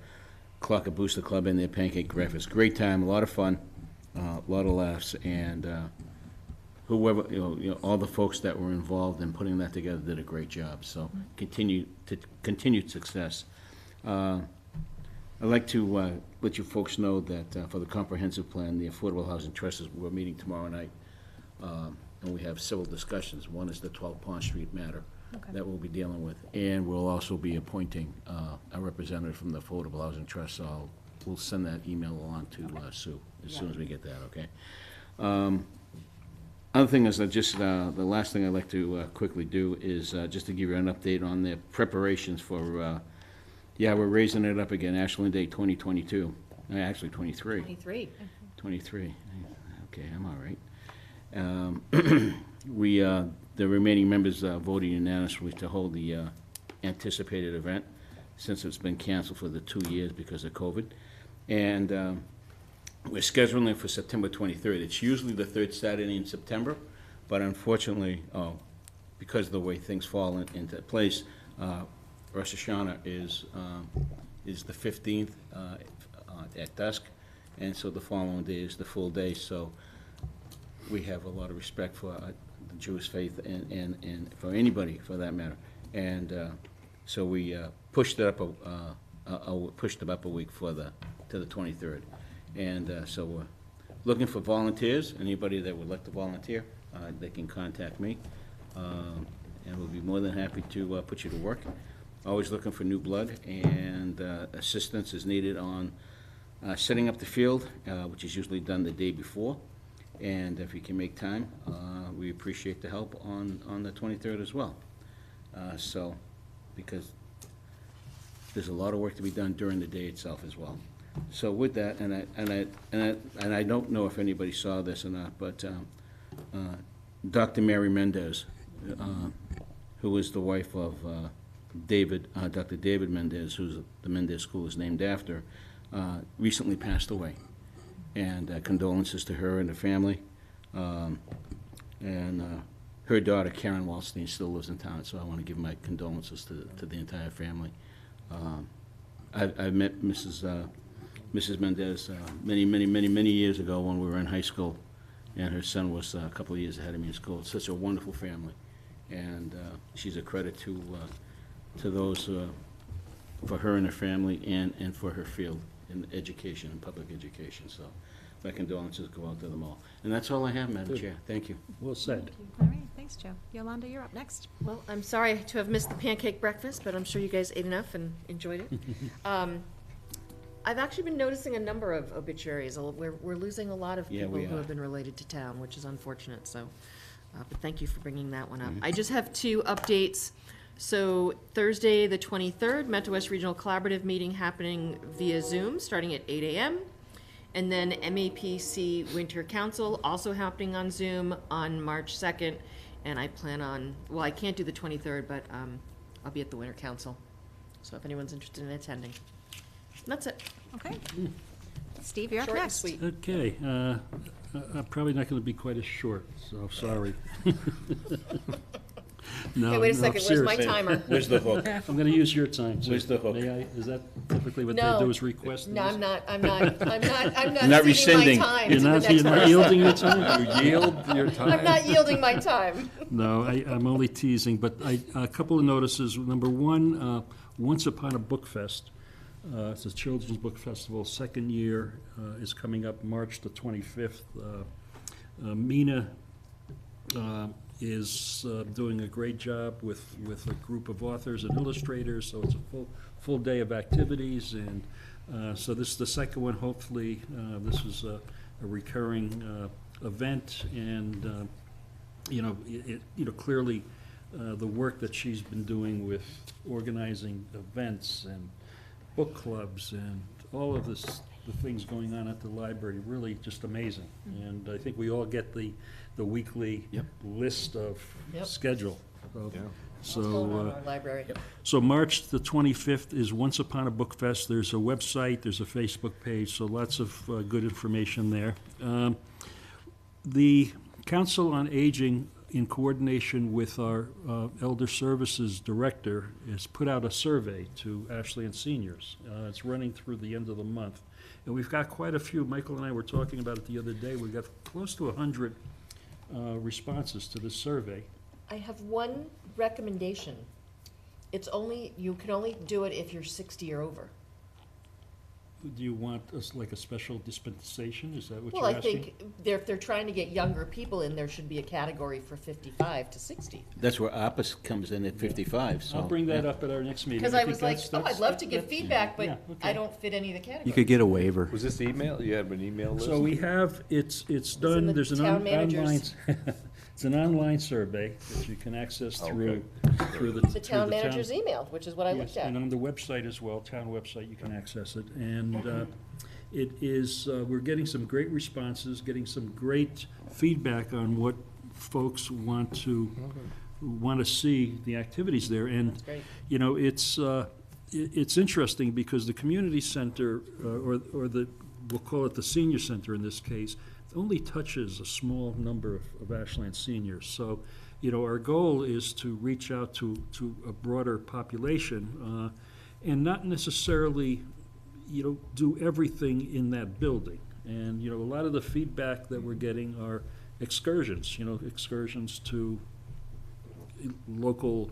Clocker Booster Club and their pancake breakfast. Great time, a lot of fun, a lot of laughs, and whoever, all the folks that were involved in putting that together did a great job. So continued success. I'd like to let you folks know that for the comprehensive plan, the Affordable Housing Trust we're meeting tomorrow night, and we have several discussions. One is the 12 Pond Street matter that we'll be dealing with, and we'll also be appointing a representative from the Affordable Housing Trust. So we'll send that email along to Sue as soon as we get that. Okay. Other thing is, the last thing I'd like to quickly do is just to give you an update on the preparations for, we're raising it up again, Ashland Day 2022, actually 23. 23. 23, okay, I'm all right. The remaining members voted unanimously to hold the anticipated event, since it's been canceled for the 2 years because of COVID. And we're scheduling it for September 23rd. It's usually the third Saturday in September, but unfortunately, because of the way things fall into place, Rosh Hashanah is the 15th at dusk, and so the following day is the full day. So we have a lot of respect for the Jewish faith and for anybody for that matter. And so we pushed it up a week to the 23rd. And so we're looking for volunteers. Anybody that would like to volunteer, they can contact me. And we'll be more than happy to put you to work. Always looking for new blood, and assistance is needed on setting up the field, which is usually done the day before. And if you can make time, we appreciate the help on the 23rd as well. So, because there's a lot of work to be done during the day itself as well. So with that, and I don't know if anybody saw this or not, but Dr. Mary Mendez, who is the wife of Dr. David Mendez, who's the Mendez School is named after, recently passed away. And condolences to her and the family. And her daughter, Karen Wallstein, still lives in town, so I want to give my condolences to the entire family. I met Mrs. Mendez many years ago when we were in high school, and her son was a couple of years ahead of me in school. It's such a wonderful family, and she's a credit to those, for her and her family, and for her field in education and public education. So my condolences go out to them all. And that's all I have, Madam Good. Chair. Thank you. Well said. All right, thanks, Joe. Yolanda, you're up next. Well, I'm sorry to have missed the pancake breakfast, but I'm sure you guys ate enough and enjoyed it. I've actually been noticing a number of obituaries. We're losing a lot of Yeah, people we who are. have been related to town, which is unfortunate, so, but thank you for bringing that one up. I just have two updates. So Thursday, the 23rd, Metro West Regional Collaborative meeting happening via Zoom, starting at 8 a.m. And then MAPC Winter Council, also happening on Zoom on March 2nd. And I plan on, well, I can't do the 23rd, but I'll be at the Winter Council. So if anyone's interested in attending. And that's it. Okay. Steve, you're up Short and next. sweet. Okay, I'm probably not going to be quite as short, so sorry. No, Okay, wait a no, second, where's my seriously. timer? Where's the hook? I'm going to use your time, too. Where's the hook? May I, is that typically what they No. do, is request? No, these? I'm not Not ceding rescinding. my time You're to the not, next you're not person. yielding your time? You yield your time. I'm not yielding my time. No, I'm only teasing, but a couple of notices. Number one, Once Upon a Book Fest. It's a children's book festival, second year, is coming up March the 25th. Mina is doing a great job with a group of authors and illustrators, so it's a full day of activities. And so this is the second one. Hopefully, this is a recurring event, and clearly the work that she's been doing with organizing events and book clubs and all of this, the things going on at the library, really just amazing. And I think we all get the weekly list of Yep. schedule. So- Yeah. What's going on in So, our library? so March the 25th is Once Upon a Book Fest. There's a website, there's a Facebook page, so lots of good information there. The Council on Aging, in coordination with our Elder Services Director, has put out a survey to Ashland seniors. It's running through the end of the month. And we've got quite a few, Michael and I were talking about it the other day, we've got close to 100 responses to this survey. I have one recommendation. It's only, you can only do it if you're 60 or over. Do you want us like a special dispensation? Is that what Well, you're I asking? think if they're trying to get younger people in, there should be a category for 55 to 60. That's where APAS comes in at 55, so. I'll bring that yeah. up at our next meeting. Because I think was like, that's- oh, I'd that's- love to give that's- feedback, but yeah, okay. I don't fit any of the categories. You could get a waiver. Was this email? You have an email list? So we have, it's in done, the there's an town online, managers. it's an online survey that you can access through the. The town manager's email, which is what I Yes, looked at. and on the website as well, town website, you can access it. And it is, we're getting some great responses, getting some great feedback on what folks want to see, the activities there. And, Great. you know, it's interesting because the community center, or the, we'll call it the senior center in this case, only touches a small number of Ashland seniors. So, you know, our goal is to reach out to a broader population, and not necessarily, you know, do everything in that building. And, you know, a lot of the feedback that we're getting are excursions, you know, excursions to local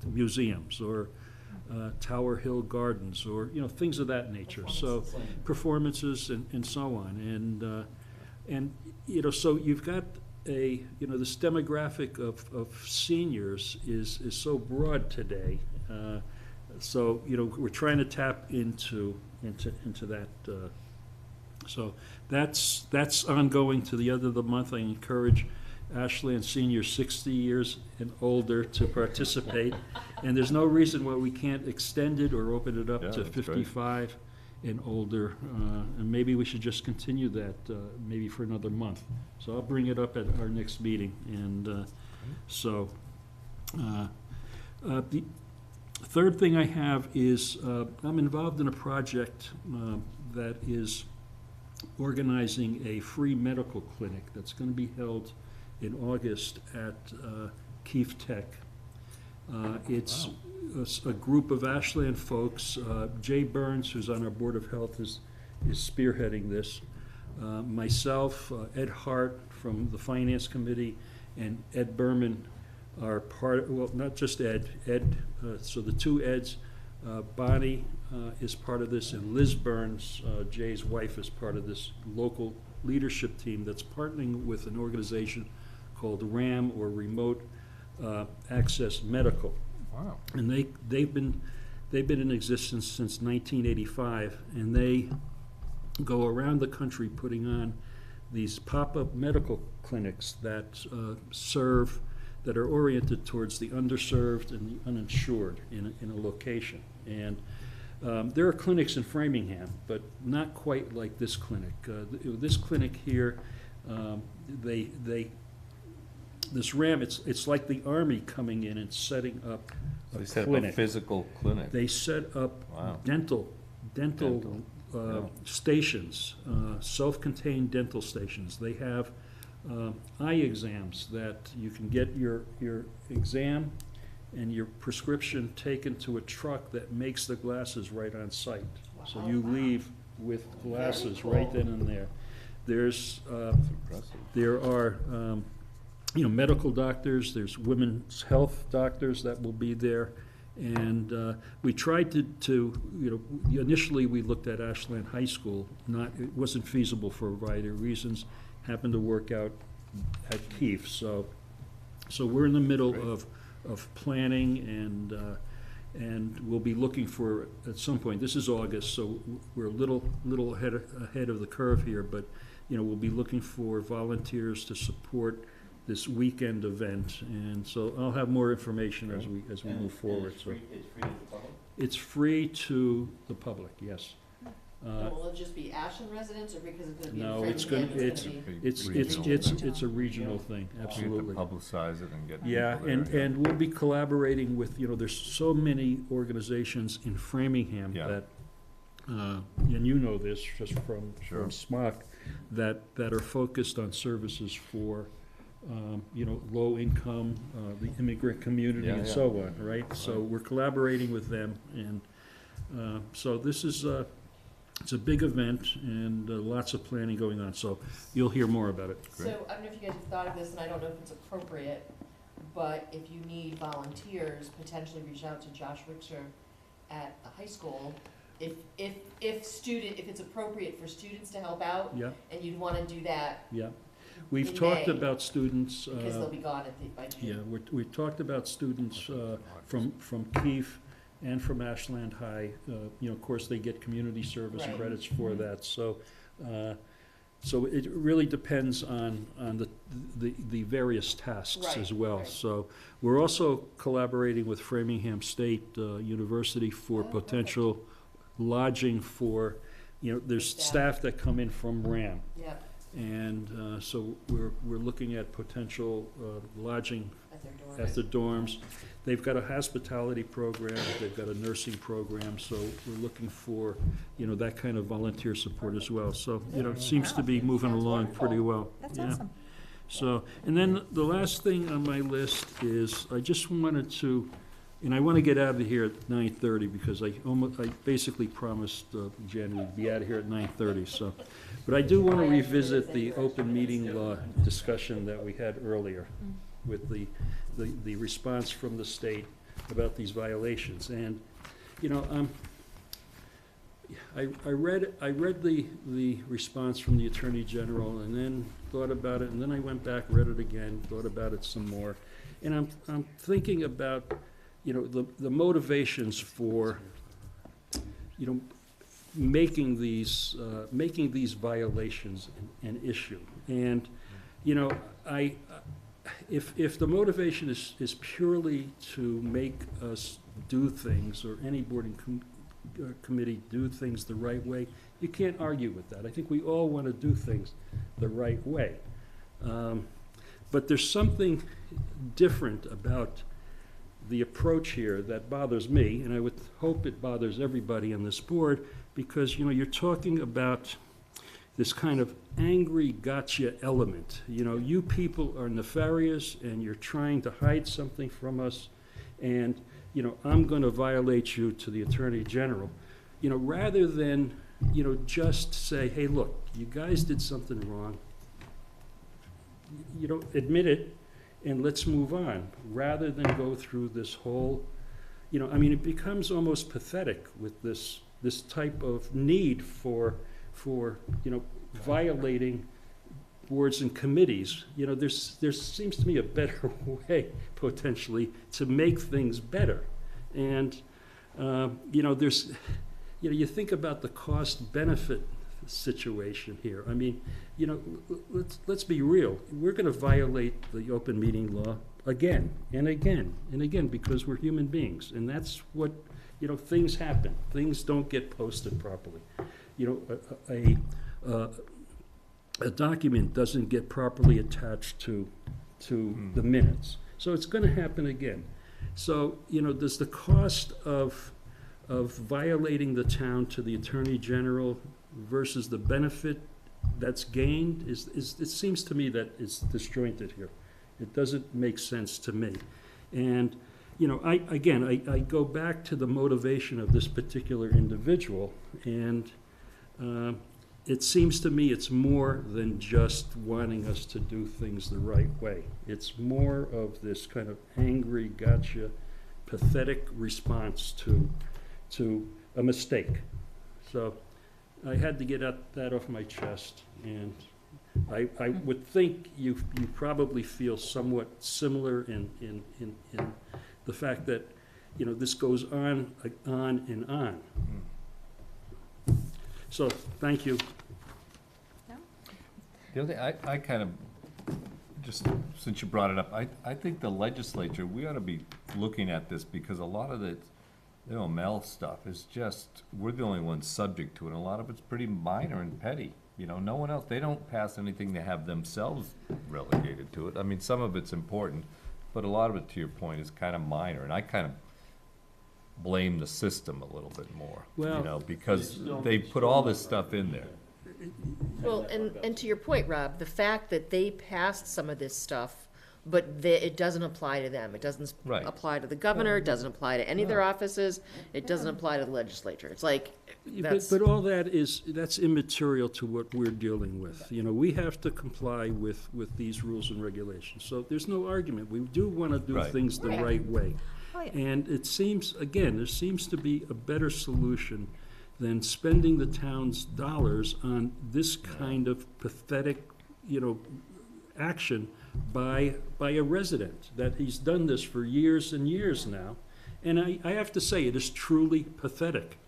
museums or Tower Hill Gardens, or, you know, things of that nature. So performances and so on. And, you know, so you've got you know, this demographic of seniors is so broad today. So, you know, we're trying to tap into that. So that's ongoing to the end of the month. I encourage Ashland seniors 60 years and older to participate. And there's no reason why we can't extend it or open it up Yeah, to that's great. 55 and older. And maybe we should just continue that, maybe for another month. So I'll bring it up at our next meeting. And the third thing I have is, I'm involved in a project that is organizing a free medical clinic that's going to be held in August at Keefe Tech. It's a group of Ashland folks. Jay Burns, who's on our Board of Health, is spearheading this. Myself, Ed Hart from the Finance Committee, and Ed Berman are part, well, not just Ed, so the two Eds, Bonnie is part of this, and Liz Burns, Jay's wife, is part of this local leadership team that's partnering with an organization called RAM, or Remote Access Medical. Wow. And they've been in existence since 1985, and they go around the country putting on these pop-up medical clinics that that are oriented towards the underserved and the uninsured in a location. And there are clinics in Framingham, but not quite like this clinic. This clinic here, this RAM, it's like the Army coming in and setting up They a set up a clinic. physical clinic. They set up Wow. dental Yeah. stations, self-contained dental stations. They have eye exams that you can get your exam and your prescription taken to a truck that makes the glasses right on site. So you leave with glasses right then and there. That's impressive. There are, you know, medical doctors, there's women's health doctors that will be there. And we tried to, you know, initially we looked at Ashland High School. It wasn't feasible for a variety of reasons. Happened to work out at Keefe. So we're in the middle of planning, and we'll be looking for, at some point, this is August, so we're a little ahead of the curve here, but, you know, we'll be looking for volunteers to support this weekend event, and so I'll have more information as we move forward, so. It's free to the public, yes. Will it just be Ashland residents, or because it's gonna be in No, it's Framingham, gonna, it's gonna be? it's a regional thing, We have to absolutely. publicize it and get. Yeah, people and, there, and we'll be collaborating with, there's so many organizations in Framingham Yeah. that, and you know this just from Sure. SMOC, that are focused on services for, low income, the immigrant community Yeah, and yeah. so on, right? So we're collaborating with them, and, so this is, it's a big event and lots of planning going on, so you'll hear more about it. So, I don't know if you guys have thought of this, and I don't know if it's appropriate, but if you need volunteers, potentially reach out to Josh Richter at the high school. If it's appropriate for students to help out, Yeah, and you'd wanna do that, yeah. We've In talked May, about students. because they'll be gone by June. Yeah, we've talked about students from Keefe and from Ashland High. Of course, they get community service Right. credits for that, so, so it really depends on the various tasks Right, as well. right. So we're also collaborating with Framingham State University for Oh, perfect. potential lodging for, there's Staff. staff that come in from RAM. Yeah, And so we're looking at potential lodging at their door. at the dorms. They've got a hospitality program, they've got a nursing program, so we're looking for, that kind of volunteer support as well. So, it seems to be moving Sounds along wonderful. pretty well. That's Yeah. awesome. So, and then the last thing on my list is, I just wanted to, and I want to get out of here at 9:30, because I basically promised Jen we'd be out of here at 9:30, so. But I do want to revisit the open meeting law discussion that we had earlier with the response from the state about these violations. And, I read the response from the Attorney General, and then thought about it, and then I went back, read it again, thought about it some more. And I'm thinking about, the motivations for, making these violations an issue. And, if the motivation is purely to make us do things, or any board and committee do things the right way, you can't argue with that. I think we all want to do things the right way. But there's something different about the approach here that bothers me, and I would hope it bothers everybody on this board, because, you're talking about this kind of angry gotcha element. You people are nefarious, and you're trying to hide something from us, and, I'm going to violate you to the Attorney General. Rather than, just say, hey, look, you guys did something wrong. Admit it, and let's move on, rather than go through this whole, it becomes almost pathetic with this type of need for violating boards and committees. There seems to me a better way, potentially, to make things better. And, you think about the cost-benefit situation here. Let's be real. We're going to violate the open meeting law again and again and again, because we're human beings. And that's what, things happen. Things don't get posted properly. A document doesn't get properly attached to the minutes. So it's going to happen again. So, does the cost of violating the town to the Attorney General versus the benefit that's gained, it seems to me that it's disjointed here. It doesn't make sense to me. And, I go back to the motivation of this particular individual, and it seems to me it's more than just wanting us to do things the right way. It's more of this kind of angry, gotcha, pathetic response to a mistake. So I had to get that off my chest, and I would think you probably feel somewhat similar in the fact that, this goes on and on. So, thank you. The other thing, I kind of just, since you brought it up, I think the legislature, we ought to be looking at this, because a lot of the, Mel stuff is just, we're the only ones subject to it, and a lot of it's pretty minor and petty. No one else, they don't pass anything to have themselves relegated to it. I mean, some of it's important, but a lot of it, to your point, is kind of minor, and I kind of blame the system a little bit more, Well, because they put all this stuff in there. Well, and to your point, Rob, the fact that they passed some of this stuff, but it doesn't apply to them. It doesn't Right. apply to the governor, it doesn't apply to any of their offices, it doesn't apply to the legislature. It's like, that's. But all that's immaterial to what we're dealing with. We have to comply with these rules and regulations. So there's no argument. We do want to do Right. things the right way. Oh, yeah. And it seems, again, there seems to be a better solution than spending the town's dollars on this kind of pathetic, action by a resident, that he's done this for years and years now. And I have to say, it is truly pathetic.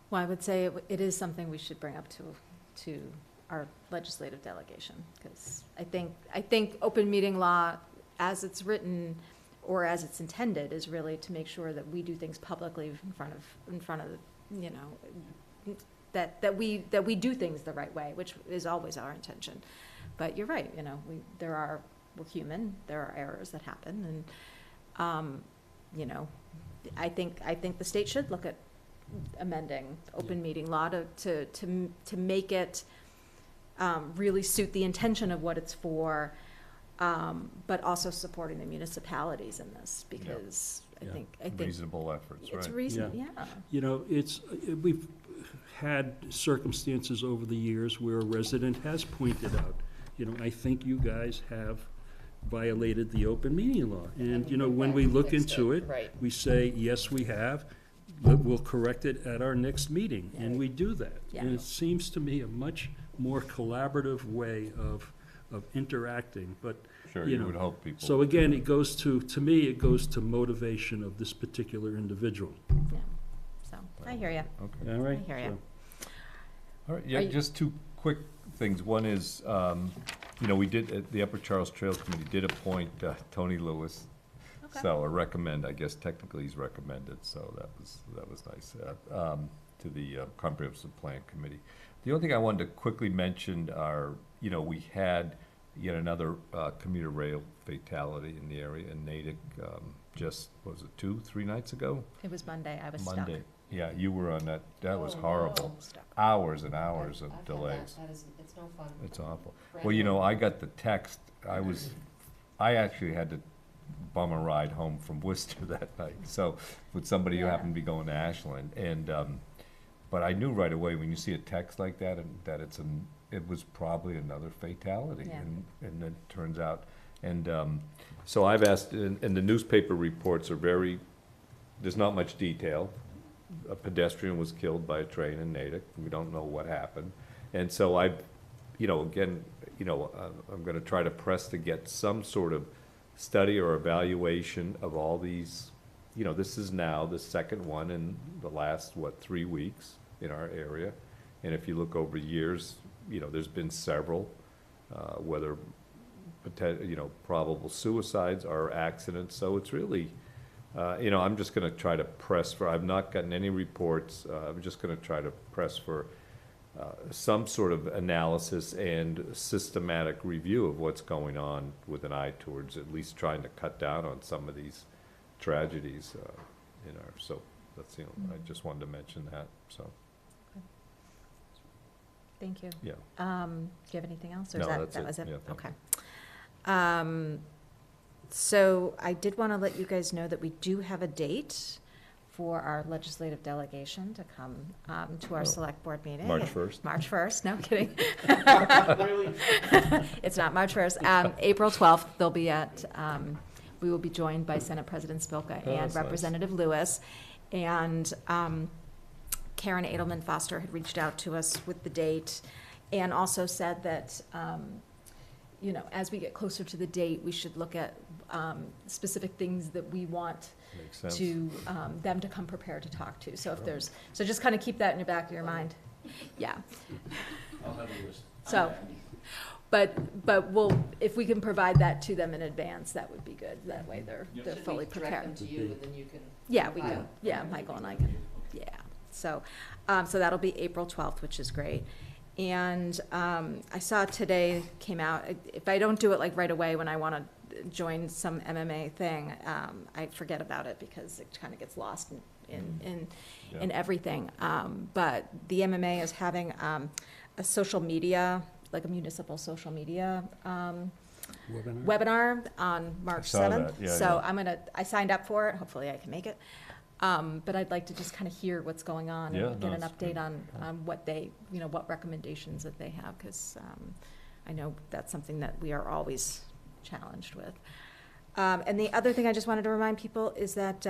Well, I would say it is something we should bring up to our legislative delegation, because I think open meeting law, as it's written or as it's intended, is really to make sure that we do things publicly in front of that we do things the right way, which is always our intention. But you're right, we're human, there are errors that happen, and I think the state should look at amending open meeting law to make it really suit the intention of what it's for, but also supporting the municipalities in this, because I think Reasonable efforts, it's right? reasonable, yeah. We've had circumstances over the years where a resident has pointed out, I think you guys have violated the open meeting law. And, when we look into it, Right. we say, yes, we have, but we'll correct it at our next meeting, and we do that. Yeah. And it seems to me a much more collaborative way of interacting, but, Sure, you would hope people. so again, it goes to me, it goes to motivation of this particular individual. Yeah, so, I hear you. Okay. All right? I hear ya. All right, yeah, Are you- just two quick things. One is, we did, the Upper Charles Trails Committee did appoint Tony Lewis. Okay. So, or recommend, I guess technically he's recommended, so that was nice, to the Comprehensive Plan Committee. The only thing I wanted to quickly mention are, we had yet another commuter rail fatality in the area in Natick, just, was it 2-3 nights ago? It was Monday, I was stuck. Monday. Yeah, you were on that, that was Oh, horrible. Stuck. Hours and hours of delays. It's no fun. It's awful. Well, I got the text, I actually had to bum a ride home from Worcester that night, so, with somebody who happened to be going to Ashland, and, but I knew right away when you see a text like that, and that it was probably another fatality, Yeah. and it turns out, and, so I've asked, and the newspaper reports are there's not much detail. A pedestrian was killed by a train in Natick, we don't know what happened, and so I'm gonna try to press to get some sort of study or evaluation of all these, this is now the second one in the last, 3 weeks in our area. And if you look over years, there's been several, whether, probable suicides or accidents. So it's really, I'm just gonna try to press for, I've not gotten any reports, I'm just gonna try to press for some sort of analysis and systematic review of what's going on, with an eye towards at least trying to cut down on some of these tragedies so that's, I just wanted to mention that, so, Thank you. yeah. Do you have anything else, or No, is that's that it. was it? Yeah, thank Okay. So I did want to let you guys know that we do have a date for our legislative delegation to come to our Oh. select board meeting. March 1st? March 1st, no kidding. It's not March 1st. April 12th, they'll be we will be joined by Senate President Spilka Oh, and that's nice. Representative Lewis. And Karen Edelman Foster had reached out to us with the date, and also said that, as we get closer to the date, we should look at specific things that we want Makes sense. to them to come prepared to talk to. So if there's, so just kind of keep that in the back of your mind. Yeah. I'll have a list. So, But we'll, if we can provide that to them in advance, that would be good. That way they're fully Should we direct them prepared. to you, and then you can? Yeah, we file? can, yeah, Michael and I can, yeah. So, so that'll be April 12th, which is great. And I saw today came out, if I don't do it like right away when I want to join some MMA thing, I forget about it because it kind of gets lost in everything. But the MMA is having a social media, like a municipal social media webinar on March saw 7th. that, yeah, So yeah. I signed up for it, hopefully I can make it. But I'd like to just kind of hear what's going on Yeah, and no, get an it's update good. on what they, what recommendations that they have, because I know that's something that we are always challenged with. And the other thing I just wanted to remind people is that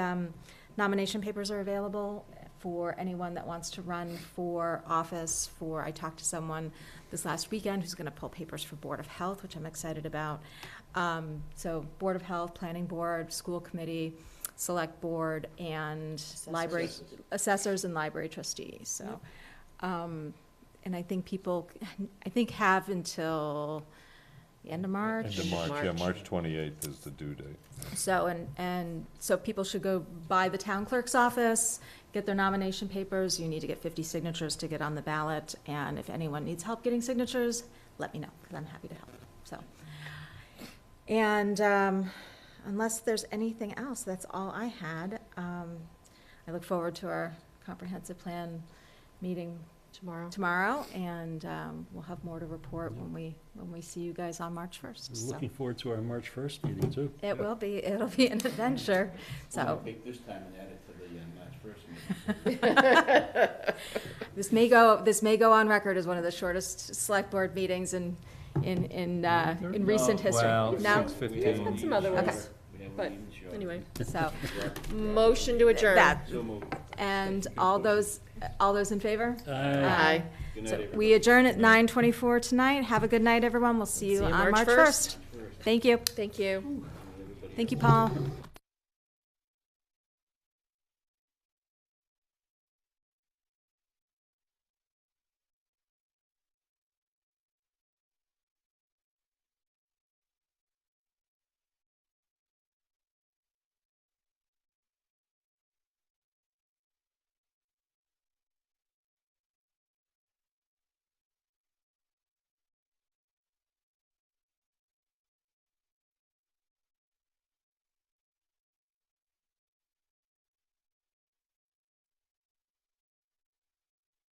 nomination papers are available for anyone that wants to run for office. I talked to someone this last weekend who's going to pull papers for Board of Health, which I'm excited about. So Board of Health, Planning Board, School Committee, Select Board, and library assessors and library trustees. So, and I think people, have until the end of March. End of March, yeah, March 28th is the due date. So, and so people should go by the town clerk's office, get their nomination papers. You need to get 50 signatures to get on the ballot. And if anyone needs help getting signatures, let me know, because I'm happy to help. So, and unless there's anything else, that's all I had. I look forward to our comprehensive plan meeting tomorrow, and we'll have more to report when we see you guys on March 1st. So Looking forward to our March 1st meeting, too. it'll be an adventure. So Take this time and add it to the March 1st meeting. this may go on record as one of the shortest select board meetings in recent history. Well, No? 6:15. Some other Okay. ones, but anyway, So motion to adjourn. that, and all those in favor? Aye. So we adjourn at 9:24 tonight. Have a good night, everyone. We'll see you on March 1st. Thank you. Thank you. Thank you, Paul.